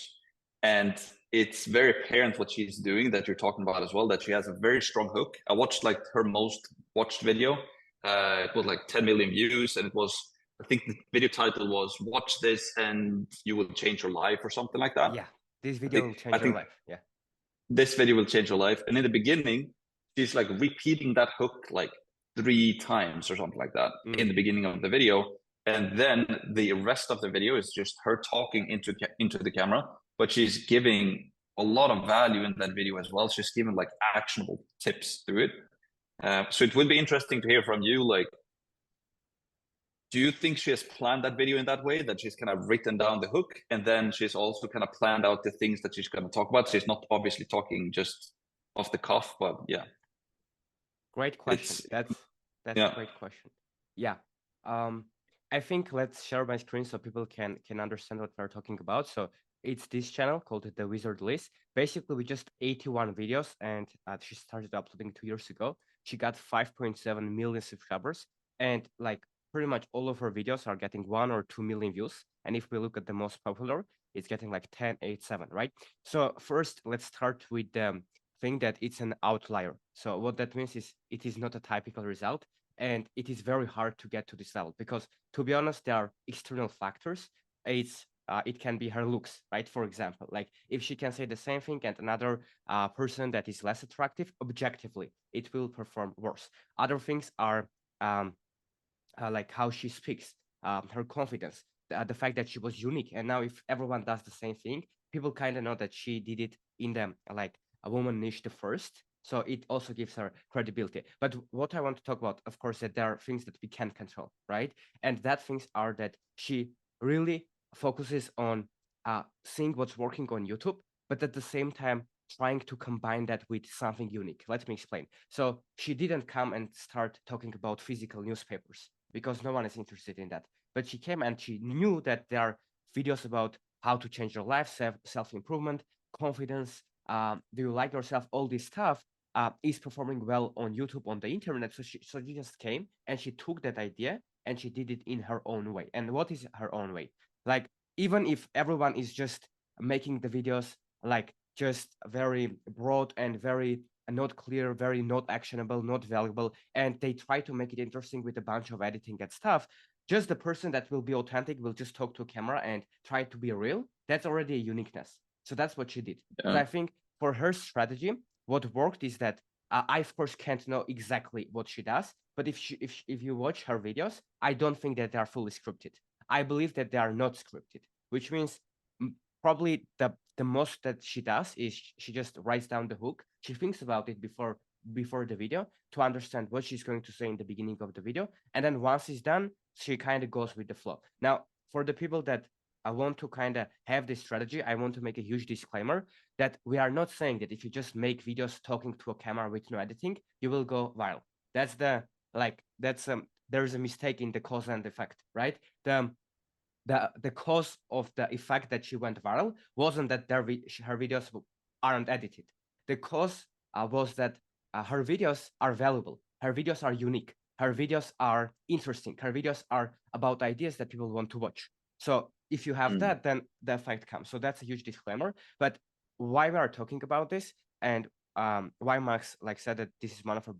and it's very apparent what she's doing that you're talking about as well, that she has a very strong hook. I watched like her most watched video. It was like 10 million views, and I think the video title was "Watch This and You Will Change Your Life" or something like that. Yeah, this video will change your life. Yeah. This video will change your life. And in the beginning, she's like repeating that hook like 3 times or something like that in the beginning of the video. And then the rest of the video is just her talking into the camera, but she's giving a lot of value in that video as well. She's given like actionable tips through it. So it would be interesting to hear from you, like, do you think she has planned that video in that way, that she's kind of written down the hook, and then she's also kind of planned out the things that she's going to talk about? She's not obviously talking just off the cuff, but yeah. Great question. That's yeah. a great question. Yeah. I think let's share my screen so people can understand what we're talking about. So it's this channel called The Wizard List. Basically, we just 81 videos, and she started uploading 2 years ago. She got 5.7 million subscribers, and like pretty much all of her videos are getting 1 or 2 million views. And if we look at the most popular, it's getting like 10, 8, 7, right? So first, let's start with the thing that it's an outlier. So what that means is it is not a typical result, and it is very hard to get to this level because, to be honest, there are external factors. It can be her looks, right? For example, like if she can say the same thing and another person that is less attractive, objectively, it will perform worse. Other things are like how she speaks, her confidence, the fact that she was unique. And now if everyone does the same thing, people kind of know that she did it in the like a woman niche the first. So it also gives her credibility. But what I want to talk about, of course, that there are things that we can't control, right? And that things are that she really focuses on seeing what's working on YouTube, but at the same time trying to combine that with something unique. Let me explain. So she didn't come and start talking about physical newspapers because no one is interested in that. But she came and she knew that there are videos about how to change your life, self-improvement, confidence, do you like yourself, all this stuff is performing well on YouTube, on the internet. So she just came and she took that idea and she did it in her own way. And what is her own way? Like, even if everyone is just making the videos like just very broad and very not clear, very not actionable, not valuable, and they try to make it interesting with a bunch of editing and stuff, just the person that will be authentic will just talk to a camera and try to be real. That's already a uniqueness. So that's what she did. Yeah. So I think for her strategy, what worked is that I of course can't know exactly what she does, but if you watch her videos, I don't think that they are fully scripted. I believe that they are not scripted, which means probably the most that she does is she just writes down the hook. She thinks about it before the video to understand what she's going to say in the beginning of the video, and then once it's done, she kind of goes with the flow. Now, for the people that I want to kind of have this strategy, I want to make a huge disclaimer that we are not saying that if you just make videos talking to a camera with no editing, you will go viral. That's there is a mistake in the cause and effect, right? The cause of the effect that she went viral wasn't that her videos aren't edited. The cause was that her videos are valuable. Her videos are unique. Her videos are interesting. Her videos are about ideas that people want to watch. So if you have that, then the effect comes. So that's a huge disclaimer. But why we are talking about this and why Max like said that this is one of our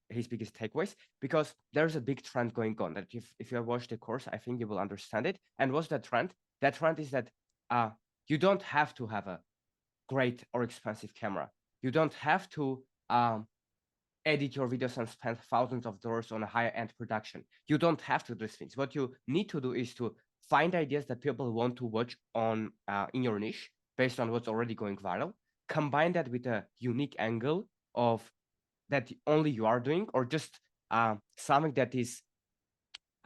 his biggest takeaways, because there's a big trend going on that if you have watched the course, I think you will understand it. And what's that trend? That trend is that you don't have to have a great or expensive camera. You don't have to edit your videos and spend thousands of dollars on a higher end production. You don't have to do these things. What you need to do is to find ideas that people want to watch on in your niche based on what's already going viral. Combine that with a unique angle of that only you are doing, or just something that is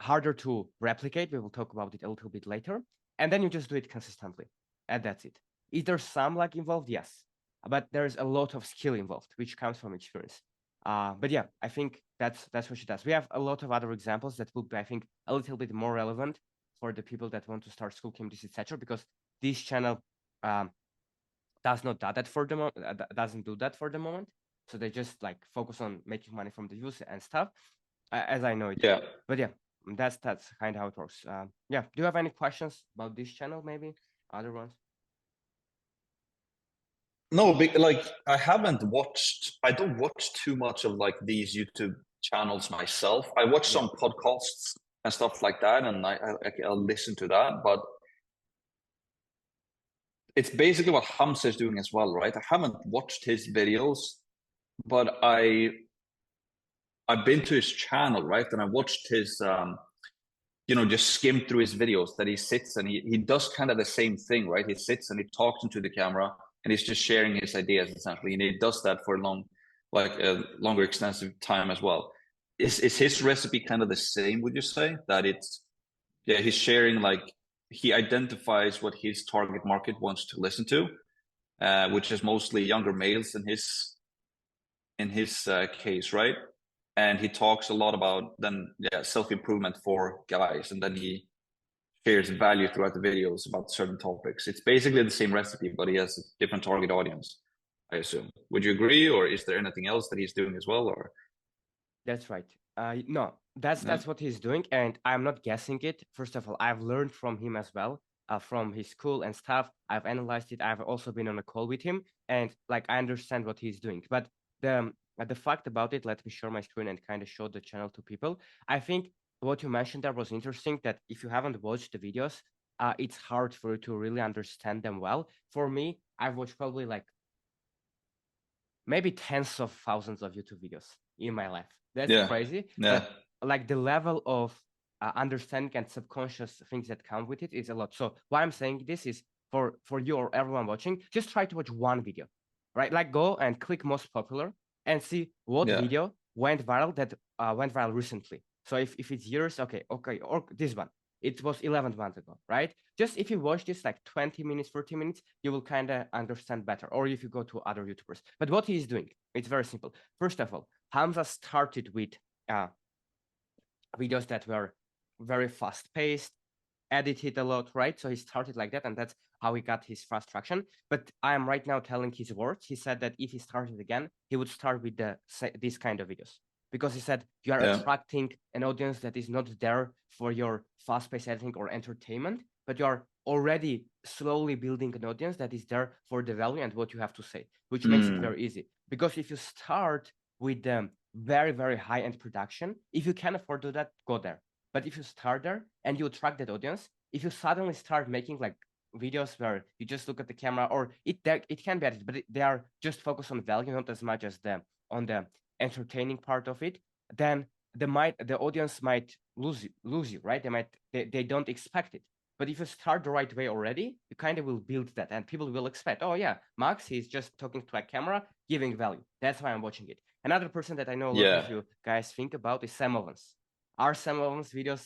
harder to replicate. We will talk about it a little bit later. And then you just do it consistently. And that's it. Is there some luck involved? Yes. But there's a lot of skill involved, which comes from experience. But yeah, I think that's what she does. We have a lot of other examples that will be, I think, a little bit more relevant for the people that want to start school communities, etc. Because this channel does not do that for the moment. Doesn't do that for the moment. So they just like focus on making money from the views and stuff, as I know it. Yeah. But yeah, that's kind of how it works. Yeah. Do you have any questions about this channel? Maybe other ones? No, like I don't watch too much of like these YouTube channels myself. I watch some podcasts and stuff like that, and I'll listen to that, but it's basically what Hamza is doing as well, right? I haven't watched his videos, but I've been to his channel, right? And I watched his just skim through his videos, that he sits and he does kind of the same thing, right? He sits and he talks into the camera and he's just sharing his ideas essentially. And he does that for a longer extensive time as well. Is his recipe kind of the same, would you say? That he's sharing, like, he identifies what his target market wants to listen to, which is mostly younger males in his case, right? And he talks a lot about self-improvement for guys, and then he shares value throughout the videos about certain topics. It's basically the same recipe, but he has a different target audience, I assume. Would you agree, or is there anything else that he's doing as well? Or That's right. No, that's what he's doing, and I'm not guessing it. First of all, I've learned from him as well, from his school and stuff. I've analyzed it. I've also been on a call with him, and like I understand what he's doing. But the fact about it, let me share my screen and kind of show the channel to people. I think what you mentioned there was interesting. That if you haven't watched the videos, it's hard for you to really understand them well. For me, I've watched probably like maybe tens of thousands of YouTube videos in my life. That's crazy. But like the level of understanding and subconscious things that come with it is a lot. So why I'm saying this is for you or everyone watching, just try to watch one video, right? Like go and click most popular and see what video went viral that went viral recently. So if it's yours, okay, or this one. It was 11 months ago, right? Just if you watch this like 20 minutes, 30 minutes, you will kind of understand better. Or if you go to other YouTubers. But what he's doing, it's very simple. First of all, Hamza started with videos that were very fast-paced, edited a lot, right? So he started like that, and that's how he got his fast traction. But I am right now telling his words. He said that if he started again, he would start with this kind of videos. Because he said you are attracting an audience that is not there for your fast-paced editing or entertainment, but you are already slowly building an audience that is there for the value and what you have to say, which makes it very easy. Because if you start with very, very high-end production, if you can afford to do that, go there. But if you start there and you attract that audience, if you suddenly start making like videos where you just look at the camera, or it can be edited, but they are just focused on value, not as much as on the entertaining part of it, then the audience might lose you, right? They don't expect it. But if you start the right way already, you kind of will build that, and people will expect, oh yeah, Max, he's just talking to a camera, giving value. That's why I'm watching it. Another person that I know a lot of you guys think about is Sam Ovens. Are Sam Ovens videos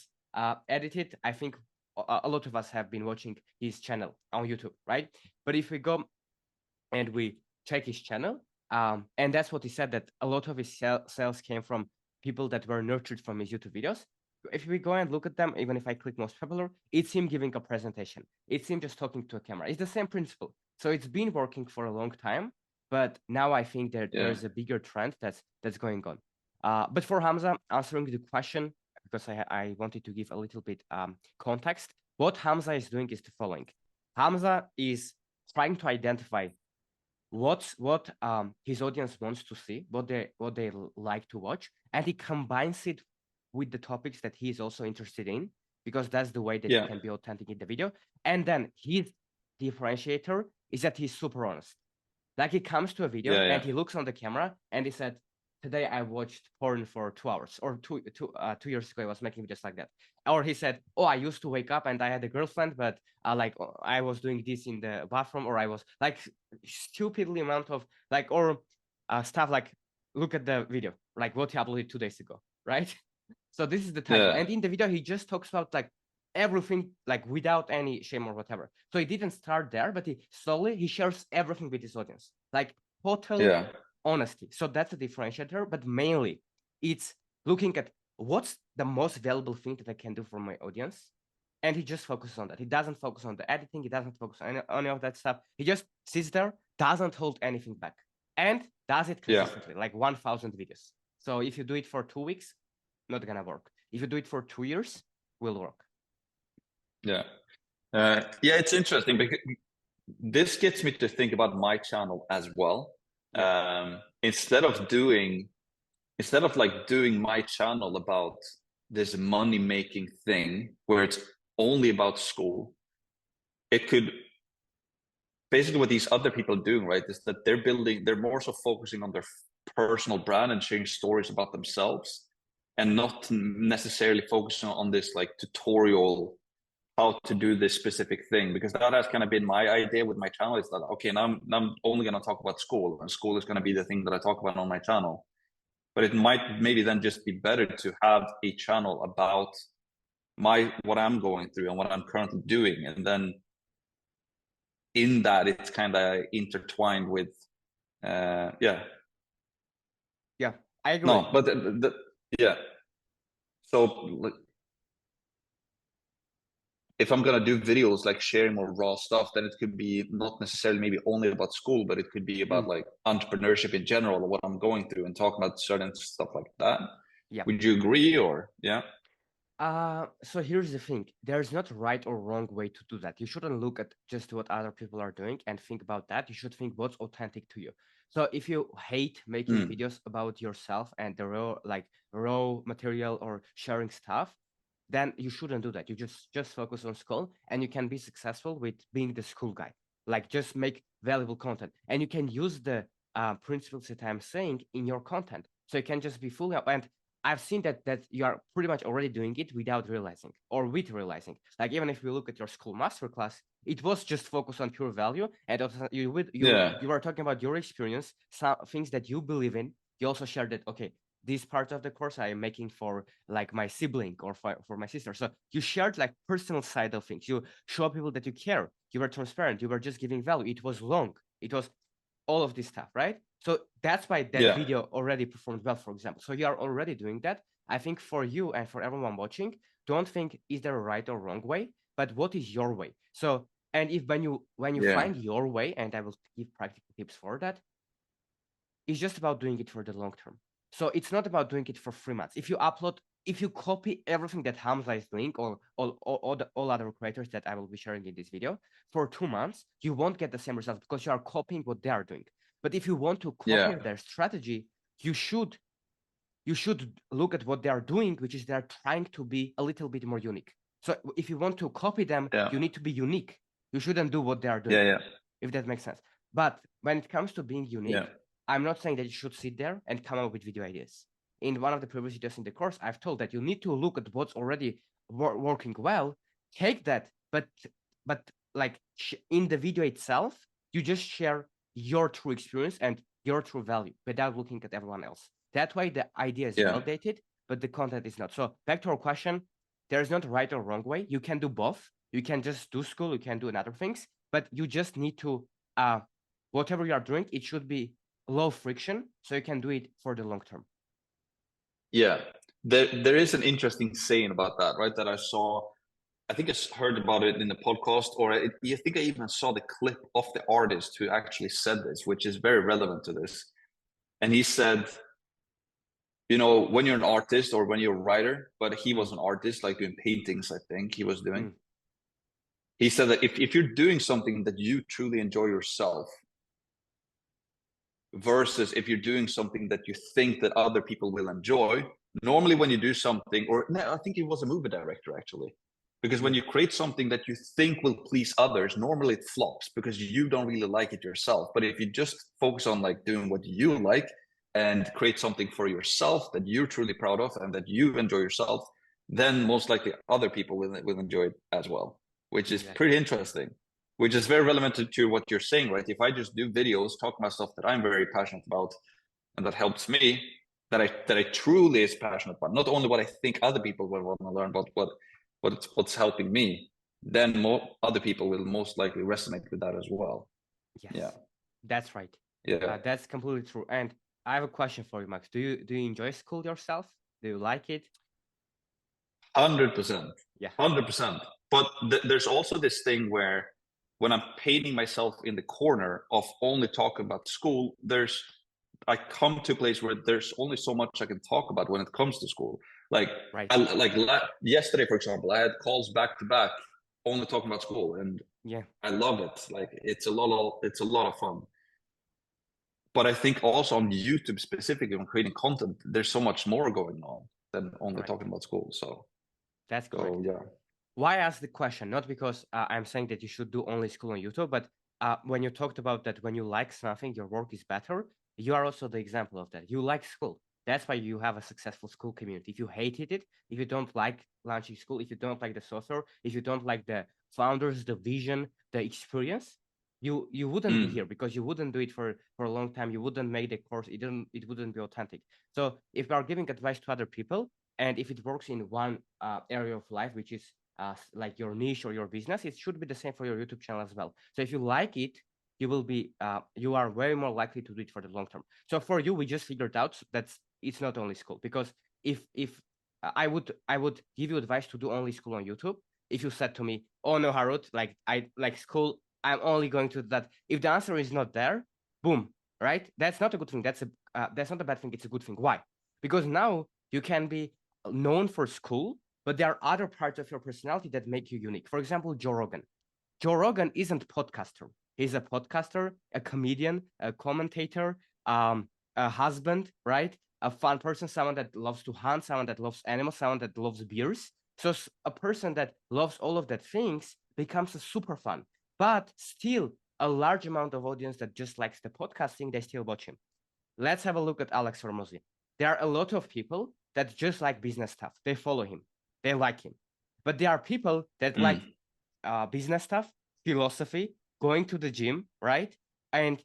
edited? I think a lot of us have been watching his channel on YouTube, right? But if we go and we check his channel, and that's what he said, that a lot of his sales came from people that were nurtured from his YouTube videos. If we go and look at them, even if I click most popular, it's him giving a presentation. It's him just talking to a camera. It's the same principle. So it's been working for a long time, but now I think that there's a bigger trend that's going on. But for Hamza, answering the question, because I wanted to give a little bit context, what Hamza is doing is the following. Hamza is trying to identify what his audience wants to see, what they like to watch, and he combines it with the topics that he is also interested in, because that's the way that he can be authentic in the video. And then his differentiator is that he's super honest. Like he comes to a video and he looks on the camera and he said, today I watched porn for 2 hours, or 2 years ago I was making videos like that. Or he said, oh, I used to wake up and I had a girlfriend, but I was doing this in the bathroom, or I was like stupidly amount of like, or stuff like, look at the video, like what he uploaded 2 days ago, right? So this is the title. And in the video, he just talks about like everything, like without any shame or whatever. So he didn't start there, but he shares everything with his audience, like total honesty. So that's a differentiator, but mainly it's looking at what's the most valuable thing that I can do for my audience. And he just focuses on that. He doesn't focus on the editing. He doesn't focus on any of that stuff. He just sits there, doesn't hold anything back, and does it consistently, like 1,000 videos. So if you do it for 2 weeks, not gonna work. If you do it for 2 years, will work. It's interesting because this gets me to think about my channel as well. Instead of doing my channel about this money-making thing where it's only about school, it could basically, what these other people are doing, right, is that they're more so focusing on their personal brand and sharing stories about themselves. and not necessarily focusing on this like tutorial how to do this specific thing, because that has kind of been my idea with my channel, is that okay, now I'm only going to talk about school, and school is going to be the thing that I talk about on my channel. But it might maybe then just be better to have a channel about what I'm going through and what I'm currently doing, and then in that it's kind of intertwined with yeah I agree. no, but yeah, so like, if I'm gonna do videos like sharing more raw stuff, then it could be not necessarily maybe only about school, but it could be about like entrepreneurship in general, or what I'm going through, and talk about certain stuff like that. Yeah. Would you agree, or yeah? So here's the thing. There's not right or wrong way to do that. You shouldn't look at just what other people are doing and think about that. You should think what's authentic to you. So if you hate making videos about yourself and the raw material or sharing stuff, then you shouldn't do that. You just focus on school, and you can be successful with being the school guy. Like, just make valuable content, and you can use the principles that I'm saying in your content. So you can just be fully up. And I've seen that you are pretty much already doing it without realizing, or with realizing. Like, even if we look at your school masterclass, it was just focused on pure value, and also you were talking about your experience, some things that you believe in. You also shared that, okay, this part of the course I am making for like my sibling or for my sister. So you shared like personal side of things. You show people that you care. You were transparent. You were just giving value. It was long. It was all of this stuff, right? So that's why that video already performed well, for example. So you are already doing that. I think for you and for everyone watching, don't think is there a right or wrong way, but what is your way? So, and if when you find your way, and I will give practical tips for that, it's just about doing it for the long term. So it's not about doing it for 3 months. If you copy everything that Hamza is doing, or all other creators that I will be sharing in this video, for 2 months, you won't get the same results because you are copying what they are doing. But if you want to copy their strategy, you should look at what they are doing, which is they are trying to be a little bit more unique. So if you want to copy them, you need to be unique. You shouldn't do what they are doing. If that makes sense. But when it comes to being unique, I'm not saying that you should sit there and come up with video ideas. In one of the previous videos in the course, I've told that you need to look at what's already working well, take that, but like in the video itself, you just share your true experience and your true value without looking at everyone else. That way, the idea is validated, but the content is not. So back to our question, there's not right or wrong way. You can do both. You can just do school. You can do other things, but you just need to, whatever you are doing, it should be low friction, so you can do it for the long term. Yeah, there is an interesting saying about that, right? That I saw. I think I heard about it in the podcast, or I think I even saw the clip of the artist who actually said this, which is very relevant to this. And he said, you know, when you're an artist or when you're a writer, but he was an artist, like doing paintings, I think he was doing. He said that if you're doing something that you truly enjoy yourself, versus if you're doing something that you think that other people will enjoy, normally when you do something, or no, I think he was a movie director actually, because when you create something that you think will please others, normally it flops because you don't really like it yourself. But if you just focus on like doing what you like and create something for yourself that you're truly proud of and that you enjoy yourself, then most likely other people will enjoy it as well, which is pretty interesting, which is very relevant to what you're saying, right? If I just do videos, talk about stuff that I'm very passionate about and that helps me, that I truly is passionate about, not only what I think other people will want to learn, but what's helping me, then more other people will most likely resonate with that as well. Yes, that's right. Yeah, that's completely true. And I have a question for you, Max. Do you enjoy school yourself? Do you like it? 100%. Yeah, 100%. But there's also this thing where when I'm painting myself in the corner of only talking about school, I come to a place where there's only so much I can talk about when it comes to school. Like, yesterday, for example, I had calls back to back, only talking about school, and I love it. Like, it's a lot of fun. But I think also on YouTube specifically, on creating content, there's so much more going on than only talking about school. So that's correct. So, yeah. Why I ask the question? Not because I'm saying that you should do only school on YouTube, but when you talked about that, when you like something, your work is better. You are also the example of that. You like school. That's why you have a successful school community. If you hated it, if you don't like launching school, if you don't like the software, if you don't like the founders, the vision, the experience, you wouldn't be here, because you wouldn't do it for a long time. You wouldn't make the course. It wouldn't be authentic. So if you are giving advice to other people, and if it works in one area of life, which is like your niche or your business, it should be the same for your YouTube channel as well. So if you like it, you are way more likely to do it for the long term. So for you, we just figured out that it's not only school, because if I would give you advice to do only school on YouTube, if you said to me, oh no, Harut, like I like school, I'm only going to that. If the answer is not there, boom, right? That's not a good thing. That's not a bad thing. It's a good thing. Why? Because now you can be known for school, but there are other parts of your personality that make you unique. For example, Joe Rogan. Joe Rogan isn't podcaster. He's a podcaster, a comedian, a commentator, a husband, right? A fun person, someone that loves to hunt, someone that loves animals, someone that loves beers. So a person that loves all of that things becomes a super fun, but still a large amount of audience that just likes the podcasting, they still watch him. Let's have a look at Alex Hormozy. There are a lot of people that just like business stuff. They follow him. They like him. But there are people that like business stuff, philosophy, going to the gym, right? And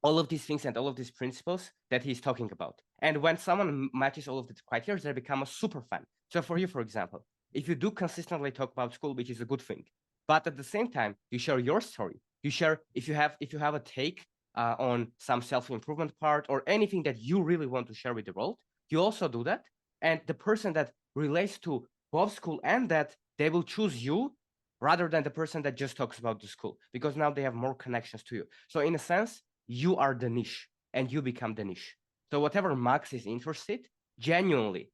all of these things and all of these principles that he's talking about. And when someone matches all of the criteria, they become a super fan. So for you, for example, if you do consistently talk about school, which is a good thing, but at the same time, you share your story. You share if you have a take on some self-improvement part or anything that you really want to share with the world, you also do that. And the person that relates to both school and that, they will choose you rather than the person that just talks about the school, because now they have more connections to you. So in a sense, you are the niche and you become the niche. So whatever Max is interested, genuinely,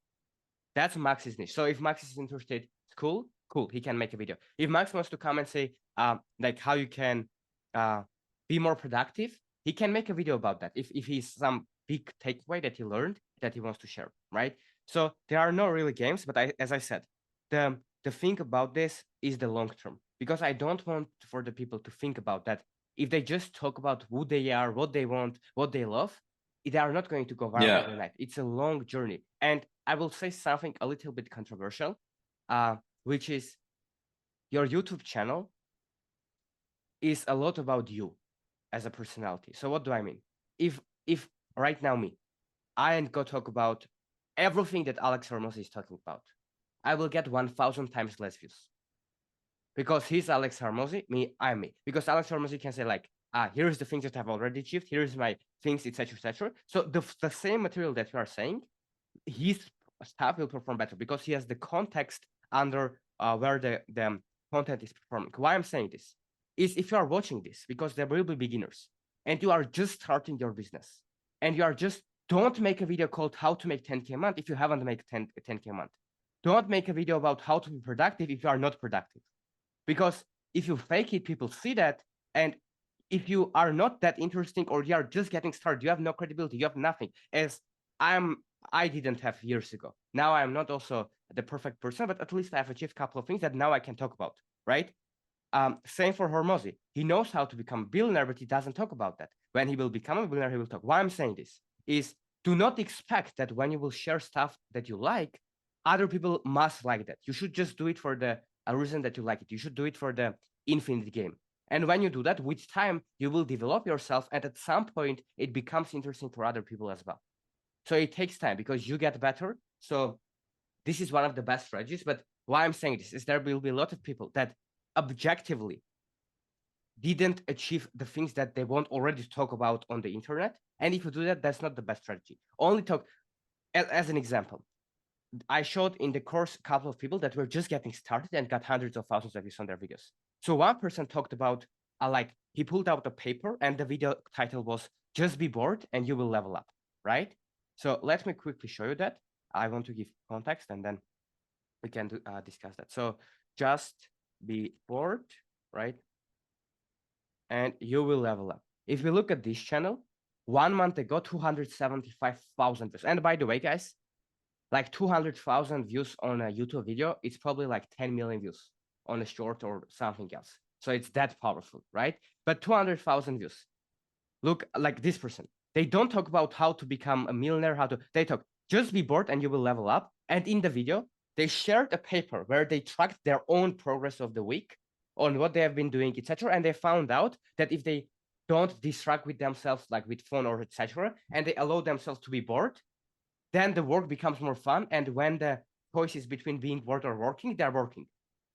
that's Max's niche. So if Max is interested, cool, he can make a video. If Max wants to come and say like how you can be more productive, he can make a video about that. If he's some big takeaway that he learned that he wants to share, right? So there are no really games, but as I said, the thing about this is the long term, because I don't want for the people to think about that. If they just talk about who they are, what they want, what they love, they are not going to go viral overnight. It's a long journey. And I will say something a little bit controversial, which is your YouTube channel is a lot about you as a personality. So what do I mean? If right now I ain't go talk about everything that Alex Hormozy is talking about, I will get 1,000 times less views. Because he's Alex Hormozy, I'm me. Because Alex Hormozy can say like, here's the things that I've already achieved, here's my things, etc., etc. So the same material that you are saying, his stuff will perform better because he has the context under where the content is performing. Why I'm saying this is if you are watching this, because there will be beginners and you are just starting your business and you are just, don't make a video called how to make 10K a month if you haven't made 10K a month. Don't make a video about how to be productive if you are not productive. Because if you fake it, people see that. And if you are not that interesting or you are just getting started, you have no credibility, you have nothing. As I didn't have years ago. Now I'm not also the perfect person, but at least I've achieved a couple of things that now I can talk about, right? Same for Hormozy. He knows how to become a billionaire, but he doesn't talk about that. When he will become a billionaire, he will talk. Why I'm saying this is, do not expect that when you will share stuff that you like, other people must like that. You should just do it for the reason that you like it. You should do it for the infinite game. And when you do that, with time, you will develop yourself. And at some point, it becomes interesting for other people as well. So it takes time because you get better. So this is one of the best strategies. But why I'm saying this is there will be a lot of people that objectively didn't achieve the things that they want already to talk about on the internet. And if you do that, that's not the best strategy. Only talk, as an example, I showed in the course a couple of people that were just getting started and got hundreds of thousands of views on their videos. So one person talked about, like, he pulled out a paper and the video title was "Just Be Bored and You Will Level Up," right? So let me quickly show you that. I want to give context and then we can discuss that. So just be bored, right? And you will level up. If we look at this channel, 1 month ago, 275,000 views. And by the way, guys, like 200,000 views on a YouTube video, it's probably like 10 million views on a short or something else. So it's that powerful, right? But 200,000 views. Look, like this person, They don't talk about how to become a millionaire, they talk, just be bored and you will level up. And in the video, they shared a paper where they tracked their own progress of the week on what they have been doing, etc. And they found out that if they don't distract with themselves, like with phone or etc., and they allow themselves to be bored, then the work becomes more fun. And when the choice is between being bored or working, they're working.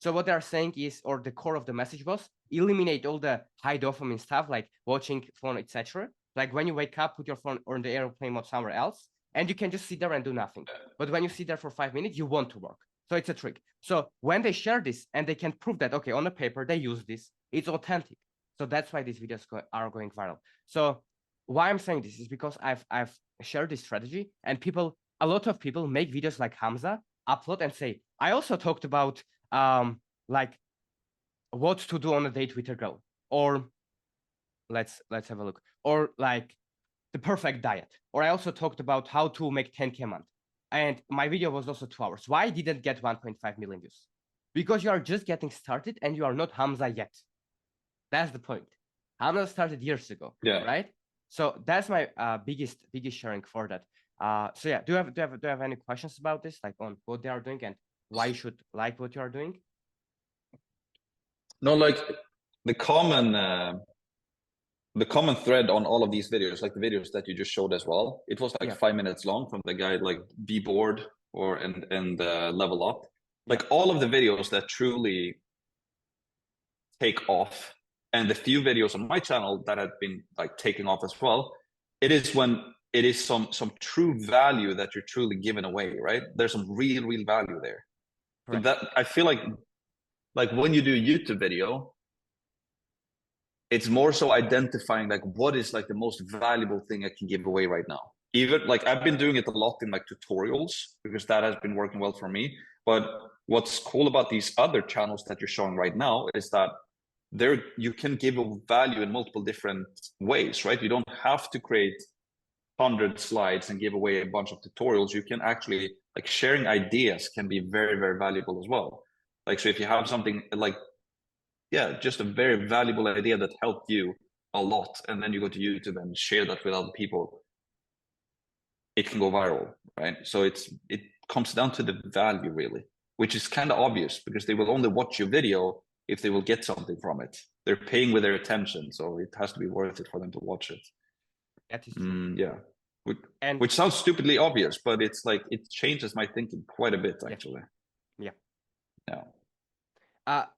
So what they're saying is, or the core of the message was, eliminate all the high dopamine stuff like watching phone, etc. Like when you wake up, put your phone on the airplane mode somewhere else, and you can just sit there and do nothing. But when you sit there for 5 minutes, you want to work. So it's a trick. So when they share this and they can prove that, okay, on the paper, they use this, it's authentic. So that's why these videos are going viral. So why I'm saying this is because I've shared this strategy, and a lot of people make videos like Hamza, upload and say, I also talked about like what to do on a date with a girl, or let's have a look, or like the perfect diet, or I also talked about how to make 10K a month, and my video was also 2 hours. Why I didn't get 1.5 million views? Because you are just getting started and you are not Hamza yet. That's the point. Hamza started years ago, right? So that's my biggest sharing for that. So yeah, do you have any questions about this, like on what they are doing and why you should like what you are doing? No, like the common thread on all of these videos, like the videos that you just showed as well, it was like 5 minutes long, from the guy like be bored or and level up. Like all of the videos that truly take off, and the few videos on my channel that have been like taking off as well, it is when it is some true value that you're truly giving away, right? There's some real value there. So that I feel like when you do a YouTube video, it's more so identifying like what is like the most valuable thing I can give away right now. Even like I've been doing it a lot in like tutorials, because that has been working well for me. But what's cool about these other channels that you're showing right now is that there you can give a value in multiple different ways, right? You don't have to create 100 slides and give away a bunch of tutorials. You can actually, like, sharing ideas can be very valuable as well. Like, so if you have something like, yeah, just a very valuable idea that helped you a lot, and then you go to YouTube and share that with other people, it can go viral, right? So it comes down to the value, really, which is kind of obvious, because they will only watch your video if they will get something from it. They're paying with their attention, so it has to be worth it for them to watch it. That is true. Yeah. Which sounds stupidly obvious, but it's like it changes my thinking quite a bit, actually. Yeah. Yeah.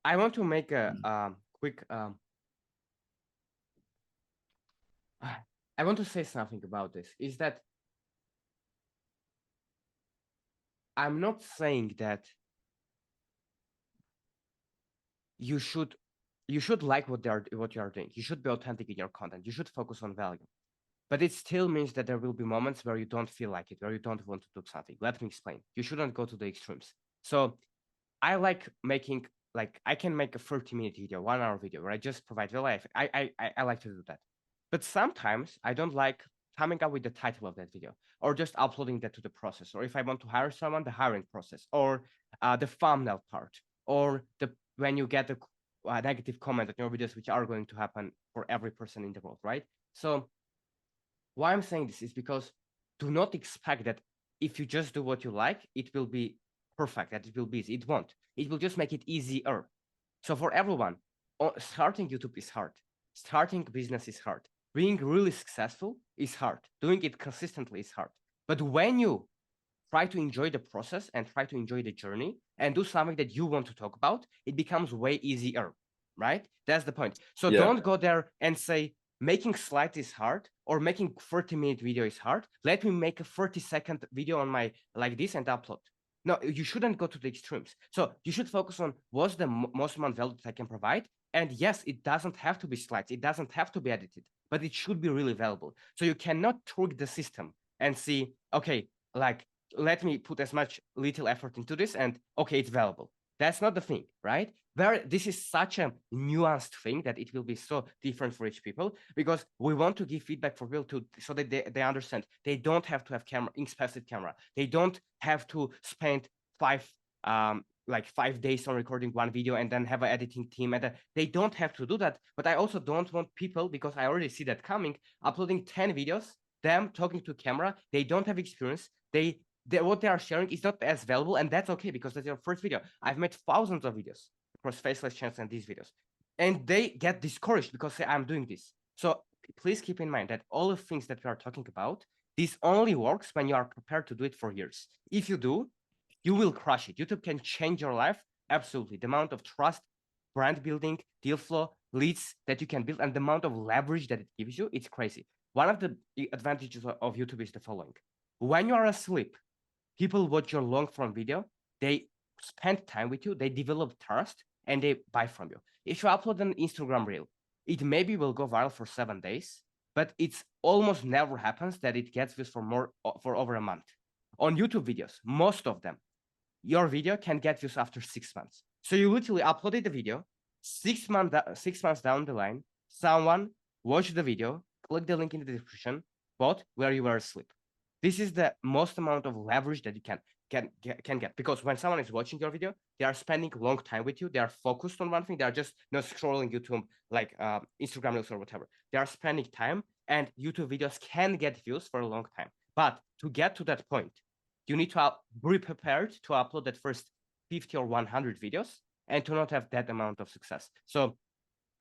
I want to make a quick I want to say something about this, is that I'm not saying that you should like what you are doing. You should be authentic in your content. You should focus on value. But it still means that there will be moments where you don't feel like it, where you don't want to do something. Let me explain. You shouldn't go to the extremes. So I like making, like, I can make a 30-minute video, 1-hour video where I just provide value. I like to do that. But sometimes I don't like coming up with the title of that video, or just uploading that to the process. Or if I want to hire someone, the hiring process, or the thumbnail part, or when you get a negative comment on your videos, which are going to happen for every person in the world, right? So why I'm saying this is because do not expect that if you just do what you like, it will be perfect, that it will be easy. It won't. It will just make it easier. So for everyone, starting YouTube is hard. Starting business is hard. Being really successful is hard. Doing it consistently is hard. But when you try to enjoy the process and try to enjoy the journey and do something that you want to talk about, it becomes way easier, right? That's the point. So don't go there and say, making slides is hard, or making 30-minute video is hard. Let me make a 30-second video on my like this and upload. No, you shouldn't go to the extremes. So you should focus on what's the most amount of value that I can provide. And yes, it doesn't have to be slides. It doesn't have to be edited, but it should be really valuable. So you cannot trick the system and see, okay, like, let me put as much little effort into this and okay, it's valuable. That's not the thing, right? This is such a nuanced thing that it will be so different for each people, because we want to give feedback for people so that they understand they don't have to have expensive camera. They don't have to spend 5 days on recording one video and then have an editing team, and they don't have to do that. But I also don't want people, because I already see that coming, uploading 10 videos them talking to camera. They don't have experience. What they are sharing is not as valuable, and that's okay because that's your first video. I've made thousands of videos across faceless channels and these videos, and they get discouraged because say I'm doing this. So please keep in mind that all the things that we are talking about, this only works when you are prepared to do it for years. If you do, you will crush it. YouTube can change your life. Absolutely. The amount of trust, brand building, deal flow, leads that you can build, and the amount of leverage that it gives you, it's crazy. One of the advantages of YouTube is the following. When you are asleep, people watch your long form video, they spend time with you, they develop trust, and they buy from you. If you upload an Instagram reel, it maybe will go viral for 7 days, but it's almost never happens that it gets views for over a month. On YouTube videos, most of them, your video can get views after 6 months. So you literally uploaded the video, 6 months down the line, someone watched the video, click the link in the description, bought where you were asleep. This is the most amount of leverage that you can get, because when someone is watching your video, they are spending a long time with you. They are focused on one thing. They are just not scrolling YouTube like Instagram Reels or whatever. They are spending time, and YouTube videos can get views for a long time. But to get to that point, you need to be prepared to upload that first 50 or 100 videos and to not have that amount of success. So,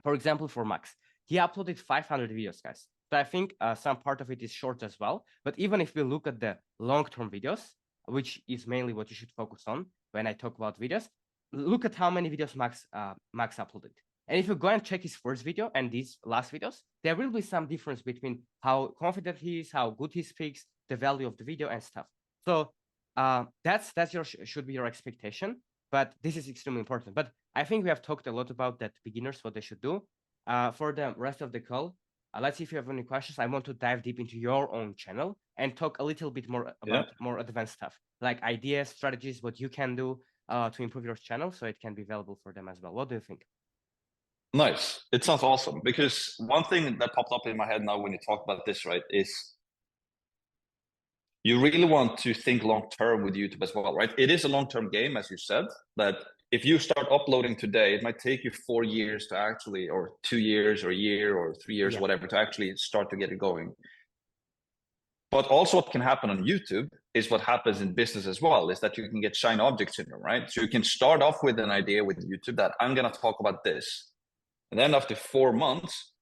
for example, for Max, he uploaded 500 videos, guys. So I think some part of it is short as well. But even if we look at the long-term videos, which is mainly what you should focus on when I talk about videos, look at how many videos Max uploaded. And if you go and check his first video and these last videos, there will be some difference between how confident he is, how good he speaks, the value of the video and stuff. So that's should be your expectation, but this is extremely important. But I think we have talked a lot about that beginners, what they should do. For the rest of the call, let's see if you have any questions. I want to dive deep into your own channel and talk a little bit more about more advanced stuff, like ideas, strategies, what you can do to improve your channel so it can be valuable for them as well. What do you think? Nice. It sounds awesome, because one thing that popped up in my head now when you talk about this, right, is you really want to think long term with YouTube as well, right? It is a long term game, as you said, that if you start uploading today, it might take you 4 years to actually, or 2 years, or a year, or 3 years, whatever, to actually start to get it going. But also what can happen on YouTube is what happens in business as well, is that you can get shiny object syndrome, right? So you can start off with an idea with YouTube that I'm going to talk about this. And then after 4 months,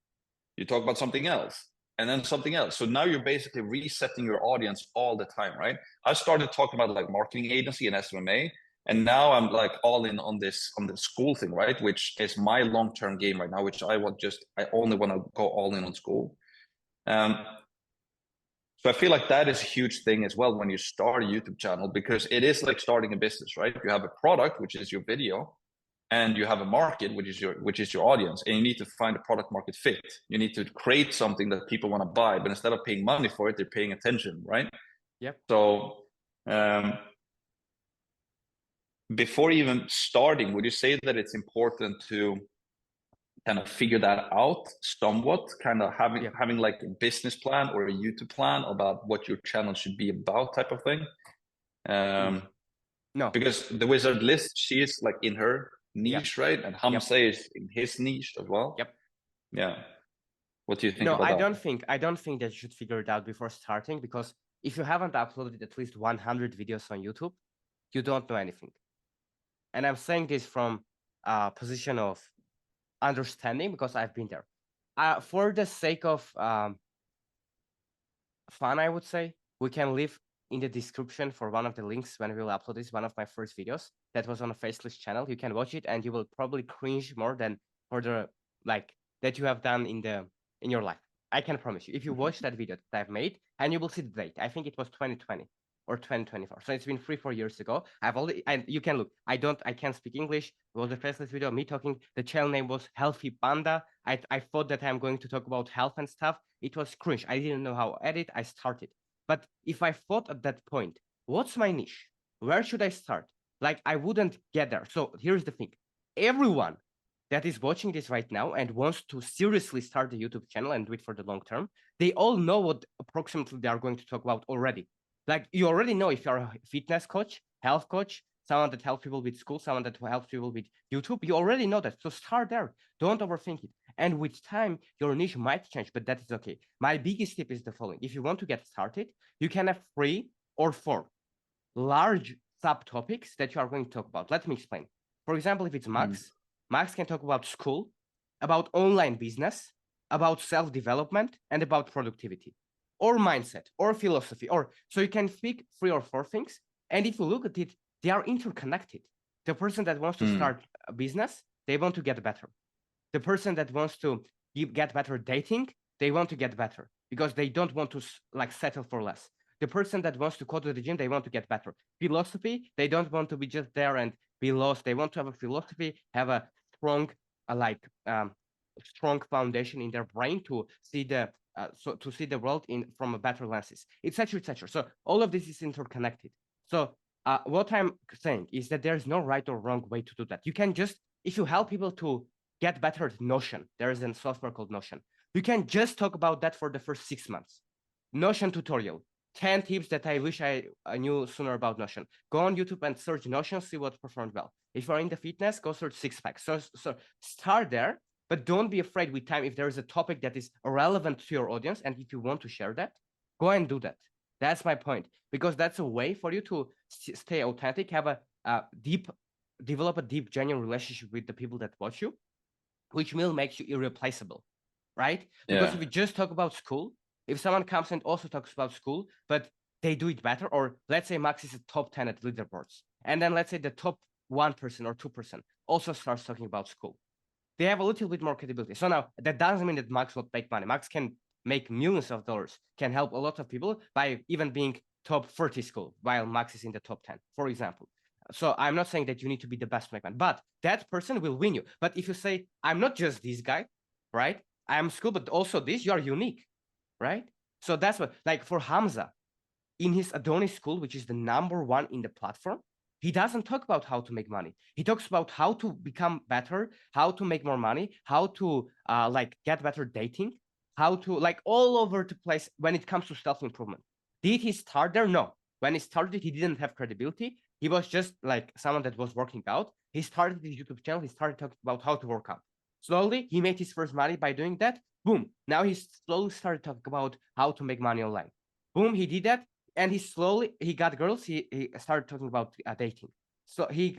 you talk about something else, and then something else. So now you're basically resetting your audience all the time, right? I started talking about like marketing agency and SMMA, and now I'm like all in on the school thing, right? Which is my long-term game right now, which I only want to go all in on school. So I feel like that is a huge thing as well when you start a YouTube channel, because it is like starting a business, right? You have a product, which is your video, and you have a market, which is your audience, and you need to find a product market fit. You need to create something that people want to buy, but instead of paying money for it, they're paying attention, right? Yep. So before even starting, would you say that it's important to kind of figure that out somewhat, kind of having like a business plan or a YouTube plan about what your channel should be about, type of thing? No, because the Wizard List, she is like in her niche, right? And Hamza is in his niche as well. Yep. Yeah. What do you think No, about I that? don't think that you should figure it out before starting, because if you haven't uploaded at least 100 videos on YouTube, you don't know anything. And I'm saying this from a position of understanding, because I've been there. For the sake of fun, I would say, we can leave in the description for one of the links when we will upload this, one of my first videos that was on a faceless channel. You can watch it and you will probably cringe more than for the like that you have done in your life. I can promise you. If you watch that video that I've made, and you will see the date, I think it was 2020 or 2024. So it's been 3-4 years ago. I've already, and you can look. I can't speak English. It was a faceless video, me talking. The channel name was Healthy Panda. I thought that I'm going to talk about health and stuff. It was cringe. I didn't know how to edit. I started. But if I thought at that point, what's my niche? Where should I start? Like, I wouldn't get there. So here's the thing. Everyone that is watching this right now and wants to seriously start a YouTube channel and do it for the long term, they all know what approximately they are going to talk about already. Like, you already know if you're a fitness coach, health coach, someone that helps people with school, someone that helps people with YouTube, you already know that. So start there. Don't overthink it. And with time, your niche might change, but that is okay. My biggest tip is the following. If you want to get started, you can have 3 or 4 large subtopics that you are going to talk about. Let me explain. For example, if it's Max can talk about school, about online business, about self-development, and about productivity, or mindset, or philosophy, or so you can speak 3 or 4 things. And if you look at it, they are interconnected. The person that wants to start a business, they want to get better. The person that wants to get better dating, they want to get better because they don't want to like settle for less. The person that wants to go to the gym, they want to get better. Philosophy, they don't want to be just there and be lost. They want to have a philosophy, have a strong, strong foundation in their brain to see the to see the world in from a better lenses, etc., etc. So all of this is interconnected. So what I'm saying is that there's no right or wrong way to do that. You can just, if you help people to get better at Notion, there is a software called Notion. You can just talk about that for the first 6 months. Notion tutorial, 10 tips that I wish I knew sooner about Notion. Go on YouTube and search Notion, see what performed well. If you're in the fitness, go search six pack. So start there, but don't be afraid with time. If there is a topic that is relevant to your audience, and if you want to share that, go and do that. That's my point, because that's a way for you to stay authentic, have a develop a deep, genuine relationship with the people that watch you, which will make you irreplaceable, right? Because if you just talk about school, if someone comes and also talks about school, but they do it better, or let's say Max is a top 10 at leaderboards, and then let's say the top 1% or 2% also starts talking about school, they have a little bit more credibility. So now that doesn't mean that Max will make money. Max can make millions of dollars, can help a lot of people by even being top 30 school, while Max is in the top 10, for example. So I'm not saying that you need to be the best McMahon, but that person will win you. But if you say, I'm not just this guy, right? I am school, but also this, you are unique, right? So that's what, like for Hamza, in his Adonis school, which is the #1 in the platform, he doesn't talk about how to make money. He talks about how to become better, how to make more money, how to like get better dating, how to like all over the place when it comes to self-improvement. Did he start there? No. When he started, he didn't have credibility. He was just like someone that was working out. He started his YouTube channel. He started talking about how to work out. Slowly, he made his first money by doing that. Boom. Now he slowly started talking about how to make money online. Boom, he did that. And he got girls. He started talking about dating. So he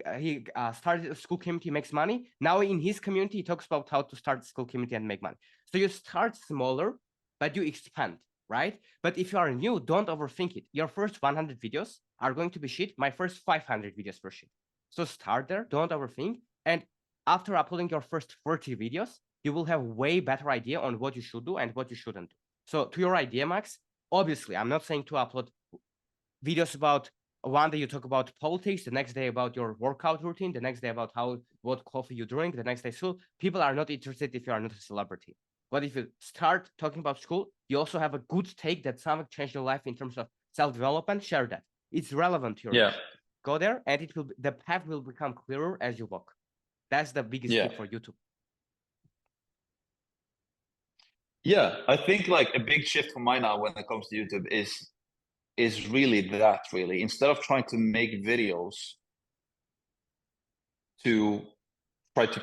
started a school community, makes money. Now in his community, he talks about how to start a school community and make money. So you start smaller, but you expand, right? But if you are new, don't overthink it. Your first 100 videos are going to be shit. My first 500 videos were shit. So start there, don't overthink. And after uploading your first 40 videos, you will have way better idea on what you should do and what you shouldn't do. So to your idea, Max, obviously, I'm not saying to upload videos about one day you talk about politics, the next day about your workout routine, the next day about what coffee you drink, the next day school. People are not interested if you are not a celebrity. But if you start talking about school, you also have a good take that something changed your life in terms of self-development. Share that. It's relevant to your life. Go there, and the path will become clearer as you walk. That's the biggest tip for YouTube. Yeah, I think like a big shift for mine now when it comes to YouTube is really that really, instead of trying to make videos to try to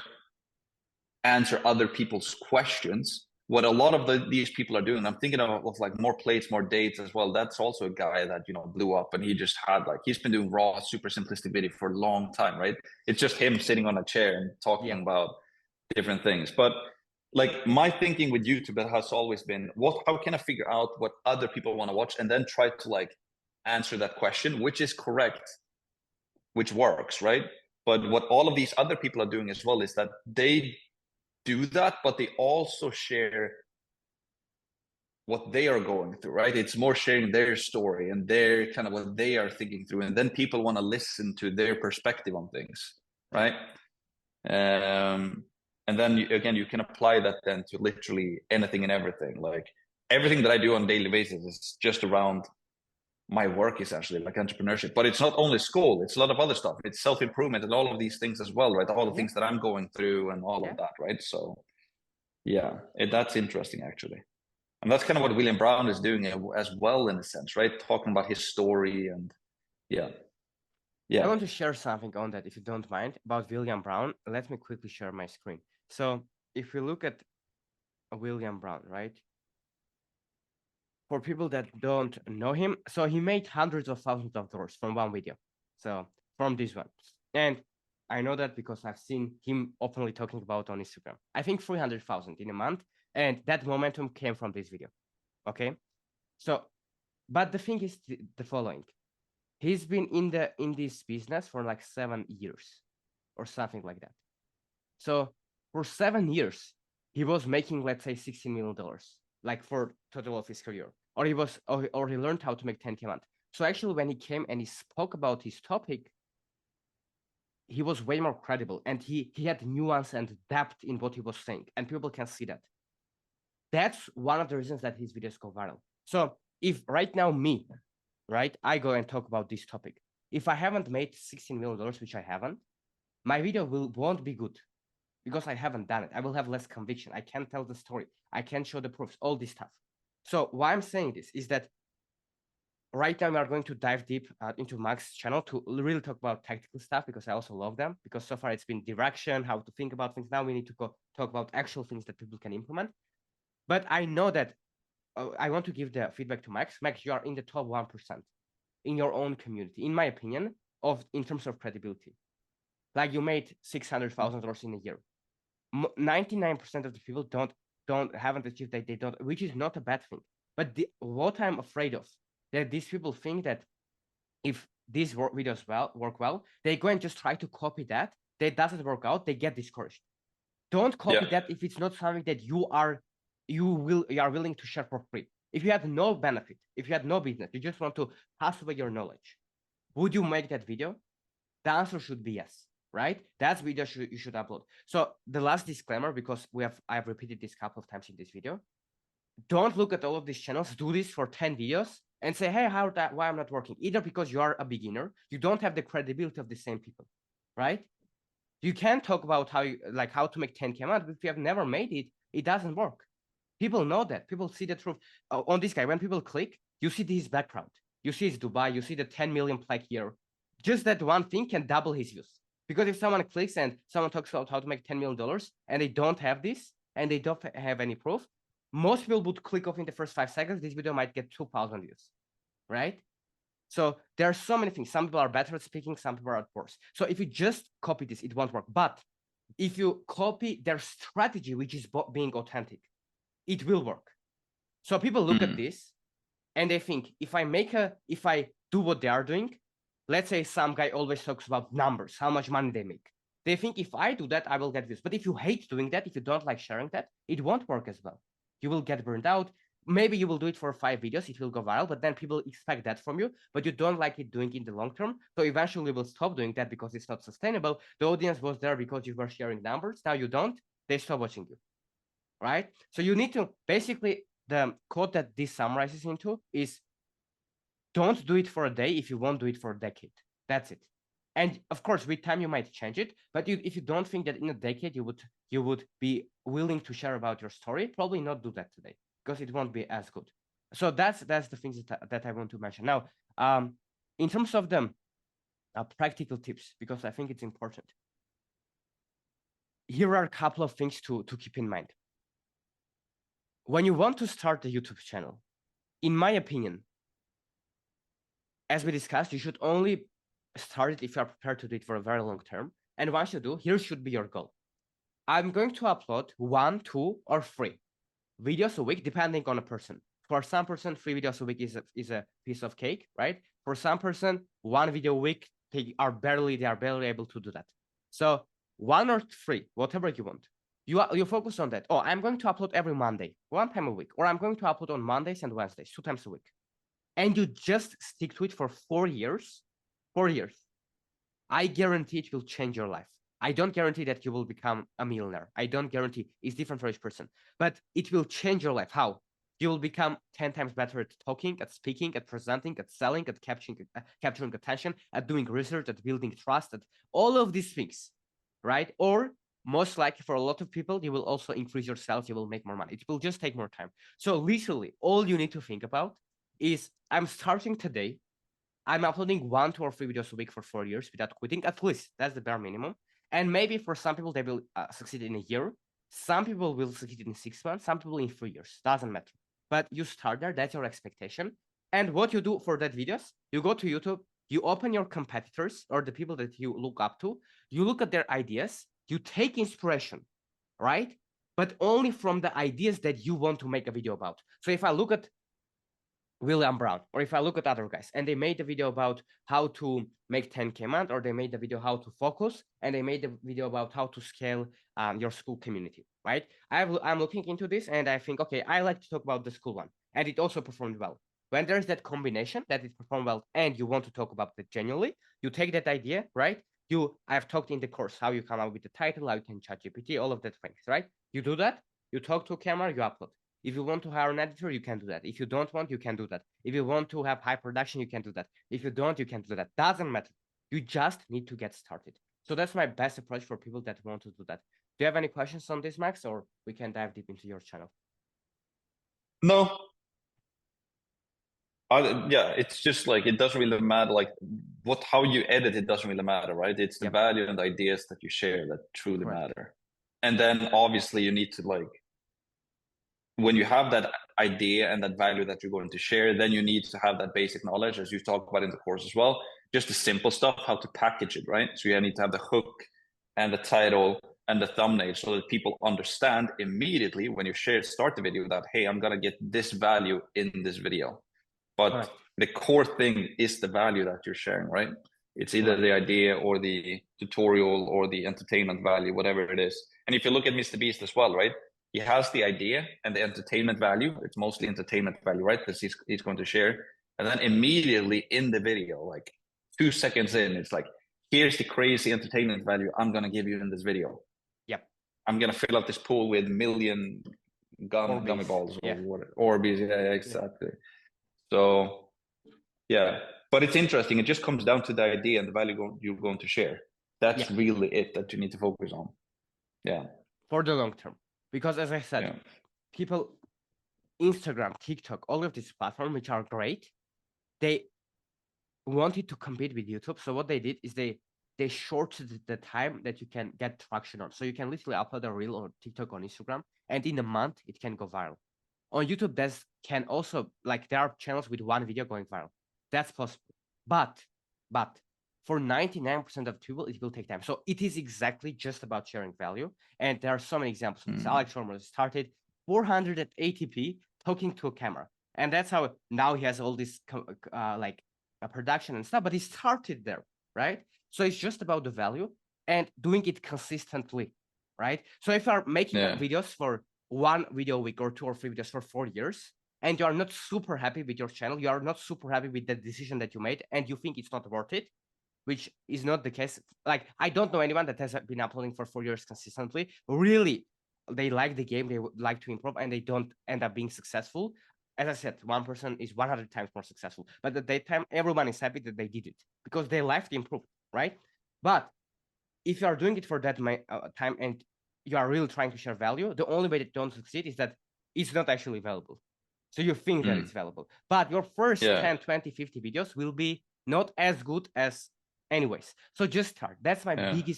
answer other people's questions, what a lot of these people are doing, I'm thinking of like More Plates, More Dates as well. That's also a guy that, you know, blew up, and he just had like, he's been doing raw, super simplistic video for a long time, right? It's just him sitting on a chair and talking about different things. But like my thinking with YouTube has always been, how can I figure out what other people want to watch, and then try to like answer that question, which is correct, which works, right? But what all of these other people are doing as well is that they do that, but they also share what they are going through, right? It's more sharing their story and their kind of what they are thinking through, and then people want to listen to their perspective on things, right? And then you can apply that then to literally anything and everything. Like everything that I do on a daily basis is just around my work, essentially, like entrepreneurship. But it's not only school, it's a lot of other stuff. It's self-improvement and all of these things as well, right? All the things that I'm going through and all of that, right? So yeah, that's interesting actually. And that's kind of what William Brown is doing as well, in a sense, right? Talking about his story and I want to share something on that, if you don't mind, about William Brown. Let me quickly share my screen. So if you look at William Brown, right? For people that don't know him, so he made hundreds of thousands of dollars from one video. So from this one. And I know that because I've seen him openly talking about on Instagram. I think 300,000 in a month. And that momentum came from this video. Okay. So, but the thing is the following. He's been in this business for like 7 years or something like that. So for 7 years, he was making, let's say, $16 million, like for total of his career. Or he learned how to make 10K a month. So actually, when he came and he spoke about his topic, he was way more credible, and he had nuance and depth in what he was saying, and people can see that. That's one of the reasons that his videos go viral. So if right now right, I go and talk about this topic, if I haven't made $16 million, which I haven't, my video won't be good because I haven't done it. I will have less conviction. I can't tell the story. I can't show the proofs, all this stuff. So why I'm saying this is that right now we are going to dive deep into Max's channel to really talk about tactical stuff, because I also love them, because so far it's been direction, how to think about things. Now we need to talk about actual things that people can implement. But I know that I want to give the feedback to Max. Max, you are in the top 1% in your own community, in my opinion, in terms of credibility. Like you made $600,000 in a year. 99% of the people haven't achieved that. They don't, which is not a bad thing. But what I'm afraid of, that these people think that if these videos work well, they go and just try to copy that. That doesn't work out. They get discouraged. Don't copy that if it's not something that you are willing to share for free. If you have no benefit, if you have no business, you just want to pass away your knowledge, would you make that video? The answer should be yes, right? That's video you should upload. So the last disclaimer, because I've repeated this a couple of times in this video, don't look at all of these channels, do this for 10 videos and say, hey, why I'm not working? Either because you are a beginner, you don't have the credibility of the same people, right? You can talk about how to make 10K a month, but if you have never made it, it doesn't work. People know that. People see the truth. On this guy, when people click, you see his background. You see his Dubai. You see the 10 million plaque here. Just that one thing can double his views. Because if someone clicks and someone talks about how to make $10 million and they don't have this and they don't have any proof, most people would click off in the first 5 seconds. This video might get 2,000 views, right? So there are so many things. Some people are better at speaking, some people are worse. So if you just copy this, it won't work. But if you copy their strategy, which is being authentic, it will work. So people look at this and they think, if I do what they are doing, let's say some guy always talks about numbers, how much money they make. They think if I do that, I will get views. But if you hate doing that, if you don't like sharing that, it won't work as well. You will get burned out. Maybe you will do it for 5 videos, it will go viral, but then people expect that from you, but you don't like it doing in the long term. So eventually you will stop doing that because it's not sustainable. The audience was there because you were sharing numbers. Now you don't, they stop watching you, right? So you need to, basically, the quote that this summarizes into is, don't do it for a day if you won't do it for a decade. That's it. And of course, with time you might change it, but if you don't think that in a decade you would be willing to share about your story, probably not do that today, because it won't be as good. So that's the things that I want to mention. Now, in terms of the practical tips, because I think it's important, here are a couple of things to keep in mind. When you want to start a YouTube channel, in my opinion, as we discussed, you should only start it if you are prepared to do it for a very long term. And once you do, here should be your goal. I'm going to upload 1, 2, or 3 videos a week, depending on a person. For some person, 3 videos a week is a piece of cake, right? For some person, 1 video a week, they are barely able to do that. So 1 or 3, whatever you want. You focus on that. Oh, I'm going to upload every Monday, 1 time a week, or I'm going to upload on Mondays and Wednesdays, 2 times a week. And you just stick to it for 4 years, 4 years, I guarantee it will change your life. I don't guarantee that you will become a millionaire. I don't guarantee, it's different for each person, but it will change your life. How? You will become 10 times better at talking, at speaking, at presenting, at selling, at capturing attention, at doing research, at building trust, at all of these things, right? Or most likely for a lot of people, you will also increase your sales, you will make more money. It will just take more time. So literally, all you need to think about is, I'm starting today. I'm uploading 1, 2, or 3 videos a week for 4 years without quitting, at least. That's the bare minimum. And maybe for some people, they will succeed in a year. Some people will succeed in 6 months, some people in 3 years, doesn't matter. But you start there, that's your expectation. And what you do for that videos, you go to YouTube, you open your competitors or the people that you look up to, you look at their ideas, you take inspiration, right? But only from the ideas that you want to make a video about. So if I look at William Brown, or if I look at other guys, and they made a video about how to make 10K month, or they made a video how to focus, and they made a video about how to scale your school community, right? I'm looking into this, and I think, okay, I like to talk about the school one, and it also performed well. When there's that combination that it performed well, and you want to talk about it genuinely, you take that idea, right? I've talked in the course how you come up with the title, how you can chat GPT, all of that things, right? You do that, you talk to a camera, you upload. If you want to hire an editor, you can do that. If you don't want, you can do that. If you want to have high production, you can do that. If you don't, you can do that. Doesn't matter. You just need to get started. So that's my best approach for people that want to do that. Do you have any questions on this, Max, or we can dive deep into your channel? No. Yeah, it's just like it doesn't really matter like how you edit it doesn't really matter, right? It's the Yep. value and the ideas that you share that truly Correct. matter. And then obviously you need to like when you have that idea and that value that you're going to share, then you need to have that basic knowledge, as you talk about in the course as well. Just the simple stuff, how to package it, right? So you need to have the hook and the title and the thumbnail so that people understand immediately when you start the video that, hey, I'm going to get this value in this video. But Correct. the core thing is the value that you're sharing, right? It's either Correct. the idea or the tutorial or the entertainment value, whatever it is. And if you look at Mr. Beast as well, right? He has the idea and the entertainment value. It's mostly entertainment value, right? Because he's going to share. And then immediately in the video, like 2 seconds in, it's like, here's the crazy entertainment value I'm going to give you in this video. Yep. I'm going to fill up this pool with million gummy balls or whatever. Orbeez, yeah, exactly. Yeah. So, yeah. But it's interesting. It just comes down to the idea and the value you're going to share. That's really it that you need to focus on. Yeah. For the long term. Because as I said, people, Instagram, TikTok, all of these platforms, which are great, they wanted to compete with YouTube. So what they did is they shortened the time that you can get traction on. So you can literally upload a reel or TikTok on Instagram, and in a month it can go viral. On YouTube, there's can also like there are channels with one video going viral. That's possible. But for 99% of people, it will take time. So it is exactly just about sharing value. And there are so many examples of this. Alex Romer started 480p talking to a camera. And that's how now he has all this like a production and stuff, but he started there, right? So it's just about the value and doing it consistently, right? So if you are making videos for 1 video a week or 2 or 3 videos for 4 years, and you are not super happy with your channel, you are not super happy with the decision that you made, and you think it's not worth it, which is not the case. Like, I don't know anyone that has been uploading for 4 years consistently. Really, they like the game, they would like to improve, and they don't end up being successful. As I said, one person is 100 times more successful. But at that time, everyone is happy that they did it because their life improved, right? But if you are doing it for that time and you are really trying to share value, the only way that you don't succeed is that it's not actually valuable. So you think that it's valuable. But your first 10, 20, 50 videos will be not as good as anyways. So just start. That's my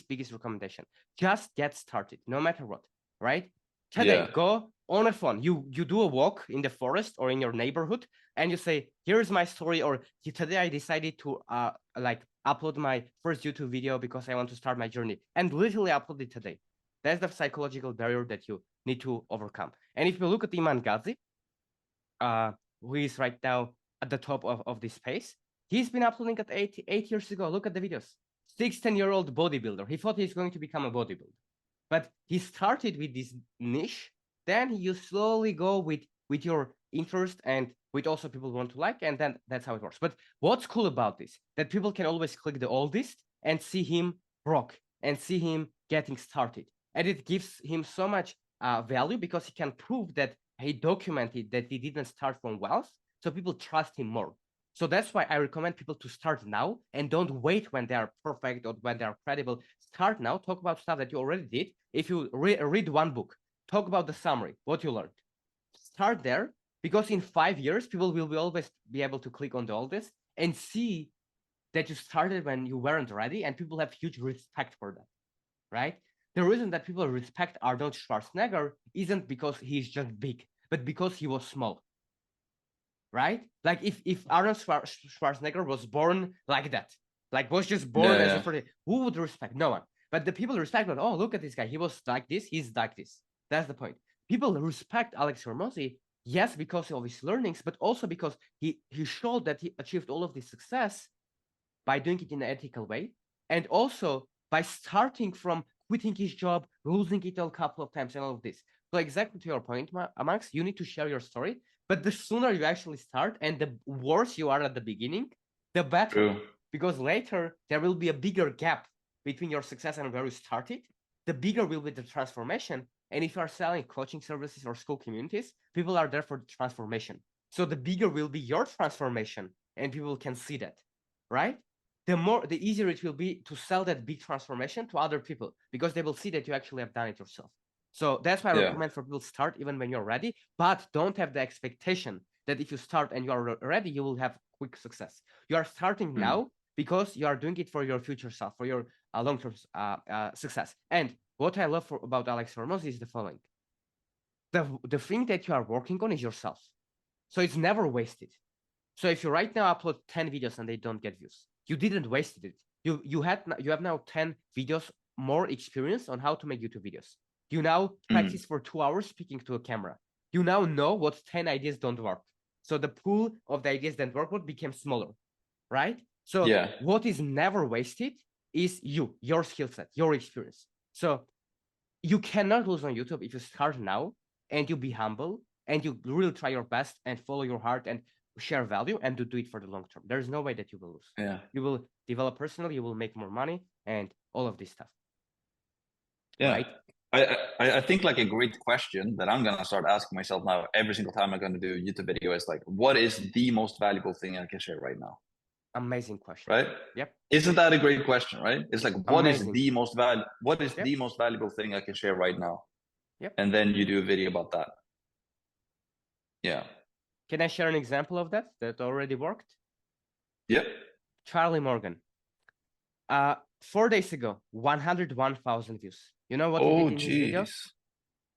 biggest recommendation. Just get started, no matter what, right? Today, go on a phone. You do a walk in the forest or in your neighborhood, and you say, here's my story, or today I decided to like upload my first YouTube video because I want to start my journey, and literally upload it today. That's the psychological barrier that you need to overcome. And if you look at Iman Gadhzi, who is right now at the top of this space, he's been uploading at 8 years ago. Look at the videos. 16-year-old bodybuilder. He thought he's going to become a bodybuilder. But he started with this niche. Then you slowly go with your interest and with also people want to like, and then that's how it works. But what's cool about this, that people can always click the oldest and see him rock and see him getting started. And it gives him so much value because he can prove that he documented that he didn't start from wealth. So people trust him more. So that's why I recommend people to start now and don't wait when they are perfect or when they are credible. Start now, talk about stuff that you already did. If you read one book, talk about the summary, what you learned. Start there, because in 5 years, people will always be able to click on all this and see that you started when you weren't ready, and people have huge respect for that, right? The reason that people respect Arnold Schwarzenegger isn't because he's just big, but because he was small. Right? Like if Arnold Schwarzenegger was born like that, like was just born as a 40, who would respect? No one. But the people respect that, oh, look at this guy. He was like this, he's like this. That's the point. People respect Alex Hormozi, yes, because of his learnings, but also because he showed that he achieved all of this success by doing it in an ethical way, and also by starting from quitting his job, losing it a couple of times, and all of this. So exactly to your point, Max, you need to share your story. But the sooner you actually start, and the worse you are at the beginning, the better. True. Because later there will be a bigger gap between your success and where you started. The bigger will be the transformation. And if you are selling coaching services or school communities, people are there for the transformation. So the bigger will be your transformation, and people can see that, right? The easier it will be to sell that big transformation to other people, because they will see that you actually have done it yourself. So that's why I recommend for people to start even when you're ready, but don't have the expectation that if you start and you are ready, you will have quick success. You are starting now because you are doing it for your future self, for your long-term success. And what I love about Alex Hormozi is the following. The thing that you are working on is yourself. So it's never wasted. So if you right now upload 10 videos and they don't get views, you didn't waste it. You have now 10 videos more experience on how to make YouTube videos. You now practice for 2 hours speaking to a camera. You now know what 10 ideas don't work. So the pool of the ideas that work became smaller, right? So what is never wasted is your skill set, your experience. So you cannot lose on YouTube if you start now and you be humble and you really try your best and follow your heart and share value and to do it for the long term. There's no way that you will lose. Yeah. You will develop personally, you will make more money and all of this stuff. Yeah. Right? I think like a great question that I'm gonna start asking myself now every single time I'm gonna do a YouTube video is like, what is the most valuable thing I can share right now? Amazing question. Right? Yep. Isn't that a great question, right? It's like, what Amazing. is the most the most valuable thing I can share right now? Yep. And then you do a video about that. Yeah. Can I share an example of that already worked? Yep. Charlie Morgan. 4 days ago, 101,000 views. You know what he did in his video?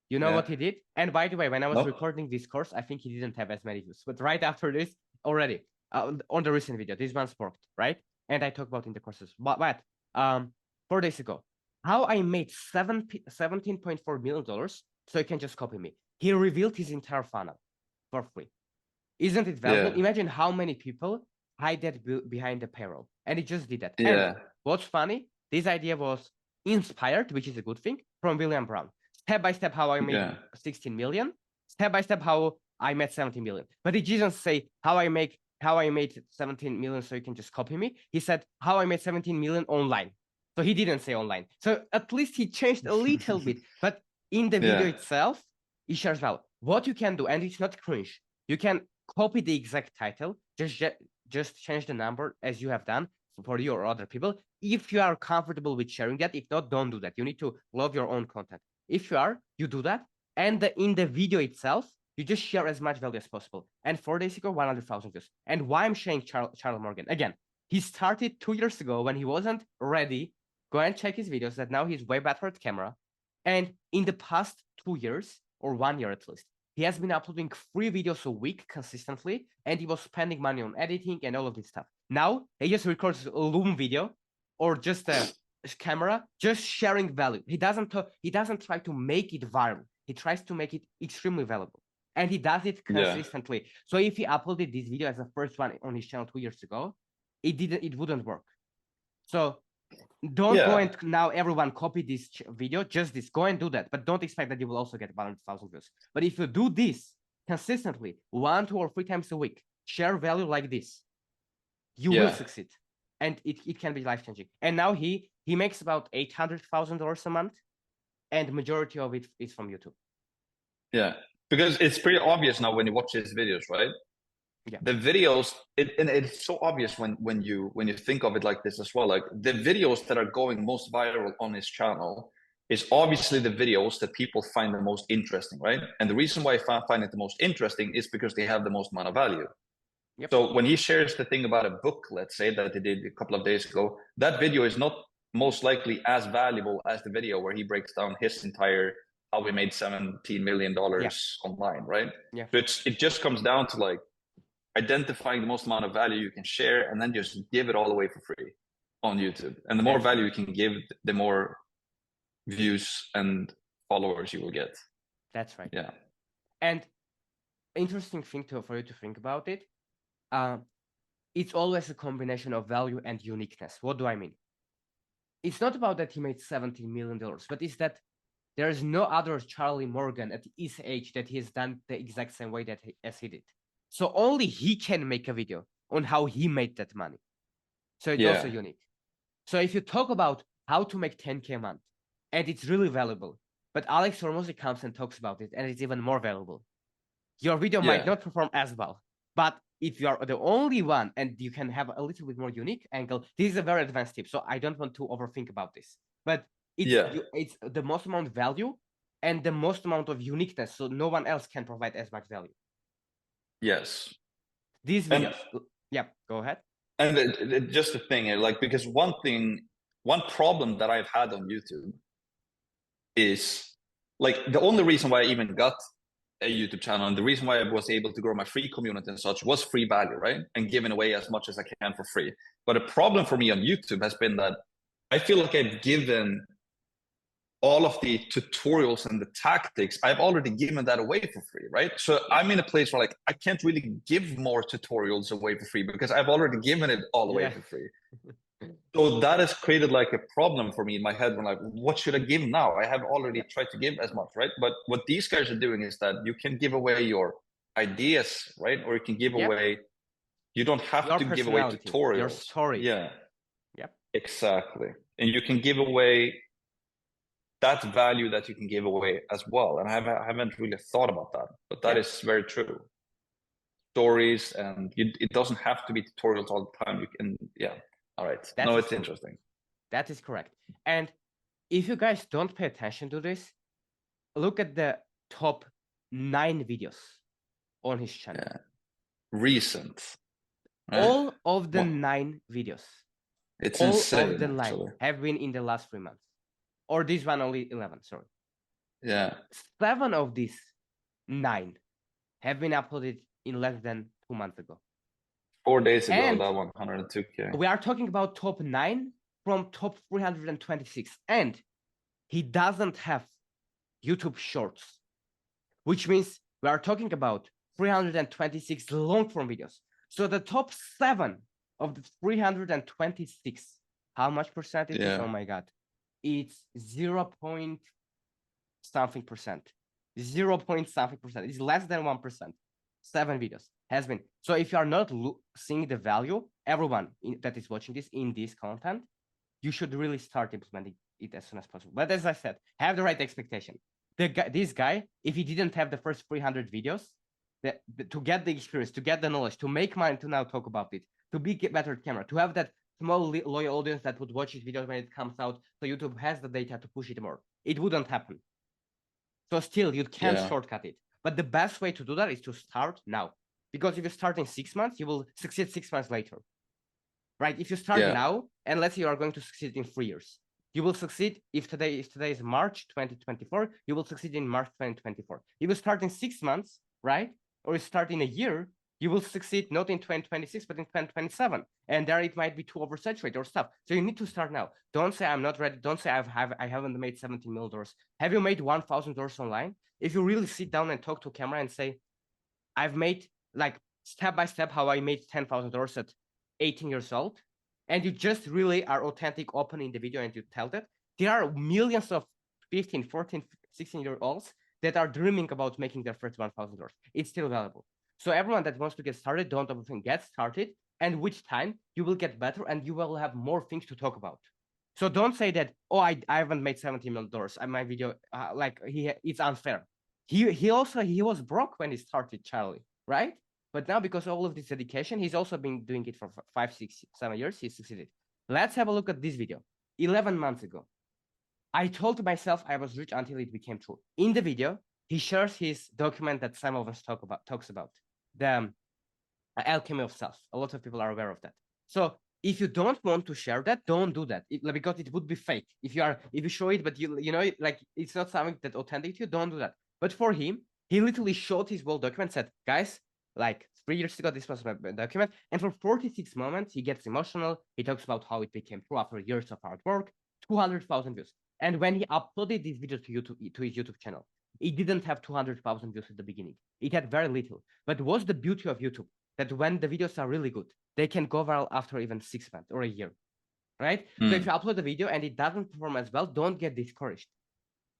You know what he did? And by the way, when I was recording this course, I think he didn't have as many views. But right after this, already, on the recent video, this one's worked, right? And I talk about in the courses. But 4 days ago, how I made $17.4 million, so you can just copy me. He revealed his entire funnel for free. Isn't it valuable? Yeah. Imagine how many people hide that behind the payroll. And he just did that. Yeah. And what's funny, this idea was inspired, which is a good thing, from William Brown. Step by step, how I made 16 million. Step by step, how I made 17 million. But he didn't say how I made 17 million, so you can just copy me. He said how I made 17 million online. So he didn't say online. So at least he changed a little bit. But in the video itself, he shares value. What you can do, and it's not cringe, you can copy the exact title, just change the number as you have done for you or other people. If you are comfortable with sharing that, if not, don't do that. You need to love your own content. If you are, you do that. And in the video itself, you just share as much value as possible. And 4 days ago, 100,000 views. And why I'm sharing Charles Morgan? Again, he started 2 years ago when he wasn't ready. Go and check his videos that now he's way better at camera. And in the past 2 years, or 1 year at least, he has been uploading 3 videos a week consistently, and he was spending money on editing and all of this stuff. Now, he just records a Loom video or just a camera, just sharing value. He doesn't try to make it viral. He tries to make it extremely valuable. And he does it consistently. Yeah. So if he uploaded this video as the first one on his channel 2 years ago, it wouldn't work. So don't go and now everyone copy this video, just this, go and do that. But don't expect that you will also get 100,000 views. But if you do this consistently, 1, 2, or 3 times a week, share value like this, you will succeed. And it can be life-changing. And now he makes about $800,000 a month, and majority of it is from YouTube. Yeah, because it's pretty obvious now when you watch his videos, right? Yeah. The videos, and it's so obvious when you think of it like this as well. Like the videos that are going most viral on his channel is obviously the videos that people find the most interesting, right? And the reason why I find it the most interesting is because they have the most amount of value. Yep. So when he shares the thing about a book, let's say, that he did a couple of days ago, that video is not most likely as valuable as the video where he breaks down his entire how we made $17 million online, right? Yeah. So it just comes down to like identifying the most amount of value you can share and then just give it all away for free on YouTube. And the more value you can give, the more views and followers you will get. That's right. Yeah. And interesting thing for you to think about it. It's always a combination of value and uniqueness. What do I mean? It's not about that he made $17 million, but it's that there is no other Charlie Morgan at his age that he has done the exact same way as he did. So only he can make a video on how he made that money. So it's also unique. So if you talk about how to make 10K a month, and it's really valuable, but Alex Hormozy comes and talks about it, and it's even more valuable. Your video might not perform as well, but if you are the only one and you can have a little bit more unique angle, this is a very advanced tip. So I don't want to overthink about this, but it's the most amount of value and the most amount of uniqueness. So no one else can provide as much value. Yes. These videos. Go ahead. And just the thing, like, because one problem that I've had on YouTube is like the only reason why I even got a YouTube channel and the reason why I was able to grow my free community and such was free value, right? And giving away as much as I can for free. But a problem for me on YouTube has been that I feel like I've given all of the tutorials and the tactics, I've already given that away for free, right? So I'm in a place where like I can't really give more tutorials away for free because I've already given it all away for free. So that has created like a problem for me in my head when like, what should I give now? I have already tried to give as much, right? But what these guys are doing is that you can give away your ideas, right? Or you can give away, you don't have your to give away tutorials. Your story. Yeah. Yep. Exactly. And you can give away that value that you can give away as well. And I haven't really thought about that, but that is very true. Stories, and it doesn't have to be tutorials all the time. You can, all right. No, it's interesting. That is correct. And if you guys don't pay attention to this, look at the top 9 videos on his channel. Yeah. Recent. Right? All of the 9 videos. It's insane. All of the 9 have been in the last 3 months. Or this one only 11, sorry. Yeah. 7 of these 9 have been uploaded in less than 2 months ago. 4 days ago, and that one, 102K. We are talking about top 9 from top 326. And he doesn't have YouTube Shorts, which means we are talking about 326 long-form videos. So the top 7 of the 326, how much percentage is? Oh my God. It's 0 point something percent. 0 point something percent. It's less than 1%. 7 videos has been. So if you are not seeing the value, everyone that is watching this in this content, you should really start implementing it as soon as possible. But as I said, have the right expectation. This guy, if he didn't have the first 300 videos, to get the experience, to get the knowledge, to make money, to now talk about it, to be better at camera, to have that small loyal audience that would watch his videos when it comes out, so YouTube has the data to push it more. It wouldn't happen. So still, you can't shortcut it. But the best way to do that is to start now. Because if you start in 6 months, you will succeed 6 months later. Right? If you start now, and let's say you are going to succeed in 3 years, you will succeed if today is March 2024, you will succeed in March 2024. If you start in 6 months, right? Or you start in a year, you will succeed not in 2026, but in 2027. And there it might be too oversaturated or stuff. So you need to start now. Don't say I'm not ready. Don't say I haven't made $17 million. Have you made $1,000 online? If you really sit down and talk to camera and say, I've made like step by step how I made $10,000 at 18 years old, and you just really are authentic, open in the video and you tell that, there are millions of 15, 14, 16-year-olds that are dreaming about making their first $1,000. It's still valuable. So everyone that wants to get started, don't overthink, get started, and with time, you will get better and you will have more things to talk about. So don't say that, oh, I haven't made $17 million. My video, it's unfair. He was broke when he started, Charlie, right? But now, because of all of this dedication, he's also been doing it for 5, 6, 7 years. He succeeded. Let's have a look at this video. 11 months ago, I told myself I was rich until it became true. In the video, he shares his document that some of us talks about, the alchemy of self. A lot of people are aware of that. So if you don't want to share that, don't do that because it would be fake. If you show it, but you know like it's not something that authentic to you, don't do that. But for him, he literally showed his whole document, said, guys, like 3 years ago, this was my document. And for 46 moments, he gets emotional. He talks about how it became true after years of hard work, 200,000 views. And when he uploaded this video to YouTube, to his YouTube channel, it didn't have 200,000 views at the beginning. It had very little. But what's the beauty of YouTube? That when the videos are really good, they can go viral after even 6 months or a year, right? So if you upload a video and it doesn't perform as well, don't get discouraged.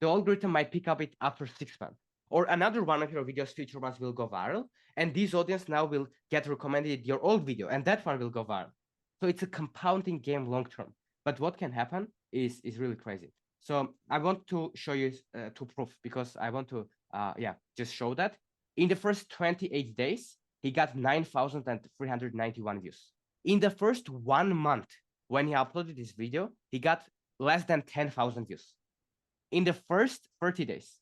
The algorithm might pick up it after 6 months. Or another one of your videos, future ones, will go viral, and this audience now will get recommended your old video, and that one will go viral. So it's a compounding game long term. But what can happen is really crazy. So I want to show you two proof, because I want to just show that. In the first 28 days, he got 9,391 views. In the first 1 month, when he uploaded this video, he got less than 10,000 views. In the first 30 days,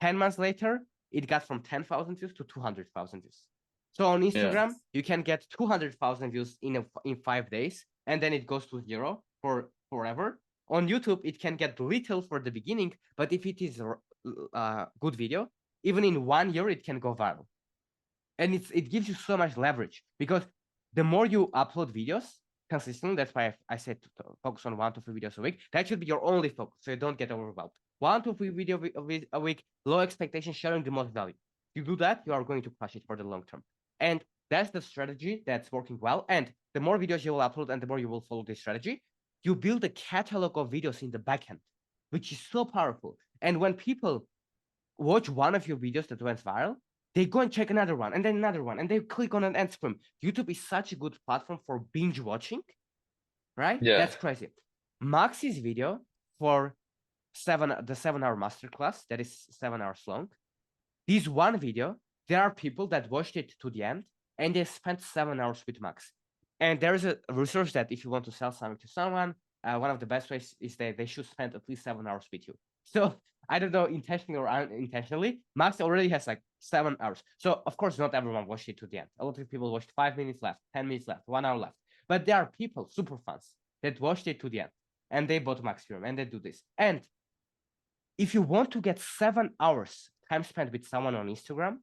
10 months later, it got from 10,000 views to 200,000 views. So on Instagram, you can get 200,000 views in 5 days, and then it goes to 0 for forever. On YouTube, it can get little for the beginning, but if it is a good video, even in 1 year, it can go viral. And it gives you so much leverage, because the more you upload videos consistently, that's why I said to focus on 1 to 3 videos a week. That should be your only focus, so you don't get overwhelmed. 1 to 3 videos a week, low expectation, sharing the most value. If you do that, you are going to crush it for the long term. And that's the strategy that's working well. And the more videos you will upload and the more you will follow this strategy, you build a catalog of videos in the backend, which is so powerful. And when people watch one of your videos that went viral, they go and check another one, and then another one, and they click on an end screen. YouTube is such a good platform for binge watching, right? Yeah. That's crazy. Max's video for the 7-hour masterclass, that is 7 hours long. This one video, there are people that watched it to the end, and they spent 7 hours with Max. And there is a research that if you want to sell something to someone, one of the best ways is that they should spend at least 7 hours with you. So I don't know, intentionally or unintentionally, Max already has like 7 hours. So of course, not everyone watched it to the end. A lot of people watched 5 minutes left, 10 minutes left, 1 hour left. But there are people, super fans, that watched it to the end, and they bought Max Serum, and they do this. And if you want to get 7 hours time spent with someone on Instagram,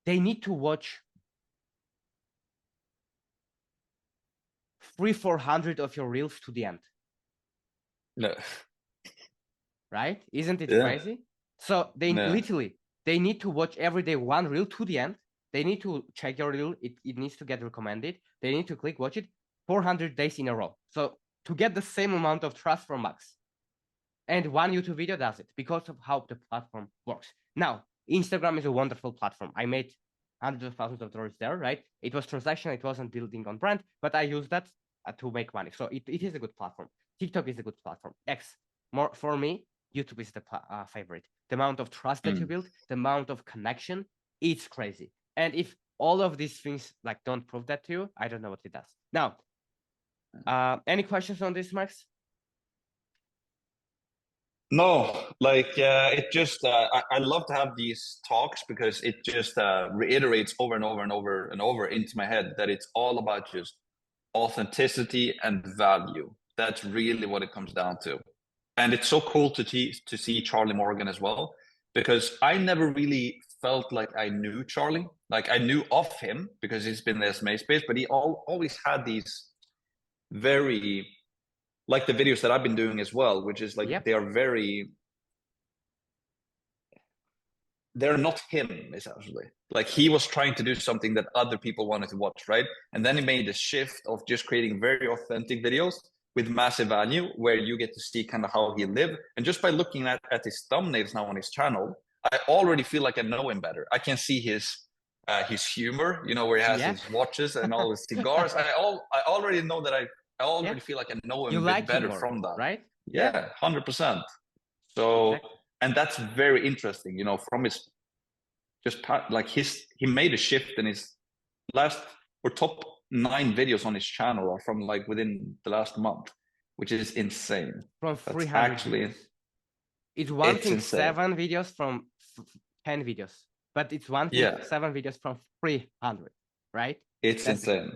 they need to watch 300-400 of your reels to the end. No. Right? Isn't it crazy? So they literally, they need to watch every day 1 reel to the end. They need to check your reel. It needs to get recommended. They need to click watch it 400 days in a row. So to get the same amount of trust from Max. And 1 YouTube video does it because of how the platform works. Now, Instagram is a wonderful platform. I made hundreds of thousands of dollars there, right? It was transactional. It wasn't building on brand, but I used that to make money. So it is a good platform. TikTok is a good platform. More for me, YouTube is the favorite. The amount of trust that you build, the amount of connection, it's crazy. And if all of these things like don't prove that to you, I don't know what it does. Now, any questions on this, Max? No, like it just I love to have these talks because it just reiterates over and over and over and over into my head that it's all about just authenticity and value. That's really what it comes down to. And it's so cool to see Charlie Morgan as well, because I never really felt like I knew Charlie. Like I knew of him because he's been in the SMA space, but he always had these very, like the videos that I've been doing as well, which is like they are very, they're not him essentially. Like he was trying to do something that other people wanted to watch, right? And then he made a shift of just creating very authentic videos with massive value, where you get to see kind of how he lived. And just by looking at his thumbnails now on his channel, I already feel like I know him better. I can see his humor, you know, where he has his watches and all his cigars. I already know that I already feel like I know him a bit better from that. Right? Yeah, 100%. So, and that's very interesting, you know, from his he made a shift in his top 9 videos on his channel are from like within the last month, which is insane. From 300 actually videos. It's one thing insane. 7 videos from 10 videos, but it's one thing 7 videos from 300, right? That's insane.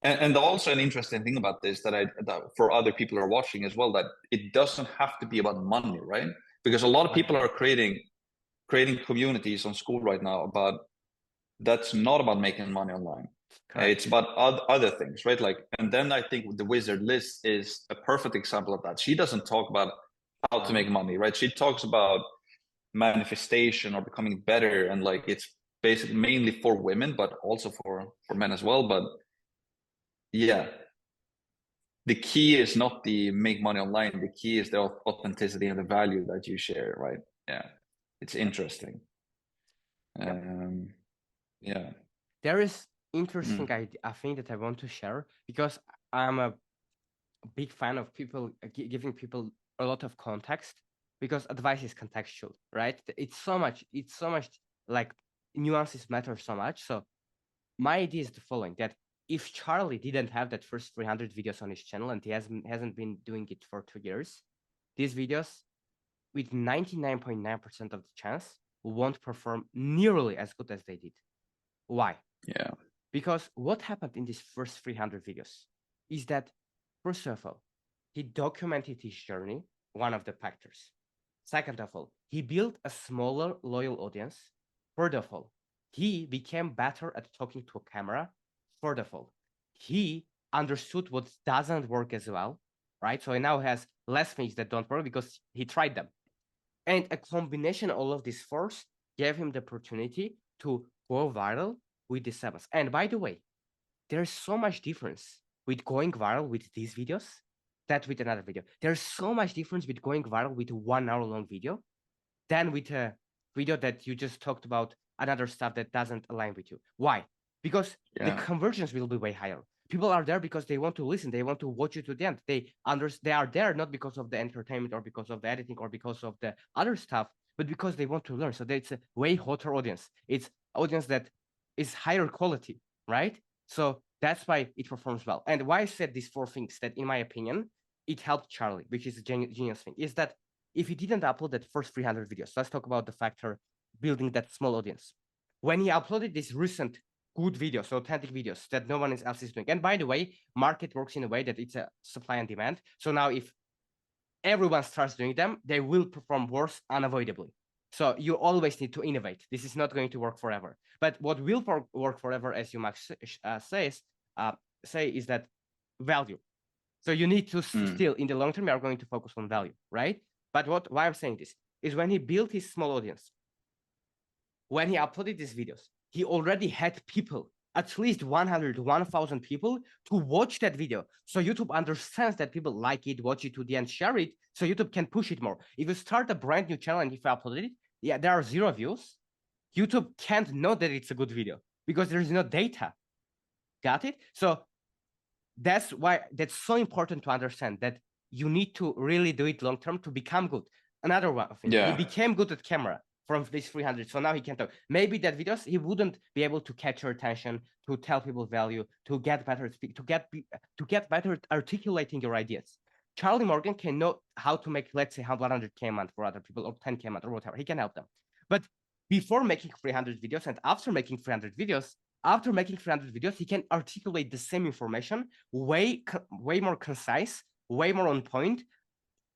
And also an interesting thing about this that for other people who are watching as well, that it doesn't have to be about money, right? Because a lot of people are creating communities on school right now about that's not about making money online. Correct. It's about other things, right? Like, and then I think the wizard list is a perfect example of that. She doesn't talk about how to make money, right? She talks about manifestation or becoming better, and like it's basically mainly for women, but also for men as well. But yeah, the key is not the make money online. The key is the authenticity and the value that you share, right? Yeah, it's interesting. Yep. Yeah. There is interesting idea, a thing that I want to share, because I'm a big fan of people giving people a lot of context, because advice is contextual, right? It's so much like nuances matter so much. So my idea is the following: that if Charlie didn't have that first 300 videos on his channel, and he hasn't been doing it for 2 years, these videos, with 99.9% of the chance, won't perform nearly as good as they did. Why? Yeah. Because what happened in these first 300 videos is that, first of all, he documented his journey, one of the factors. Second of all, he built a smaller, loyal audience. Third of all, he became better at talking to a camera. Fourth of all, he understood what doesn't work as well, right? So he now has less things that don't work because he tried them. And a combination of all of these force gave him the opportunity to go viral with the sevens. And by the way, there's so much difference with going viral with these videos that with another video. There's so much difference with going viral with a 1 hour long video than with a video that you just talked about another stuff that doesn't align with you. Why? Because the conversions will be way higher. People are there because they want to listen. They want to watch you to the end. They are there not because of the entertainment or because of the editing or because of the other stuff, but because they want to learn. So it's a way hotter audience. It's audience that is higher quality, right? So that's why it performs well. And why I said these 4 things that, in my opinion, it helped Charlie, which is a genius thing, is that if he didn't upload that first 300 videos, let's talk about the factor building that small audience. When he uploaded these recent good videos, authentic videos that no one else is doing. And by the way, market works in a way that it's a supply and demand. So now if everyone starts doing them, they will perform worse unavoidably. So you always need to innovate. This is not going to work forever. But what will work forever, as you Max say, is that value. So you need to still, in the long term, you are going to focus on value, right? But why I'm saying this is when he built his small audience, when he uploaded these videos, he already had people, at least 100, 1,000 people to watch that video. So YouTube understands that people like it, watch it to the end, share it, so YouTube can push it more. If you start a brand new channel and if you upload it, yeah, there are 0 views, YouTube can't know that it's a good video because there's no data. Got it? So that's why that's so important to understand that you need to really do it long term to become good. Another one thing, he became good at camera from this 300, so now he can talk. Maybe that videos he wouldn't be able to catch your attention, to tell people value, to get better at speak, to get better at articulating your ideas. Charlie Morgan can know how to make, let's say, 100K a month for other people, or 10K a month, or whatever. He can help them. But before making 300 videos and after making 300 videos, he can articulate the same information way more concise, way more on point,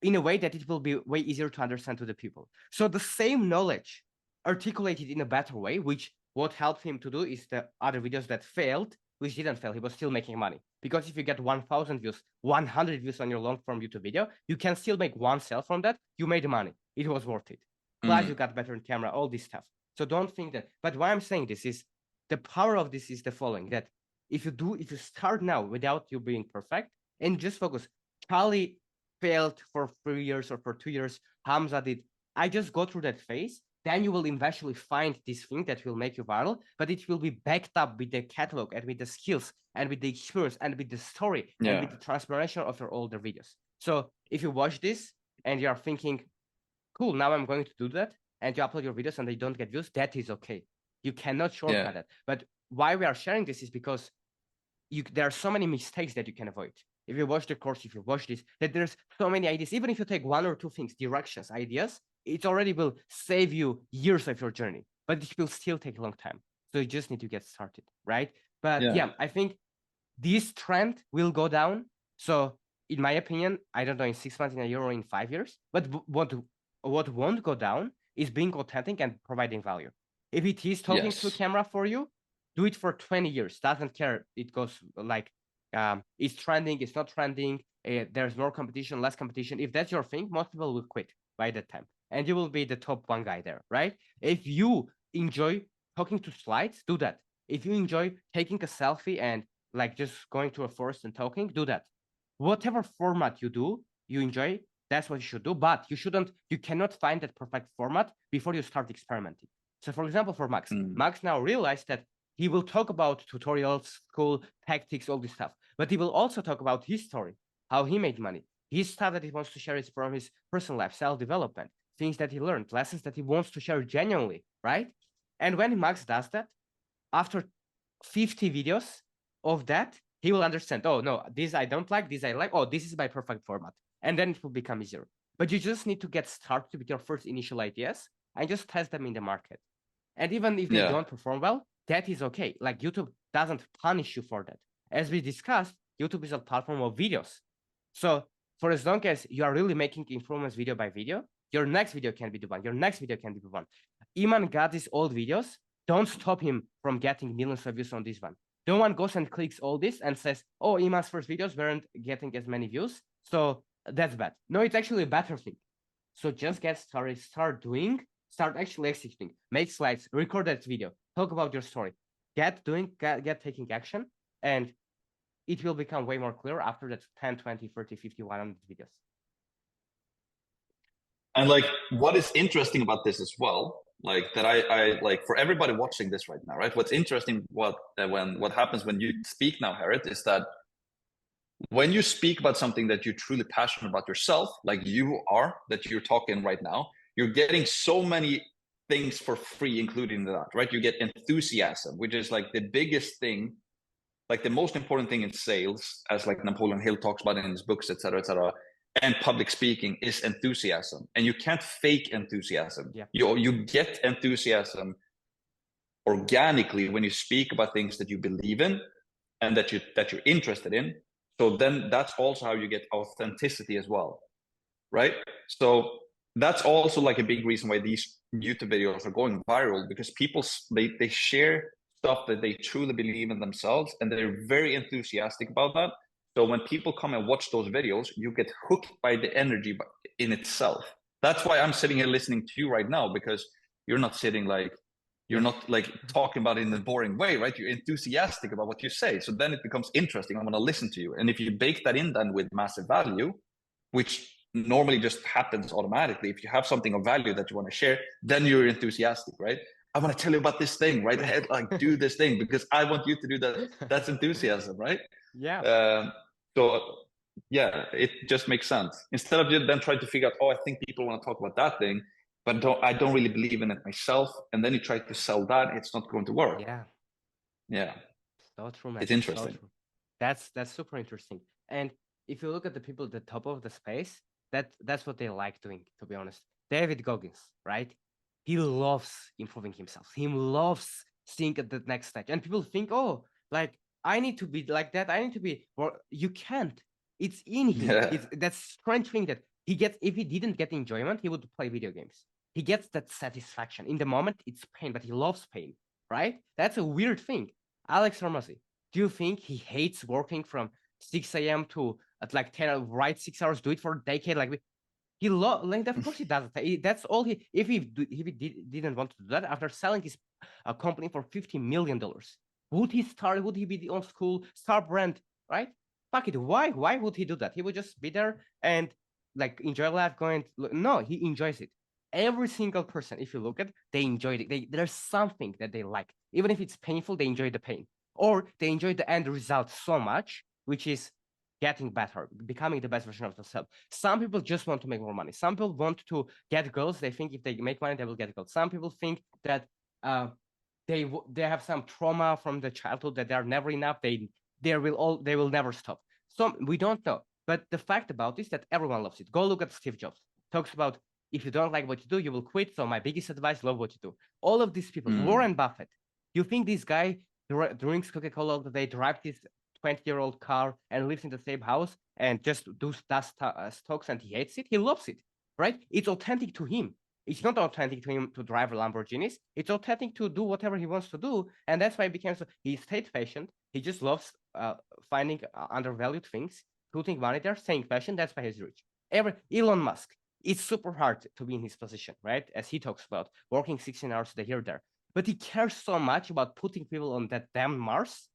in a way that it will be way easier to understand to the people. So the same knowledge articulated in a better way, which what helped him to do is the other videos that failed, which didn't fail, he was still making money. Because if you get 1,000 views, 100 views on your long form YouTube video, you can still make 1 sale from that. You made money. It was worth it. Plus you got better in camera, all this stuff. So don't think that. But why I'm saying this is, the power of this is the following: that if you start now without you being perfect and just focus, Charlie failed for 3 years or for 2 years, Hamza did, I just go through that phase, then you will eventually find this thing that will make you viral, but it will be backed up with the catalog and with the skills and with the experience and with the story and with the transformation of your older videos. So if you watch this and you are thinking, cool, now I'm going to do that, and you upload your videos and they don't get views, that is okay. You cannot shortcut it. But why we are sharing this is because there are so many mistakes that you can avoid. If you watch the course, if you watch this, that there's so many ideas. Even if you take 1 or 2 things, directions, ideas, it already will save you years of your journey, but it will still take a long time. So you just need to get started, right? But yeah, I think this trend will go down. So in my opinion, I don't know, in 6 months, in a year, or in 5 years, but what won't go down is being authentic and providing value. If it is talking to a Yes. camera for you, do it for 20 years. Doesn't care. It goes like, it's trending, it's not trending. There's more competition, less competition. If that's your thing, most people will quit by that time, and you will be the top one guy there, right? If you enjoy talking to slides, do that. If you enjoy taking a selfie and like just going to a forest and talking, do that. Whatever format you do, you enjoy, that's what you should do. But you cannot find that perfect format before you start experimenting. So for example, for Max now realized that he will talk about tutorials, school, tactics, all this stuff, but he will also talk about his story, how he made money, his stuff that he wants to share is from his personal life, self-development, things that he learned, lessons that he wants to share genuinely, right? And when Max does that, after 50 videos of that, he will understand, oh no, this I don't like, this I like, oh, this is my perfect format. And then it will become easier. But you just need to get started with your first initial ideas and just test them in the market. And even if they Yeah. don't perform well, that is okay. Like YouTube doesn't punish you for that. As we discussed, YouTube is a platform of videos. So for as long as you are really making improvements video by video, your next video can be the one. Your next video can be the one. Iman got these old videos. Don't stop him from getting millions of views on this one. No one goes and clicks all this and says, oh, Iman's first videos weren't getting as many views, so that's bad. No, it's actually a better thing. So just get started, start doing, start actually executing, make slides, record that video, talk about your story, get taking action, and it will become way more clear after that 10, 20, 30, 50, 100 videos. And like, what is interesting about this as well, like that I like for everybody watching this right now, right? What's interesting, what happens when you speak now, Harut, is that when you speak about something that you're truly passionate about yourself, like you are, that you're talking right now, you're getting so many things for free, including that, right? You get enthusiasm, which is like the biggest thing, like the most important thing in sales, as like Napoleon Hill talks about in his books, etc., etc., and public speaking is enthusiasm. And you can't fake enthusiasm. Yeah. You get enthusiasm organically when you speak about things that you believe in and that you're interested in. So then that's also how you get authenticity as well, right? So that's also like a big reason why these YouTube videos are going viral, because people they share stuff that they truly believe in themselves, and they're very enthusiastic about that. So when people come and watch those videos, you get hooked by the energy in itself. That's why I'm sitting here listening to you right now, because you're not sitting like, you're not like talking about it in a boring way, right? You're enthusiastic about what you say. So then it becomes interesting. I want to listen to you. And if you bake that in then with massive value, which normally just happens automatically, if you have something of value that you want to share, then you're enthusiastic, right? I want to tell you about this thing, right? Like do this thing because I want you to do that. That's enthusiasm, right? Yeah. So yeah, it just makes sense. Instead of then trying to figure out, oh, I think people want to talk about that thing, but I don't really believe in it myself. And then you try to sell that, it's not going to work. Yeah. Yeah. So true, man. It's interesting. So true. That's super interesting. And if you look at the people at the top of the space, that's what they like doing, to be honest. David Goggins, right? He loves improving himself. He loves seeing at the next stage. And people think, oh, like I need to be like that. I need to be, or you can't. It's in him. Yeah. It's that strange thing that he gets. If he didn't get enjoyment, he would play video games. He gets that satisfaction. In the moment, it's pain, but he loves pain, right? That's a weird thing. Alex Hormozzi, do you think he hates working from 6 a.m. to at like 10, right? 6 hours, do it for a decade? Like like of course he does. That's all he. If he didn't want to do that after selling his company for $50 million, would he start? Would he be the own school star brand? Right? Fuck it. Why? Why would he do that? He would just be there and like enjoy life. No, he enjoys it. Every single person, if you look at, they enjoy it. There's something that they like, even if it's painful. They enjoy the pain, or they enjoy the end result so much, which is getting better, becoming the best version of themselves. Some people just want to make more money. Some people want to get girls. They think if they make money, they will get girls. Some people think that they have some trauma from the childhood that they are never enough. They will never stop. So we don't know. But the fact about this is that everyone loves it. Go look at Steve Jobs. Talks about if you don't like what you do, you will quit. So my biggest advice: love what you do. All of these people, Warren Buffett. You think this guy drinks Coca-Cola all the day, drives his 20-year-old car and lives in the same house and just does stocks and he hates it. He loves it, right? It's authentic to him. It's not authentic to him to drive Lamborghinis. It's authentic to do whatever he wants to do, and that's why he became so. He stayed patient. He just loves finding undervalued things, putting money there, staying patient. That's why he's rich. Elon Musk, it's super hard to be in his position, right? As he talks about working 16 hours a day here there, but he cares so much about putting people on that damn Mars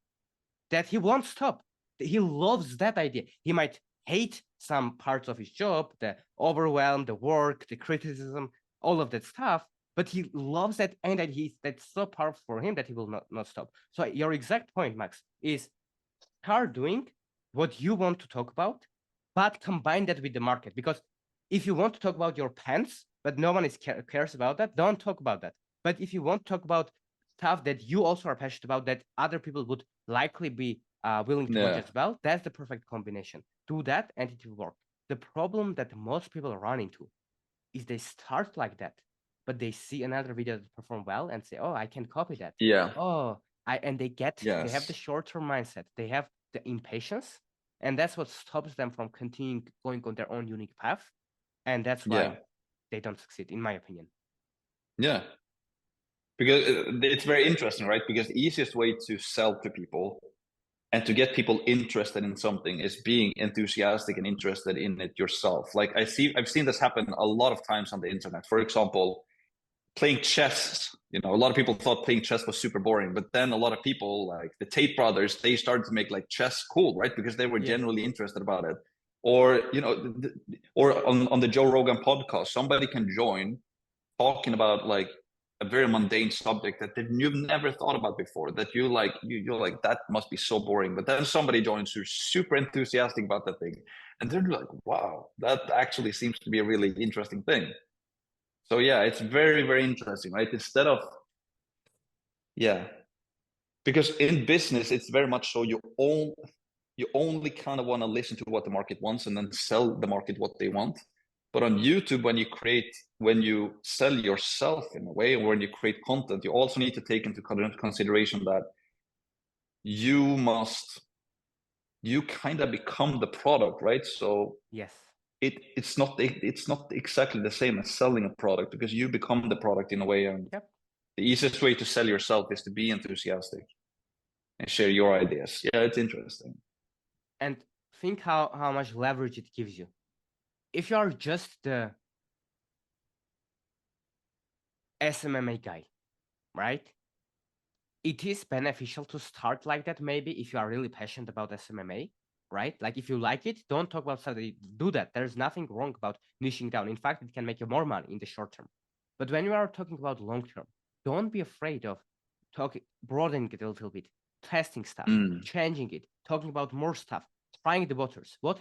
that he won't stop. He loves that idea. He might hate some parts of his job, the overwhelm, the work, the criticism, all of that stuff, but he loves that, and that's so powerful for him that he will not stop. So your exact point, Max, is start doing what you want to talk about, but combine that with the market. Because if you want to talk about your pants, but no one cares about that, don't talk about that. But if you want to talk about stuff that you also are passionate about, that other people would likely be willing to watch as well, that's the perfect combination. Do that and it will work. The problem that most people run into is they start like that, but they see another video that perform well and say, "Oh, I can copy that." Yeah. Oh, they have the short-term mindset. They have the impatience, and that's what stops them from continuing going on their own unique path, and that's why they don't succeed, in my opinion. Yeah. Because it's very interesting, right? Because the easiest way to sell to people and to get people interested in something is being enthusiastic and interested in it yourself. Like I've seen this happen a lot of times on the internet. For example, playing chess. You know, a lot of people thought playing chess was super boring, but then a lot of people, like the Tate brothers, they started to make like chess cool, right? Because they were genuinely interested about it. Or, you know, or on the Joe Rogan podcast, somebody can join talking about like a very mundane subject that you've never thought about before, that you're like that must be so boring, but then somebody joins who's super enthusiastic about that thing, and they're like, wow, that actually seems to be a really interesting thing. So yeah, it's very, very interesting, right? Instead of because in business it's very much so you only kind of want to listen to what the market wants and then sell the market what they want. But on YouTube, when you sell yourself in a way, or when you create content, you also need to take into consideration that you kind of become the product, right? So yes, it's not exactly the same as selling a product, because you become the product in a way. And the easiest way to sell yourself is to be enthusiastic and share your ideas. Yeah, it's interesting. And think how much leverage it gives you. If you are just the SMMA guy, right? It is beneficial to start like that, maybe if you are really passionate about SMMA, right? Like if you like it, don't talk about study, do that. There's nothing wrong about niching down. In fact, it can make you more money in the short term. But when you are talking about long term, don't be afraid of broadening it a little bit, testing stuff, changing it, talking about more stuff, trying the waters. What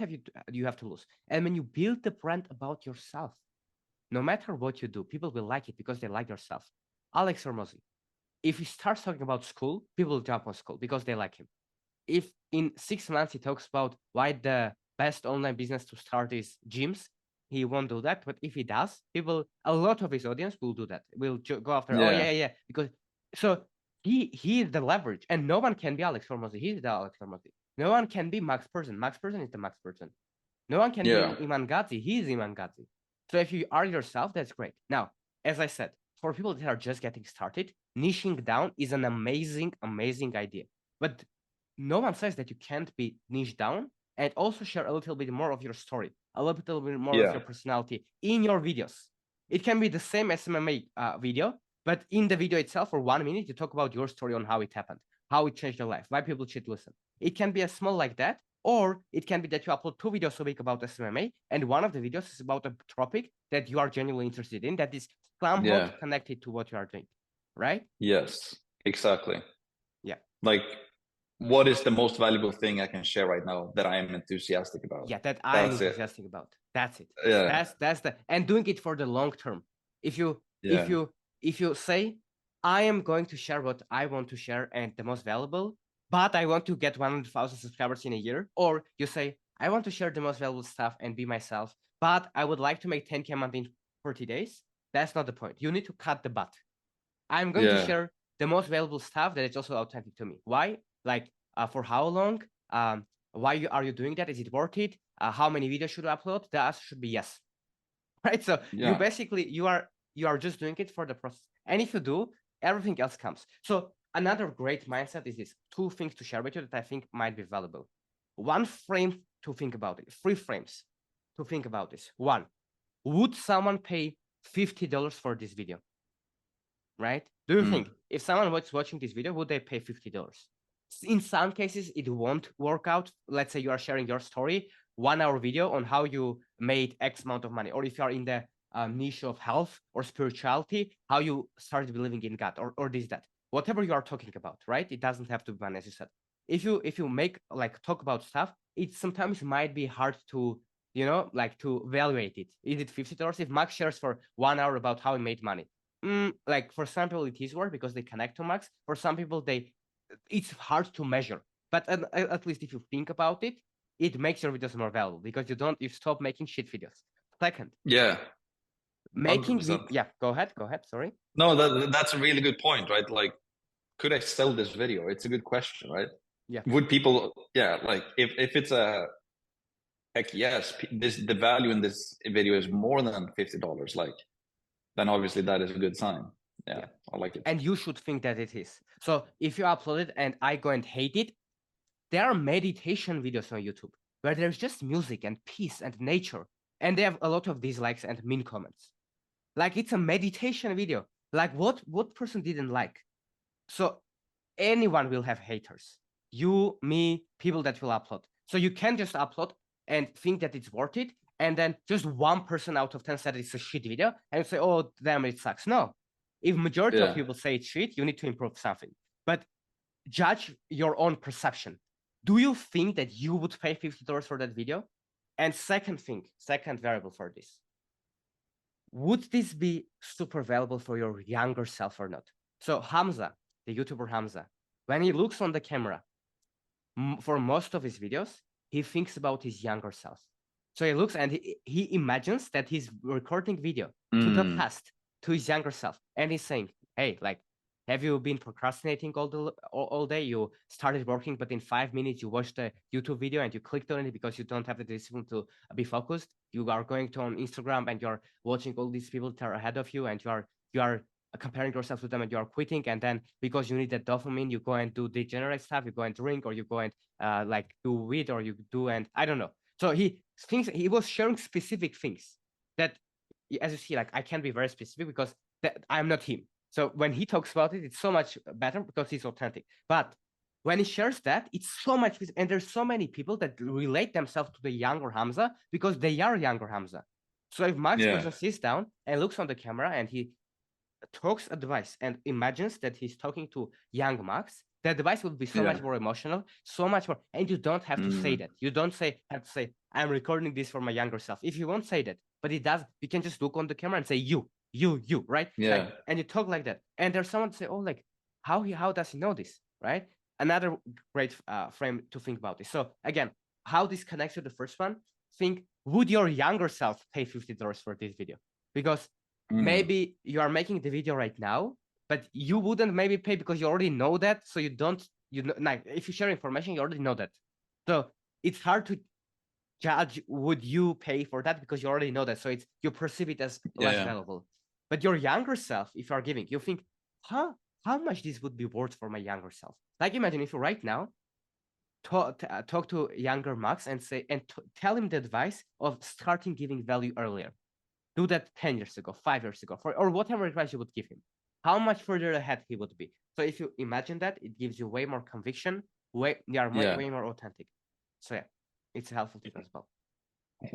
you have to lose? And when you build the brand about yourself, no matter what you do, people will like it because they like yourself. Alex Hormozi, if he starts talking about school, people will jump on school because they like him. If in 6 months he talks about why the best online business to start is gyms, he won't do that. But if he does, a lot of his audience will do that. Will go after, oh yeah, because so he is the leverage, and no one can be Alex Hormozi. He's the Alex Hormozi. No one can be Max Perzon. Max Perzon is the Max Perzon. No one can be Iman Gadhzi. He's Iman Gadhzi. So if you are yourself, that's great. Now, as I said, for people that are just getting started, niching down is an amazing, amazing idea. But no one says that you can't be niche down and also share a little bit more of your story, a little bit more of your personality in your videos. It can be the same SMMA video, but in the video itself, for 1 minute, you talk about your story on how it happened, how it changed your life, why people should listen. It can be as small like that, or it can be that you upload 2 videos a week about SMMA, and one of the videos is about a topic that you are genuinely interested in, that is somewhat connected to what you are doing, right? Yes, exactly. Yeah. Like, what is the most valuable thing I can share right now that I am enthusiastic about? Yeah, that I am enthusiastic about. That's it. Yeah. That's and doing it for the long term. If you say, I am going to share what I want to share and the most valuable, but I want to get 100,000 subscribers in a year, or you say, I want to share the most valuable stuff and be myself, but I would like to make 10K a month in 40 days. That's not the point. You need to cut the butt. I'm going to share the most valuable stuff that is also authentic to me. Why? Like, for how long? Why are you doing that? Is it worth it? How many videos should I upload? The answer should be yes. Right? So you basically you are just doing it for the process. And if you do, everything else comes. So another great mindset is this: 2 things to share with you that I think might be valuable. 1 frame to think about it, 3 frames to think about this. 1, would someone pay $50 for this video? Right? Do you think if someone was watching this video, would they pay $50? In some cases, it won't work out. Let's say you are sharing your story, 1-hour video on how you made X amount of money, or if you are in the niche of health or spirituality, how you started believing in God, or this, that, whatever you are talking about, right? It doesn't have to be money, as you said. If you make like talk about stuff, it sometimes might be hard to, you know, like to evaluate it. Is it $50? If Max shares for 1 hour about how he made money, like for some people it is worth because they connect to Max. For some people, it's hard to measure. But at least if you think about it, it makes your videos more valuable because you stop making shit videos. Second, making go ahead. Sorry. No, that's a really good point, right? Like, could I sell this video? It's a good question, right? Yeah. Would people, like if it's a heck yes, the value in this video is more than $50, like, then obviously that is a good sign. Yeah, I like it. And you should think that it is. So if you upload it and I go and hate it, there are meditation videos on YouTube where there's just music and peace and nature, and they have a lot of dislikes and mean comments. Like, it's a meditation video. Like, what person didn't like? So anyone will have haters. You, me, people that will upload. So you can just upload and think that it's worth it, and then just 1 person out of 10 said it's a shit video, and you say, oh, damn, it sucks. No. If majority of people say it's shit, you need to improve something. But judge your own perception. Do you think that you would pay $50 for that video? And second variable for this: would this be super valuable for your younger self or not? So Hamza, the YouTuber Hamza, when he looks on the camera, for most of his videos, he thinks about his younger self. So he looks and he imagines that he's recording video to the past, to his younger self. And he's saying, hey, like, have you been procrastinating all day? You started working, but in 5 minutes you watched a YouTube video and you clicked on it because you don't have the discipline to be focused. You are going to on Instagram and you're watching all these people that are ahead of you, and you are comparing yourself to them, and you are quitting. And then because you need that dopamine, you go and do degenerate stuff. You go and drink, or you go and like do weed, or you do, and I don't know. So he was sharing specific things that, as you see, like, I can't be very specific because I'm not him. So when he talks about it, it's so much better because he's authentic. But when he shares that, it's so much, and there's so many people that relate themselves to the younger Hamza because they are younger Hamza. So if Max Perzon sits down and looks on the camera and he talks advice and imagines that he's talking to young Max, the advice will be so much more emotional, so much more. And you don't have to say that. You don't have to say, I'm recording this for my younger self. If you won't say that, but it does, you can just look on the camera and say, you, right? Yeah. Like, and you talk like that. And there's someone say, oh, like, how does he know this, right? Another great frame to think about this. So again, how this connects to the first one, think, would your younger self pay $50 for this video? Because maybe you are making the video right now, but you wouldn't maybe pay because you already know that. So like, if you share information, you already know that. So it's hard to judge would you pay for that because you already know that. So you perceive it as less valuable. But your younger self, if you are giving, you think, how much this would be worth for my younger self? Like, imagine if you right now talk to younger Max and say, and tell him the advice of starting giving value earlier. Do that 10 years ago, 5 years ago, or whatever advice you would give him. How much further ahead he would be. So if you imagine that, it gives you way more conviction, way more authentic. So yeah, it's a helpful tip as well.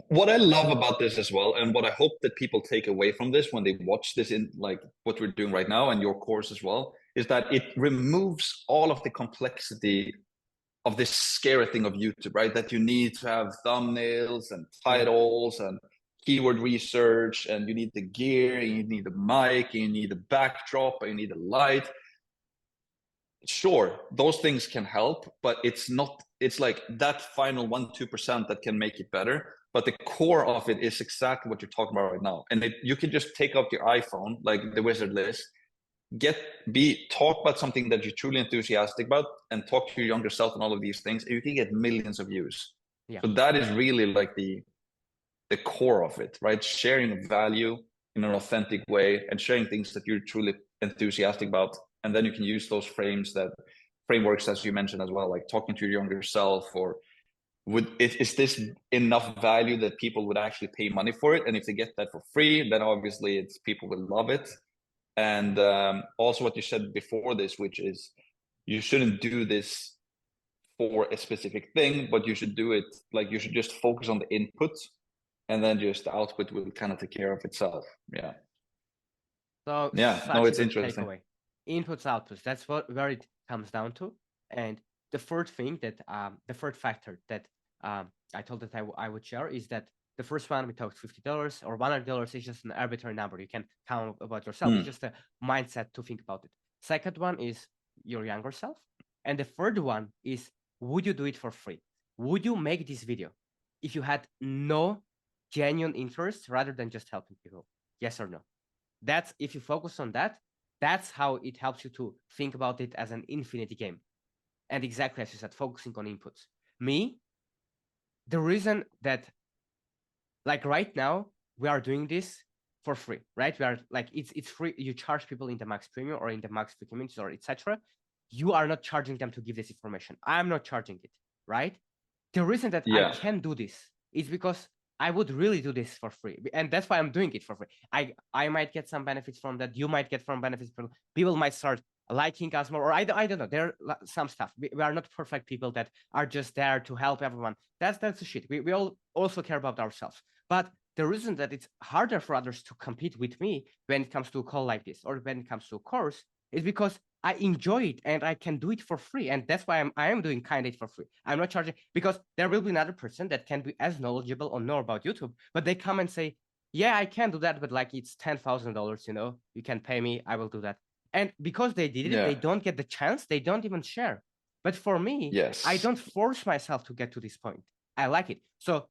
What I love about this as well, and what I hope that people take away from this when they watch this, in like what we're doing right now and your course as well, is that it removes all of the complexity of this scary thing of YouTube, right? That you need to have thumbnails and titles and keyword research, and you need the gear, and you need the mic, and you need the backdrop, and you need the light. Sure, those things can help, but it's like that final 1-2% that can make it better. But the core of it is exactly what you're talking about right now. And you can just take out your iPhone, like the wizard list, talk about something that you're truly enthusiastic about, and talk to your younger self and all of these things, and you can get millions of views. Yeah. So that is really like the core of it, right? Sharing value in an authentic way and sharing things that you're truly enthusiastic about. And then you can use those frameworks, as you mentioned as well, like talking to your younger self, or is this enough value that people would actually pay money for it? And if they get that for free, then obviously people will love it. And also what you said before this, which is you shouldn't do this for a specific thing, but you should do it, like you should just focus on the input, and then just the output will kind of take care of itself. Yeah. So Yeah. such No, a it's good interesting. takeaway. Inputs, outputs. That's where it comes down to. And the third thing that the third factor that I told that I would share is that the first one we talked $50 or $100 is just an arbitrary number. You can count about yourself. It's just a mindset to think about it. Second one is your younger self. And the third one is, would you do it for free? Would you make this video if you had no genuine interest rather than just helping people? Yes or no? That's, if you focus on that, that's how it helps you to think about it as an infinity game. And exactly as you said, focusing on inputs. Me, the reason that, like right now, we are doing this for free, right? We are like, it's free. You charge people in the Max Premium or in the Max Free communities or etc. You are not charging them to give this information. I'm not charging it, right? The reason that I can do this is because I would really do this for free. And that's why I'm doing it for free. I might get some benefits from that. You might get some benefits from, people might start liking us more, or I don't know. There are some stuff. We are not perfect people that are just there to help everyone. That's the shit. We all also care about ourselves. But the reason that it's harder for others to compete with me when it comes to a call like this, or when it comes to a course, is because I enjoy it and I can do it for free. And that's why I am doing Kind8 for free. I'm not charging, because there will be another person that can be as knowledgeable or know about YouTube, but they come and say, yeah, I can do that, but like it's $10,000, you know, you can pay me, I will do that. And because they did it, they don't get the chance, they don't even share. But for me, I don't force myself to get to this point. I like it. So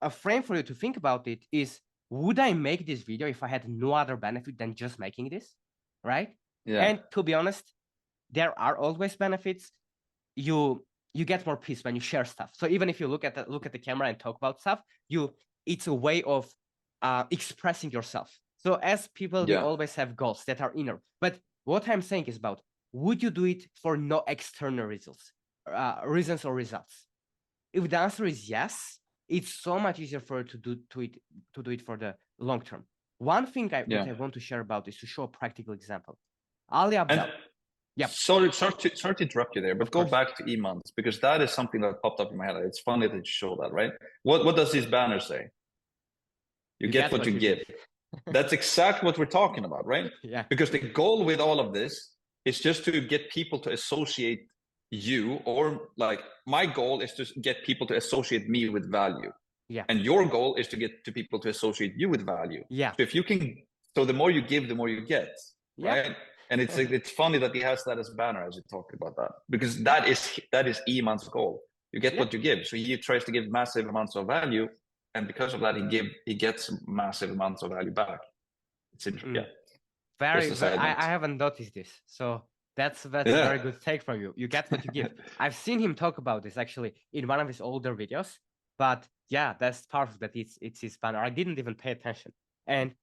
a frame for you to think about it is, would I make this video if I had no other benefit than just making this, right? Yeah. And to be honest, there are always benefits. You get more peace when you share stuff. So even if you look at the camera and talk about stuff, it's a way of expressing yourself. So as people, we always have goals that are inner. But what I'm saying is about, would you do it for no external reasons or results? If the answer is yes, it's so much easier for you to do it for the long term. One thing I want to share about is to show a practical example. Ali Abdaal. Yeah. Sorry to interrupt you there, but go back to Iman's, because that is something that popped up in my head. It's funny that you show that, right? What does his banner say? You get what you give. That's exactly what we're talking about, right? Yeah. Because the goal with all of this is just to get people to associate you, or like my goal is to get people to associate me with value. Yeah. And your goal is to get to people to associate you with value. Yeah. So if you can, so the more you give, the more you get, right? And it's funny that he has that as banner, as you talked about that, because that is Iman's goal. You get what you give. So he tries to give massive amounts of value, and because of that, he gets massive amounts of value back. It's interesting. Very. I haven't noticed this, so that's a very good take from you. You get what you give. I've seen him talk about this actually in one of his older videos, but yeah, that's powerful that it's his banner. I didn't even pay attention, and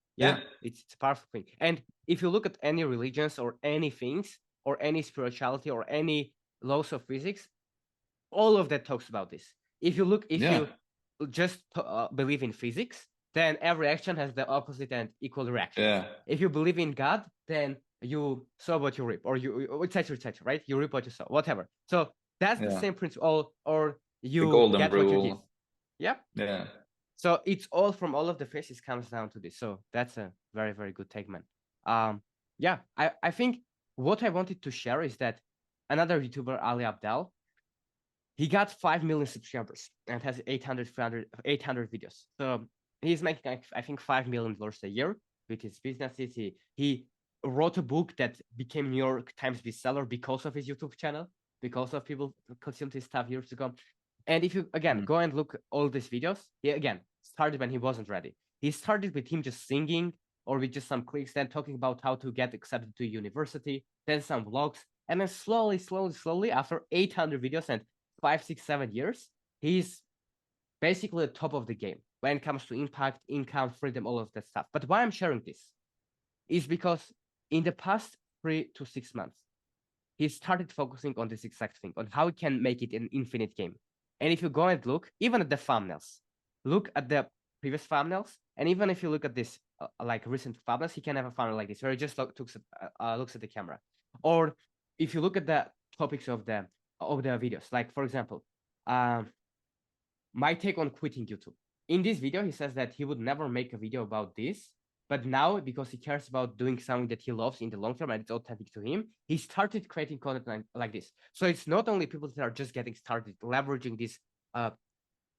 it's a powerful thing. And if you look at any religions or any things or any spirituality or any laws of physics, all of that talks about this. If you just believe in physics, then every action has the opposite and equal reaction. If you believe in God, then you sow what you reap, or you etc., right? You reap what you sow, whatever. So that's the same principle, or you get what you give. Yeah. So it's all, from all of the phases comes down to this. So that's a very, very good take, man. I think what I wanted to share is that another YouTuber, Ali Abdaal, he got 5 million subscribers and has 800 videos. So he's making, I think, $5 million a year with his businesses. He wrote a book that became New York Times bestseller because of his YouTube channel, because of people consumed his stuff years ago. And if you, again, go and look all these videos, he, again, started when he wasn't ready. He started with him just singing or with just some clicks, then talking about how to get accepted to university, then some vlogs, and then slowly, after 800 videos and 5, 6, 7 years, he's basically the top of the game when it comes to impact, income, freedom, all of that stuff. But why I'm sharing this is because in the past 3 to 6 months, he started focusing on this exact thing, on how he can make it an infinite game. And if you go and look, even at the thumbnails, look at the previous thumbnails, and even if you look at this like recent thumbnails, he can have a thumbnail like this, where he just looks at the camera. Or if you look at the topics of the videos, like for example, my take on quitting YouTube. In this video, he says that he would never make a video about this, but now, because he cares about doing something that he loves in the long term and it's authentic to him, he started creating content like this. So it's not only people that are just getting started, leveraging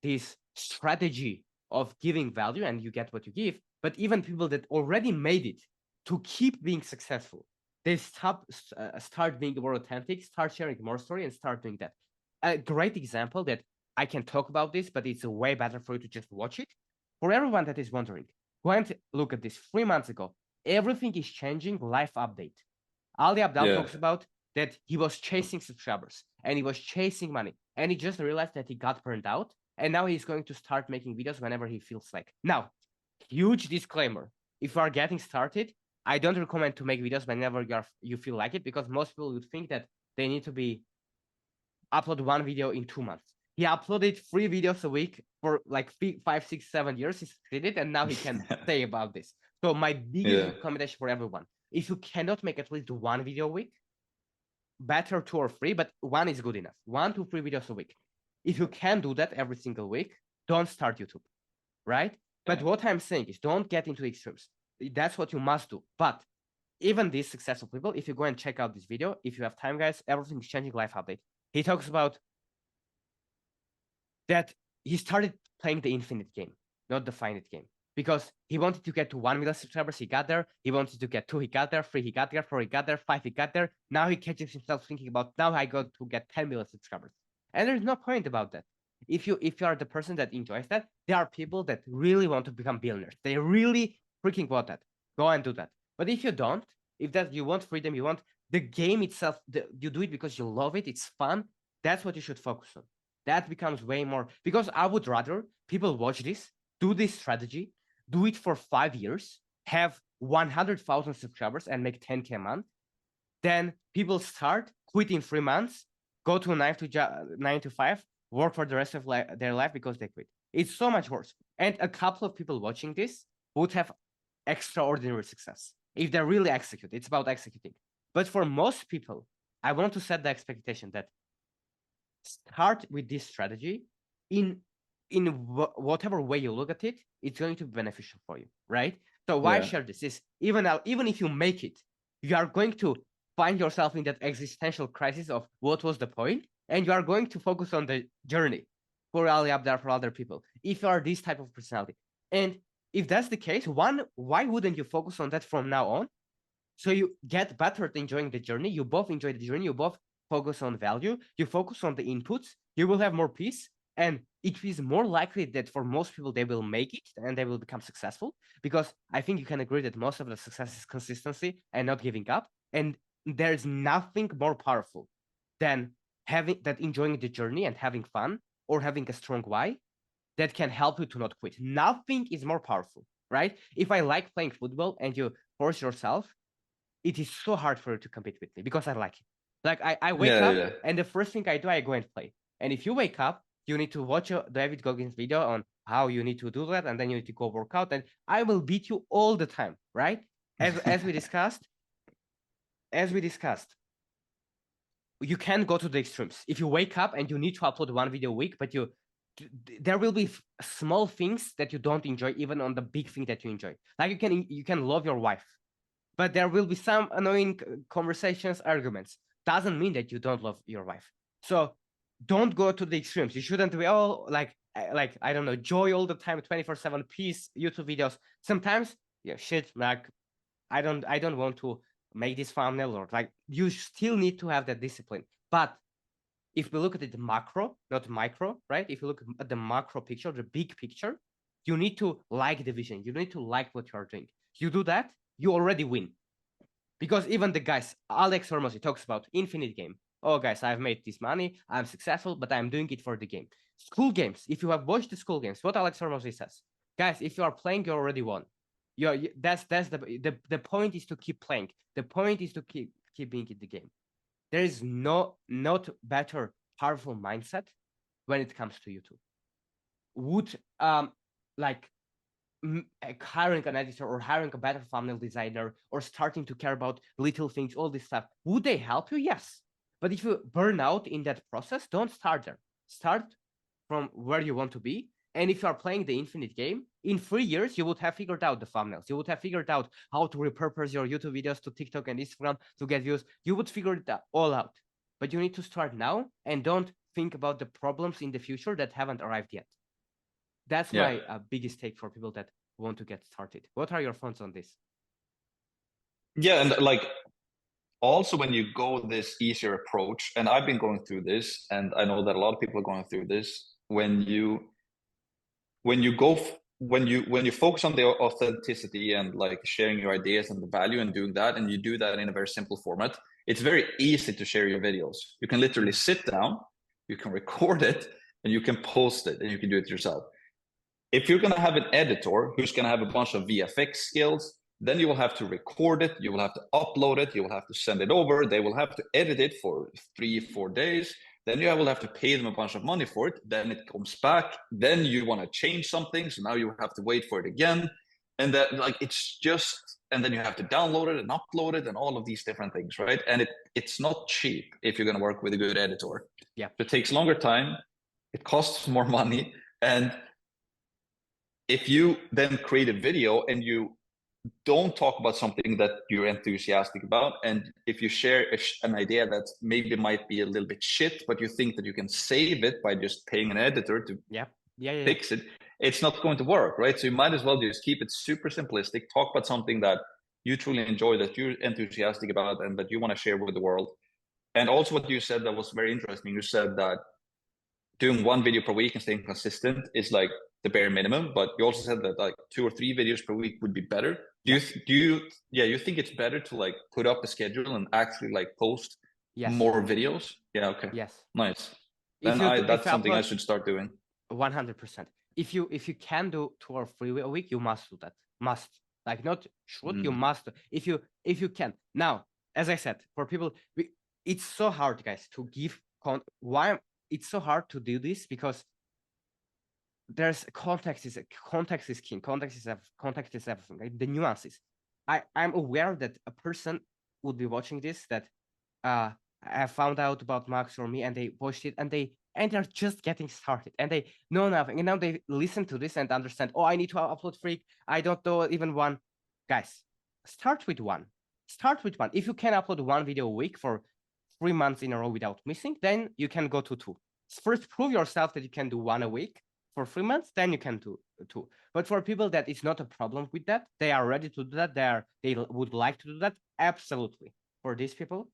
this strategy of giving value and you get what you give, but even people that already made it to keep being successful. They start being more authentic, start sharing more story, and start doing that. A great example that I can talk about this, but it's way better for you to just watch it. For everyone that is wondering, go and look at this. 3 months ago, everything is changing. Life update. Ali Abdaal talks about that he was chasing subscribers and he was chasing money, and he just realized that he got burned out, and now he's going to start making videos whenever he feels like. Now, huge disclaimer: if you are getting started, I don't recommend to make videos whenever you feel like it, because most people would think that they need to be upload one video in 2 months. He uploaded 3 videos a week for like 5, 6, 7 years. He succeeded, and now he can say about this. So my biggest recommendation for everyone: if you cannot make at least 1 video a week, better 2 or 3, but 1 is good enough. 1 to 3 videos a week. If you can do that every single week, don't start YouTube, right? But what I'm saying is, don't get into extremes. That's what you must do. But even these successful people, if you go and check out this video, if you have time, guys, everything's changing life update. He talks about that he started playing the infinite game, not the finite game, because he wanted to get to 1 million subscribers. He got there. He wanted to get 2. He got there. 3. He got there. 4. He got there. 5. He got there. Now he catches himself thinking about, now I got to get 10 million subscribers. And there's no point about that. If you are the person that enjoys that, there are people that really want to become billionaires. They really freaking want that. Go and do that. But if you don't, if that you want freedom, you want the game itself, you do it because you love it, it's fun, that's what you should focus on. That becomes way more, because I would rather people watch this, do this strategy, do it for 5 years, have 100,000 subscribers and make 10K a month, then people start, quit in 3 months, go to a 9 to 5, work for the rest of their life because they quit. It's so much worse. And a couple of people watching this would have extraordinary success if they really execute. It's about executing. But for most people, I want to set the expectation that start with this strategy in whatever way you look at it, it's going to be beneficial for you, right? So why I share this is, even if you make it, you are going to find yourself in that existential crisis of what was the point, and you are going to focus on the journey for Ali Abdaal, for other people, if you are this type of personality. And if that's the case, why wouldn't you focus on that from now on? So you get better at enjoying the journey. You both enjoy the journey. You both focus on value. You focus on the inputs. You will have more peace. And it is more likely that for most people, they will make it and they will become successful. Because I think you can agree that most of the success is consistency and not giving up. And there's nothing more powerful than enjoying the journey and having fun, or having a strong why that can help you to not quit. Nothing is more powerful, right? If I like playing football and you force yourself, it is so hard for you to compete with me because I like it. Like I wake up and the first thing I do, I go and play. And if you wake up, you need to watch David Goggins' video on how you need to do that, and then you need to go work out, and I will beat you all the time, right? As we discussed, you can go to the extremes. If you wake up and you need to upload 1 video a week, but there will be small things that you don't enjoy, even on the big thing that you enjoy. Like you can love your wife, but there will be some annoying conversations, arguments. Doesn't mean that you don't love your wife. So don't go to the extremes. You shouldn't be like I don't know, joy all the time, 24/7 peace YouTube videos. Sometimes shit, like I don't want to make this thumbnail, or like, you still need to have that discipline. But if we look at the macro, not micro, right? If you look at the macro picture, the big picture, You need to like the vision. You need to like what you are doing. You do that, you already win. Because even the guys, Alex Hormozy talks about infinite game. Oh, guys, I've made this money. I'm successful, but I'm doing it for the game. School games. If you have watched the school games, what Alex Hormozy says, guys, if you are playing, you already won. That's the point is to keep playing. The point is to keep being in the game. There is not better powerful mindset when it comes to YouTube. Would like hiring an editor or hiring a better thumbnail designer or starting to care about little things, all this stuff, would they help you? Yes. But if you burn out in that process, don't start there. Start from where you want to be. And if you are playing the infinite game, in 3 years, you would have figured out the thumbnails. You would have figured out how to repurpose your YouTube videos to TikTok and Instagram to get views. You would figure it all out. But you need to start now and don't think about the problems in the future that haven't arrived yet. That's my biggest take for people that want to get started. What are your thoughts on this? Yeah, and like also when you go this easier approach, and I've been going through this, and I know that a lot of people are going through this, when you focus on the authenticity and like sharing your ideas and the value and doing that, and you do that in a very simple format, it's very easy to share your videos. You can literally sit down, you can record it, and you can post it, and you can do it yourself. If you're going to have an editor who's going to have a bunch of VFX skills, then you will have to record it, you will have to upload it, you will have to send it over, they will have to edit it for 3-4 days, then you will have to pay them a bunch of money for it, then it comes back, then you want to change something, so now you have to wait for it again, and that like it's just, and then you have to download it and upload it and all of these different things, right? And it's not cheap if you're going to work with a good editor. Yeah, it takes longer time, it costs more money, and if you then create a video and you don't talk about something that you're enthusiastic about, and if you share an idea that maybe might be a little bit shit, but you think that you can save it by just paying an editor to fix it, it's not going to work, right? So you might as well just keep it super simplistic, talk about something that you truly enjoy, that you're enthusiastic about, and that you want to share with the world. And also what you said that was very interesting, you said that doing 1 video per week and staying consistent is like the bare minimum, but you also said that like 2 or 3 videos per week would be better. You think it's better to like put up a schedule and actually like post more videos? Yeah, okay. Yes. Nice. Then that's something I should start doing. 100%. If you can do 2 or 3 a week, you must do that. Must. Like not should, you must. If you can. Now, as I said, for people, it's so hard, guys, to give why it's so hard to do this, because there's context is king. Context is everything. Right? The nuances. I'm aware that a person would be watching this that have found out about Max or me, and they watched it, and they're just getting started, and they know nothing, and now they listen to this and understand. Oh, I need to upload freak. I don't know even one. Guys, start with one. Start with one. If you can upload 1 video a week for 3 months in a row without missing, then you can go to 2. First, prove yourself that you can do 1 a week for 3 months, then you can do 2. But for people that it's not a problem with that, they are ready to do that, they would like to do that, absolutely. For these people,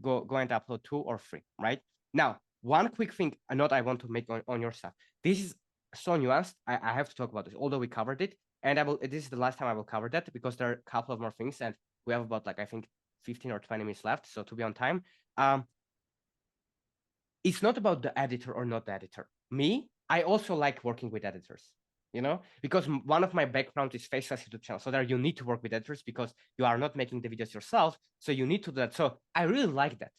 go and upload 2 or 3, right? Now, one quick thing, a note I want to make on your stuff. This is so nuanced. I have to talk about this, although we covered it, and this is the last time I will cover that, because there are a couple of more things, and we have about, like, I think 15 or 20 minutes left, so to be on time. It's not about the editor or not the editor. Me, I also like working with editors, because one of my backgrounds is faceless YouTube channel. So there you need to work with editors because you are not making the videos yourself. So you need to do that. So I really like that.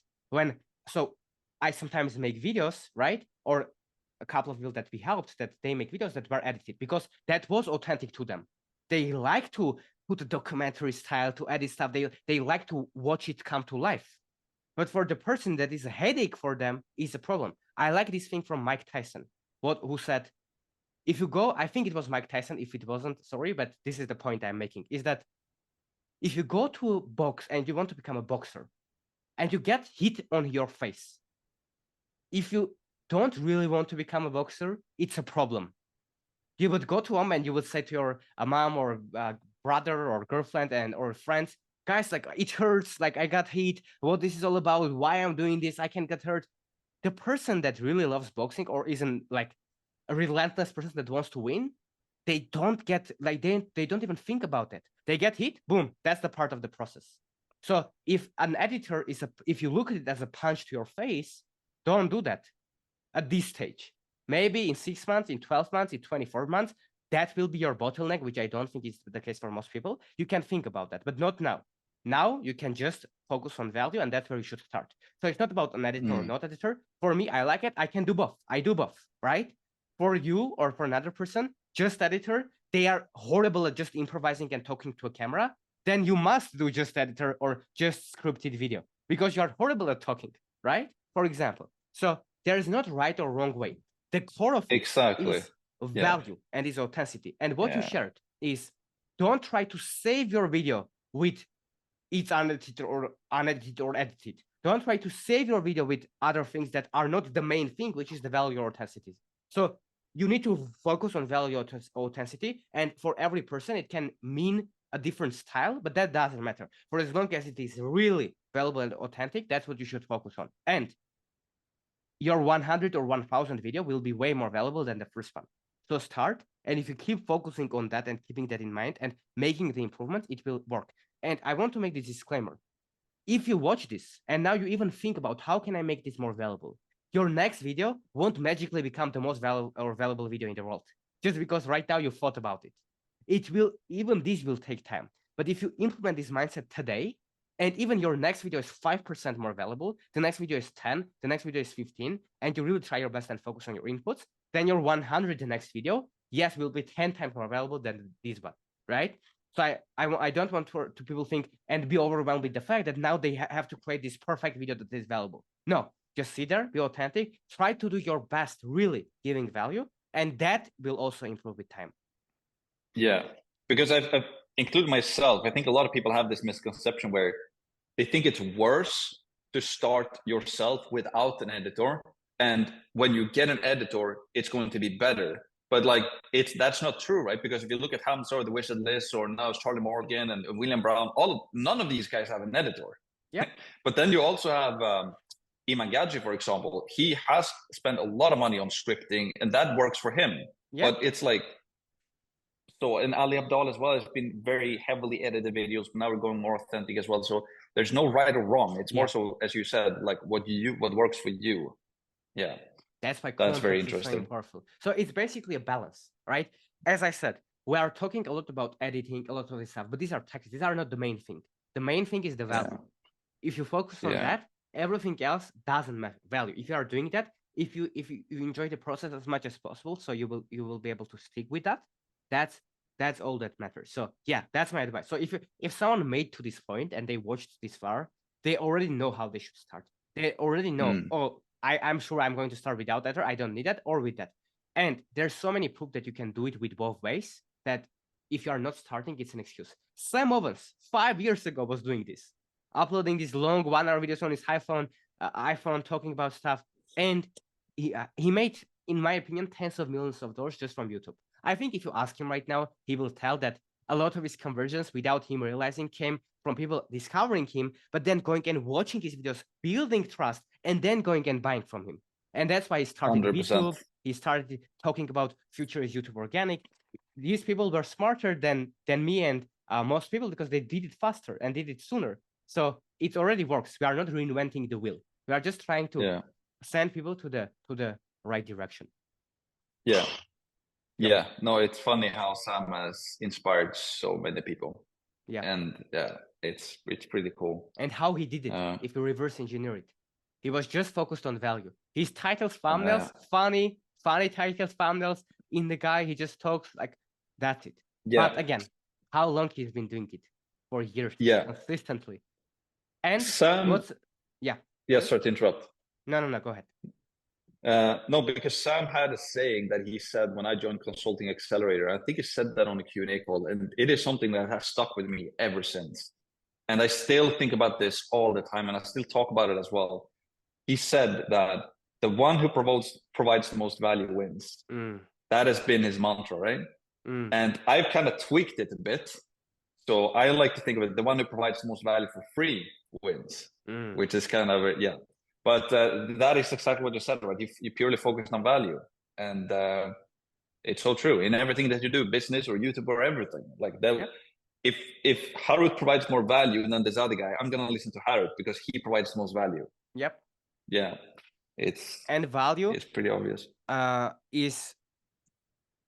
So I sometimes make videos, right? Or a couple of people that we helped, that they make videos that were edited because that was authentic to them. They like to put a documentary style to edit stuff. They like to watch it come to life. But for the person that is a headache for them is a problem. I like this thing from Mike Tyson, who said, if you go, I think it was Mike Tyson, if it wasn't, sorry, but this is the point I'm making, is that if you go to a box and you want to become a boxer and you get hit on your face, if you don't really want to become a boxer, it's a problem. You would go to home and you would say to your mom or brother or girlfriend or friends, guys, like, it hurts, like, I got hit, what this is all about, why I'm doing this, I can get hurt. The person that really loves boxing or isn't like a relentless person that wants to win, they don't get like they don't even think about it. They get hit, boom, that's the part of the process. So if an editor is if you look at it as a punch to your face, don't do that at this stage. Maybe in 6 months, in 12 months, in 24 months, that will be your bottleneck, which I don't think is the case for most people. You can think about that, but not now. Now you can just focus on value, and that's where you should start. So it's not about an editor or not editor. For me, I like it. I can do both. I do both, right? For you or for another person, just editor, they are horrible at just improvising and talking to a camera. Then you must do just editor or just scripted video because you are horrible at talking, right? For example. So there is not right or wrong way. The core of it is value and is authenticity. And what you shared is don't try to save your video with it's unedited or edited. Don't try to save your video with other things that are not the main thing, which is the value or authenticity. So you need to focus on value or authenticity. And for every person, it can mean a different style, but that doesn't matter. For as long as it is really valuable and authentic, that's what you should focus on. And your 100 or 1000 video will be way more valuable than the first one. So start, and if you keep focusing on that and keeping that in mind and making the improvements, it will work. And I want to make this disclaimer. If you watch this and now you even think about how can I make this more valuable, your next video won't magically become the most valuable video in the world just because right now you thought about it. It will, even this will take time. But if you implement this mindset today, and even your next video is 5% more valuable, the next video is 10, the next video is 15, and you really try your best and focus on your inputs, then your 100, the next video, yes, will be 10 times more valuable than this one, right? So I don't want to people think and be overwhelmed with the fact that now they have to create this perfect video that is valuable. No, just sit there, be authentic, try to do your best, really giving value, and that will also improve with time. Yeah, because I've included myself. I think a lot of people have this misconception where they think it's worse to start yourself without an editor. And when you get an editor, it's going to be better. But like that's not true, right? Because if you look at Hamza or the Wizard List, or now it's Charlie Morgan and William Brown, none of these guys have an editor. Yeah. But then you also have Iman Gadhzi, for example. He has spent a lot of money on scripting, and that works for him. Yeah. But it's like, so, and Ali Abdaal as well has been very heavily edited videos. But now we're going more authentic as well. So there's no right or wrong. It's more so, as you said, like what works for you. Yeah. That's why that's very interesting. So powerful. So it's basically a balance, right? As I said, we are talking a lot about editing, a lot of this stuff, but these are tactics. These are not the main thing. The main thing is the value. If you focus on that, everything else doesn't matter. Value. If you are doing that, if you enjoy the process as much as possible, so you will be able to stick with that. That's all that matters. So yeah, that's my advice. So if someone made to this point and they watched this far, they already know how they should start. They already know, oh, I'm sure I'm going to start without that, or I don't need that, or with that. And there's so many proof that you can do it with both ways that if you are not starting, it's an excuse. Sam Ovens 5 years ago was doing this, uploading these long 1-hour videos on his iPhone talking about stuff. And he made, in my opinion, tens of millions of dollars just from YouTube. I think if you ask him right now, he will tell that a lot of his conversions without him realizing came from people discovering him, but then going and watching his videos, building trust, and then going and buying from him. And that's why he started 100%. YouTube. He started talking about future is YouTube organic. These people were smarter than me and most people because they did it faster and did it sooner. So it already works. We are not reinventing the wheel. We are just trying to send people to the right direction. Yeah. Yeah, no, it's funny how Sam has inspired so many people. Yeah. And yeah, it's pretty cool. And how he did it, if you reverse engineer it. He was just focused on value. His titles, thumbnails, funny titles, thumbnails. In the guy, he just talks like that's it. Yeah. But again, how long he's been doing it? For years. Yeah. Consistently. And Sam, yeah. Yeah, sorry to interrupt. No, go ahead. No, because Sam had a saying that he said when I joined Consulting Accelerator. I think he said that on a Q&A call, and it is something that has stuck with me ever since. And I still think about this all the time, and I still talk about it as well. He said that the one who provides the most value wins. That has been his mantra, right? And I've kind of tweaked it a bit. So I like to think of it, the one who provides the most value for free wins, which is kind of, yeah. But that is exactly what you said, right? You purely focus on value. And It's so true in everything that you do, business or YouTube or everything. Like that, Yep. if Harut provides more value than this other guy, I'm gonna listen to Harut because he provides most value. Yep. Yeah, it's Value pretty obvious. is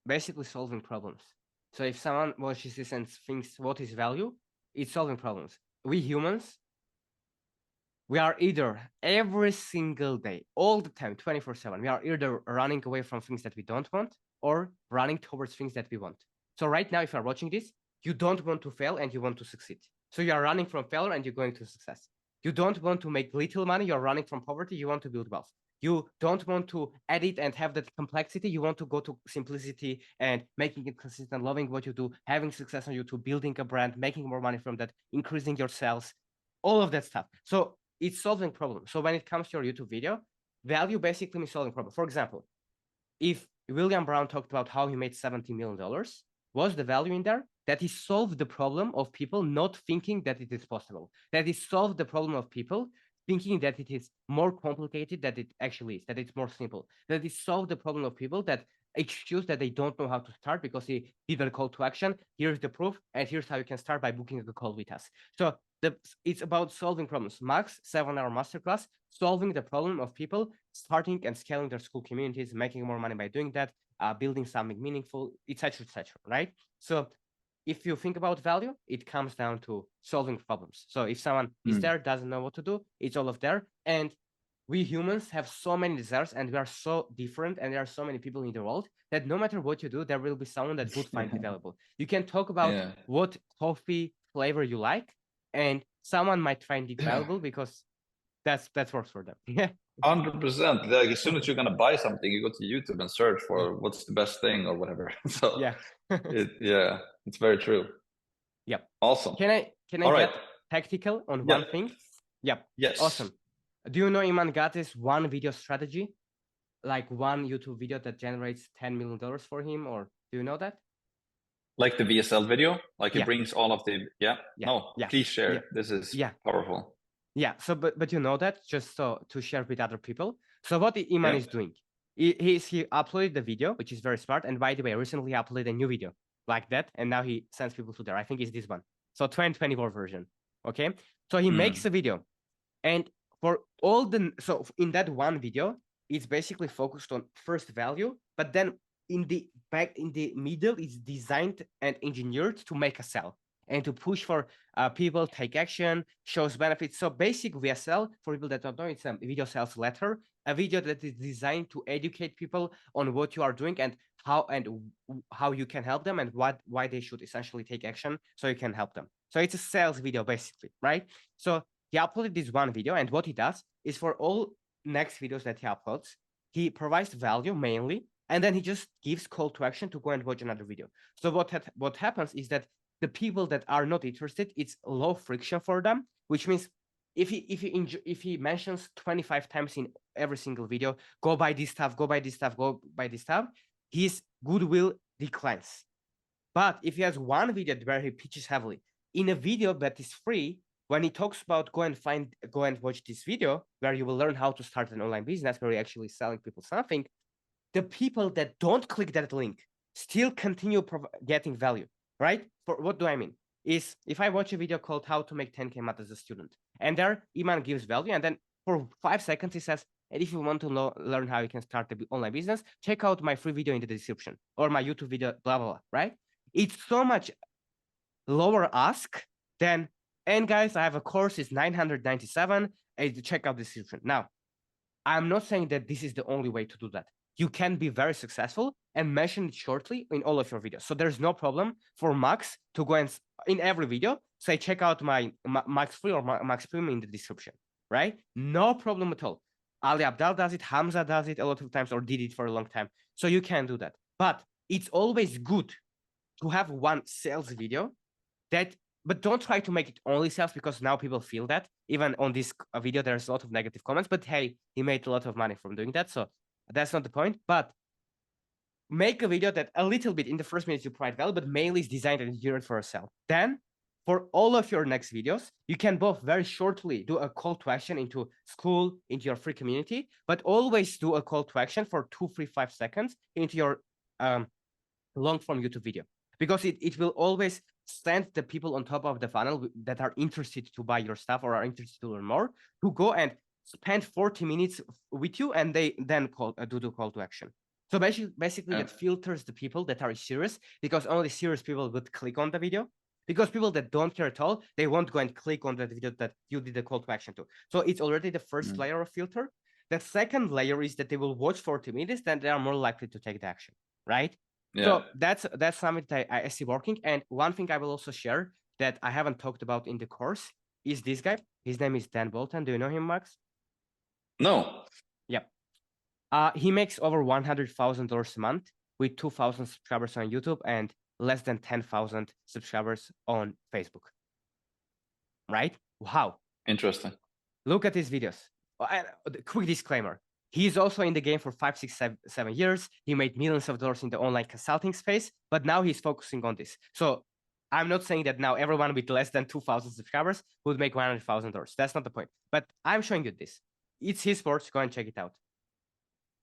basically solving problems. So if someone watches this and thinks what is value, it's solving problems. We humans, we are either every single day, all the time, 24/7, we are either running away from things that we don't want or running towards things that we want. So right now, if you're watching this, you don't want to fail and you want to succeed. So you are running from failure and you're going to success. You don't want to make little money, you're running from poverty, you want to build wealth. You don't want to edit and have that complexity, you want to go to simplicity and making it consistent, loving what you do, having success on YouTube, building a brand, making more money from that, increasing your sales, all of that stuff. So it's solving problems. So when it comes to your YouTube video, value basically means solving problems. For example, if William Brown talked about how he made $70 million, was the value in there? That he solved the problem of people not thinking that it is possible. That he solved the problem of people thinking that it is more complicated than it actually is, that it's more simple. That he solved the problem of people that excuse that they don't know how to start because he did a call to action. Here's the proof, and here's how you can start by booking a call with us. So it's about solving problems. Max 7-hour masterclass, solving the problem of people starting and scaling their school communities, making more money by doing that, building something meaningful, etc., etc. Right? So if you think about value, it comes down to solving problems. So if someone is there, doesn't know what to do, it's all of there. And we humans have so many desires and we are so different and there are so many people in the world that no matter what you do, there will be someone that would find it valuable. You can talk about what coffee flavor you like and someone might find it valuable because that's works for them. Yeah. 100%. Like as soon as you're gonna buy something, you go to YouTube and search for what's the best thing or whatever. So yeah. It's very true. Yep. Awesome. Can I All get right. tactical on one thing? Yep. Yes. Awesome. Do you know Iman Gadhzi's one video strategy? Like one YouTube video that generates $10 million for him, or do you know that? Like the VSL video? Like it brings all of the please share. This is powerful. Yeah, so but you know that just so to share with other people. So what Iman is doing, he uploaded the video, which is very smart. And by the way, recently uploaded a new video like that, and now he sends people to there. I think it's this one. So 2024 version. Okay. So he makes a video, and for all so in that one video, it's basically focused on first value, but then in the middle, it's designed and engineered to make a sell and to push for people, take action, shows benefits. So basic VSL, for people that don't know, it's a video sales letter, a video that is designed to educate people on what you are doing and how you can help them and why they should essentially take action so you can help them. So it's a sales video basically, right? So he uploaded this one video, and what he does is for all next videos that he uploads, he provides value mainly, and then he just gives call to action to go and watch another video. So what happens is that the people that are not interested, it's low friction for them, which means if he mentions 25 times in every single video, go buy this stuff, go buy this stuff, go buy this stuff, his goodwill declines. But if he has one video where he pitches heavily, in a video that is free, when he talks about go and watch this video where you will learn how to start an online business where you're actually selling people something, the people that don't click that link still continue getting value, right? For what do I mean? Is if I watch a video called how to make 10K math as a student, and there Iman gives value, and then for 5 seconds he says, and if you want to learn how you can start the online business, check out my free video in the description or my YouTube video, blah, blah, blah, right? It's so much lower ask than, and guys, I have a course, it's $997, and check out the description. Now, I'm not saying that this is the only way to do that. You can be very successful and mention it shortly in all of your videos. So there's no problem for Max to go and in every video say, check out my Max Free or Max Premium in the description, right? No problem at all. Ali Abdaal does it, Hamza does it a lot of times or did it for a long time. So you can do that. But it's always good to have one sales video but don't try to make it only sales because now people feel that. Even on this video, there's a lot of negative comments, but hey, he made a lot of money from doing that. So that's not the point. But make a video that a little bit in the first minute you provide value, but mainly is designed and geared for a sell. Then for all of your next videos, you can both very shortly do a call to action into school, into your free community, but always do a call to action for 2, 3, 5 seconds into your long form YouTube video, because it will always send the people on top of the funnel that are interested to buy your stuff or are interested to learn more, to go and spend 40 minutes with you, and they then do the call to action. So basically that filters the people that are serious, because only serious people would click on the video, because people that don't care at all, they won't go and click on the video that you did the call to action to. So it's already the first layer of filter. The second layer is that they will watch 40 minutes, then they are more likely to take the action, right? So that's something that I see working. And one thing I will also share that I haven't talked about in the course is this guy. His name is Dan Bolton. Do you know him, Max? No. Yep. He makes over $100,000 a month with 2,000 subscribers on YouTube and less than 10,000 subscribers on Facebook. Right? Wow. Interesting. Look at his videos. Quick disclaimer. He's also in the game for 5, 6, 7 years. He made millions of dollars in the online consulting space, but now he's focusing on this. So I'm not saying that now everyone with less than 2,000 subscribers would make $100,000. That's not the point. But I'm showing you this. It's his sport. Go and check it out.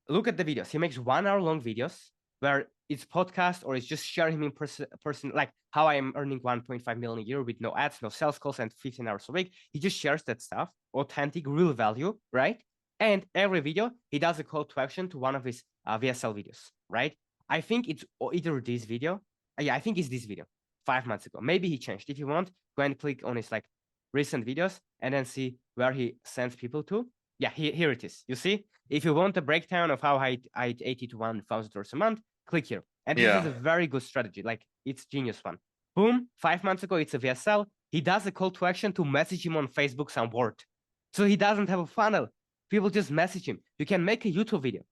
Look at the videos. He makes 1 hour long videos where it's podcast or it's just sharing him in person, like how I am earning 1.5 million a year with no ads, no sales calls, and 15 hours a week. He just shares that stuff, authentic, real value, right? And every video, he does a call to action to one of his VSL videos, right? I think it's either this video. Yeah, I think it's this video 5 months ago. Maybe he changed. If you want, go and click on his like recent videos and then see where he sends people to. Yeah, here it is. You see, if you want a breakdown of how I eat 80 to $1,000 a month, click here. And this is a very good strategy. Like, it's genius one. Boom, 5 months ago, it's a VSL. He does a call to action to message him on Facebook some word. So he doesn't have a funnel. People just message him. You can make a YouTube video.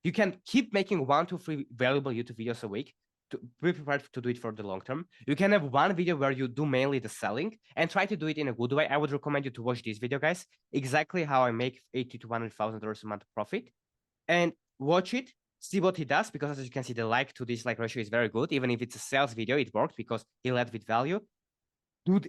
You can keep making 1 to 3 valuable YouTube videos a week to be prepared to do it for the long term. You can have one video where you do mainly the selling and try to do it in a good way. I would recommend you to watch this video, guys. Exactly how I make $80 to $100,000 a month profit, and watch it. See what he does, because as you can see, the like to dislike ratio is very good. Even if it's a sales video, it worked because he led with value.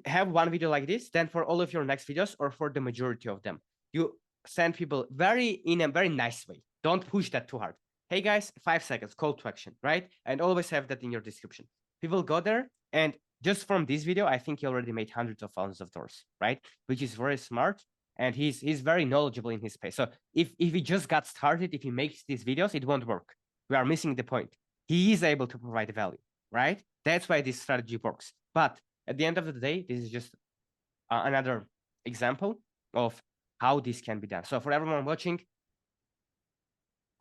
Have one video like this, then for all of your next videos, or for the majority of them, you send people in a very nice way. Don't push that too hard. Hey guys, 5 seconds, call to action, right? And always have that in your description. People go there, and just from this video, I think he already made hundreds of thousands of dollars, right? Which is very smart, and he's very knowledgeable in his space. So if he just got started, if he makes these videos, it won't work. We are missing the point. He is able to provide value, right? That's why this strategy works. But at the end of the day, this is just another example of how this can be done. So for everyone watching,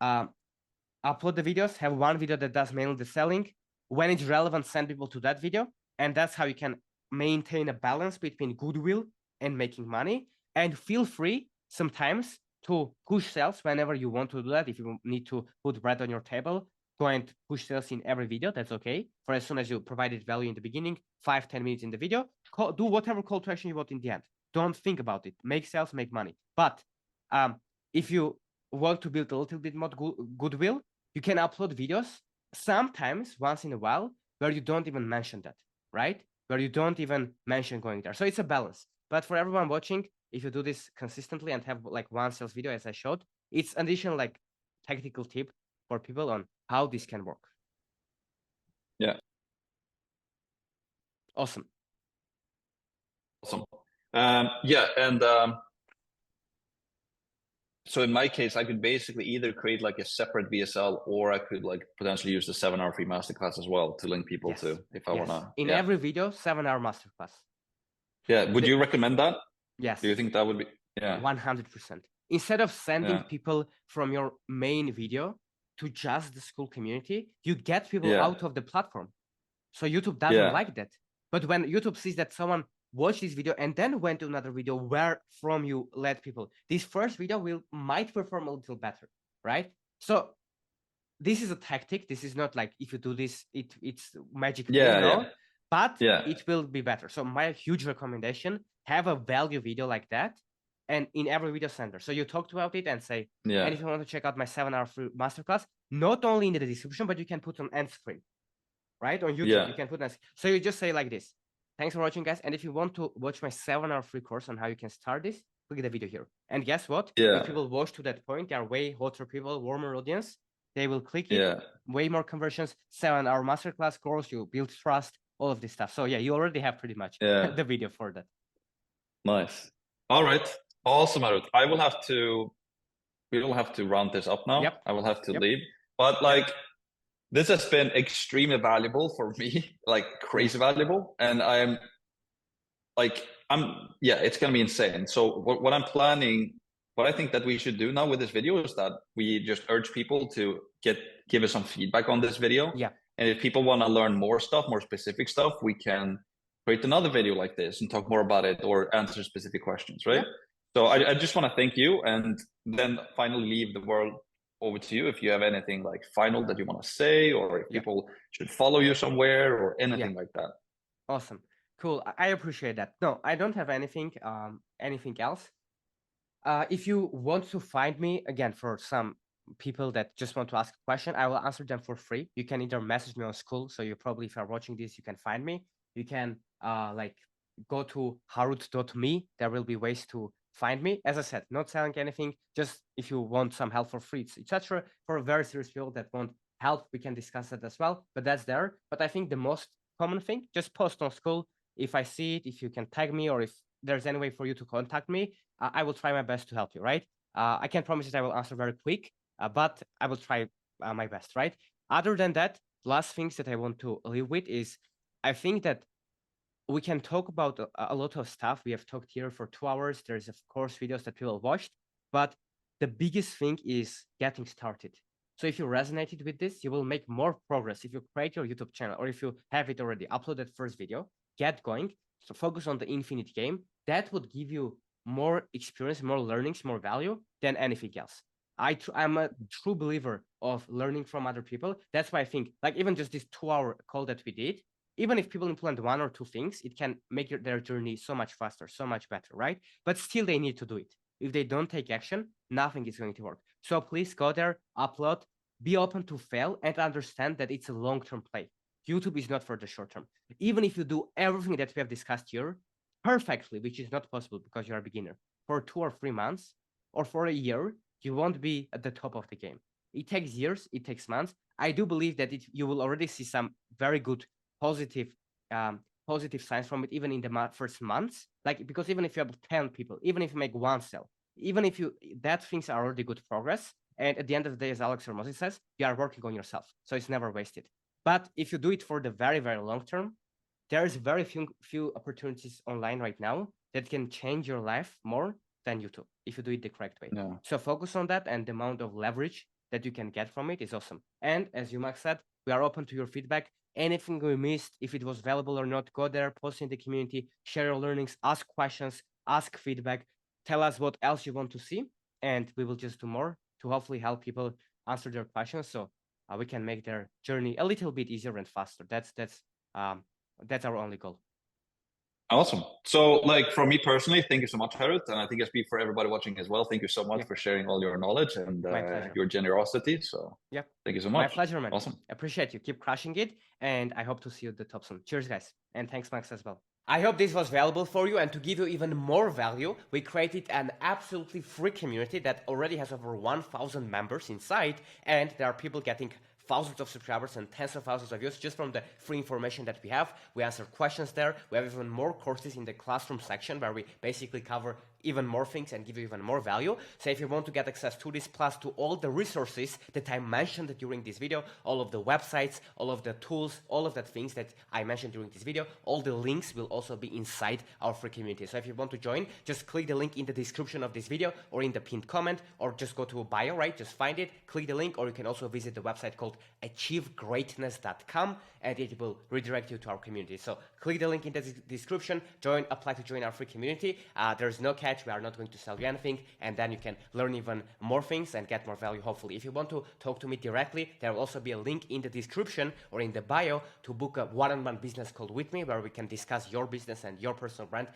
upload the videos, have one video that does mainly the selling. When it's relevant, send people to that video. And that's how you can maintain a balance between goodwill and making money. And feel free sometimes to push sales whenever you want to do that. If you need to put bread on your table, go and push sales in every video. That's okay. For as soon as you provided value in the beginning, 5-10 minutes in the video, do whatever call to action you want in the end. Don't think about it. Make sales, make money. But if you want to build a little bit more goodwill, you can upload videos sometimes once in a while where you don't even mention that, right? Where you don't even mention going there. So it's a balance. But for everyone watching, if you do this consistently and have like one sales video, as I showed, it's an additional like tactical tip for people on how this can work. Yeah. Awesome. Yeah, and so in my case, I could basically either create like a separate VSL, or I could like potentially use the 7-hour free masterclass as well to link people to, if I wanna. In every video, 7-hour masterclass. Yeah. Would you recommend that? Yes. Do you think that would be? Yeah. 100%. Instead of sending people from your main video to just the school community, you get people out of the platform. So YouTube doesn't like that. But when YouTube sees that someone watched this video and then went to another video where from you led people, this first video might perform a little better, right? So this is a tactic. This is not like if you do this, it's magic. But it will be better. So my huge recommendation, have a value video like that, and in every video center. So you talked about it and say, and if you want to check out my 7-hour free masterclass, not only in the description, but you can put on end screen, right? On YouTube, you can put that. So you just say like this: thanks for watching, guys. And if you want to watch my 7-hour free course on how you can start this, click the video here. And guess what? If people watch to that point, they are way hotter people, warmer audience. They will click it. Yeah. Way more conversions. 7-hour masterclass course. You build trust. All of this stuff. So yeah, you already have pretty much the video for that. Nice. All right. Awesome, Harut. We will have to round this up now. Yep. I will have to leave. But like this has been extremely valuable for me, like crazy valuable. And it's gonna be insane. So what I'm planning, what I think that we should do now with this video is that we just urge people to give us some feedback on this video. Yeah. And if people want to learn more stuff, more specific stuff, we can create another video like this and talk more about it or answer specific questions, right? Yeah. So I just want to thank you and then finally leave the world over to you if you have anything like final that you want to say, or if people should follow you somewhere or anything like that. Awesome. Cool. I appreciate that. No, I don't have anything else. If you want to find me, again, for some people that just want to ask a question, I will answer them for free. You can either message me on school. So you probably, if you're watching this, you can find me. You can like go to harut.me. There will be ways to find me. As I said, not selling anything. Just if you want some help for free, etc. For very serious people that want help, we can discuss that as well. But that's there. But I think the most common thing, just post on school. If I see it, if you can tag me, or if there's any way for you to contact me, I will try my best to help you, right? I can't promise that I will answer very quick, but I will try my best, right? Other than that, last things that I want to leave with is, I think that we can talk about a lot of stuff. We have talked here for 2 hours. There's, of course, videos that people watched, but the biggest thing is getting started. So if you resonated with this, you will make more progress. If you create your YouTube channel, or if you have it already uploaded first video, get going. So focus on the infinite game. That would give you more experience, more learnings, more value than anything else. I'm a true believer of learning from other people. That's why I think, like, even just this 2-hour call that we did, even if people implement 1 or 2 things, it can make their journey so much faster, so much better, right? But still, they need to do it. If they don't take action, nothing is going to work. So please go there, upload, be open to fail, and understand that it's a long-term play. YouTube is not for the short term. Even if you do everything that we have discussed here perfectly, which is not possible because you're a beginner, for 2 or 3 months or for a year, you won't be at the top of the game. It takes years, it takes months. I do believe that you will already see some very good positive signs from it, even in the first months. Like, because even if you have 10 people, even if you make 1 sale, even if that things are already good progress. And at the end of the day, as Alex Hormozi says, you are working on yourself. So it's never wasted. But if you do it for the very, very long term, there's very few opportunities online right now that can change your life more than YouTube if you do it the correct way. Yeah. So focus on that, and the amount of leverage that you can get from it is awesome. And as Max said, we are open to your feedback. Anything we missed, if it was valuable or not, go there, post in the community, share your learnings, ask questions, ask feedback, tell us what else you want to see, and we will just do more to hopefully help people answer their questions, so we can make their journey a little bit easier and faster. That's our only goal. Awesome. So, like, for me personally, thank you so much, Harut, and I think I speak for everybody watching as well. Thank you so much for sharing all your knowledge and your generosity. So, thank you so much. My pleasure, man. Awesome. Appreciate you. Keep crushing it, and I hope to see you at the top soon. Cheers, guys, and thanks, Max, as well. I hope this was valuable for you, and to give you even more value, we created an absolutely free community that already has over 1,000 members inside, and there are people getting thousands of subscribers and tens of thousands of views just from the free information that we have. We answer questions there. We have even more courses in the classroom section where we basically cover even more things and give you even more value. So if you want to get access to this, plus to all the resources that I mentioned during this video, all of the websites, all of the tools, all of the things that I mentioned during this video, all the links will also be inside our free community. So if you want to join, just click the link in the description of this video or in the pinned comment, or just go to bio, right? Just find it, click the link, or you can also visit the website called achievegreatness.com, and it will redirect you to our community. So click the link in the description, apply to join our free community. There's no catch. We are not going to sell you anything, and then you can learn even more things and get more value, hopefully. If you want to talk to me directly, there will also be a link in the description or in the bio to book a one-on-one business call with me, where we can discuss your business and your personal brand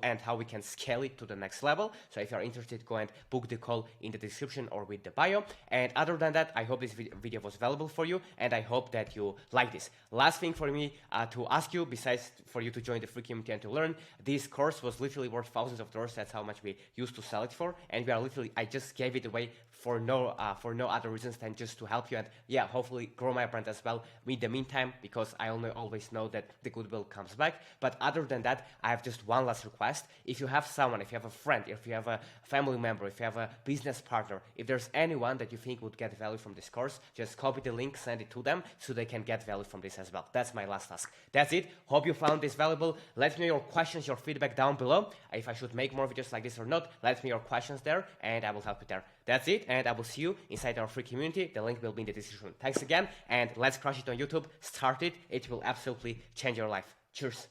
and how we can scale it to the next level. So if you're interested, go and book the call in the description or with the bio. And other than that, I hope this video was valuable available for you, and I hope that you like this. Last thing for me to ask you, besides for you to join the free community and to learn, this course was literally worth thousands of dollars. That's how much we used to sell it for, and we are literally, I just gave it away for no other reasons than just to help you and yeah, hopefully grow my brand as well in the meantime, because I only always know that the goodwill comes back. But other than that, I have just one last request. If you have someone, if you have a friend, if you have a family member, if you have a business partner, if there's anyone that you think would get value from this course, just copy the link, send it to them so they can get value from this as well. That's my last task. That's it. Hope you found this valuable. Let me know your questions, your feedback down below. If I should make more videos like this or not, let me know your questions there and I will help you there. That's it, and I will see you inside our free community. The link will be in the description. Thanks again, and let's crush it on YouTube. Start it. It will absolutely change your life. Cheers.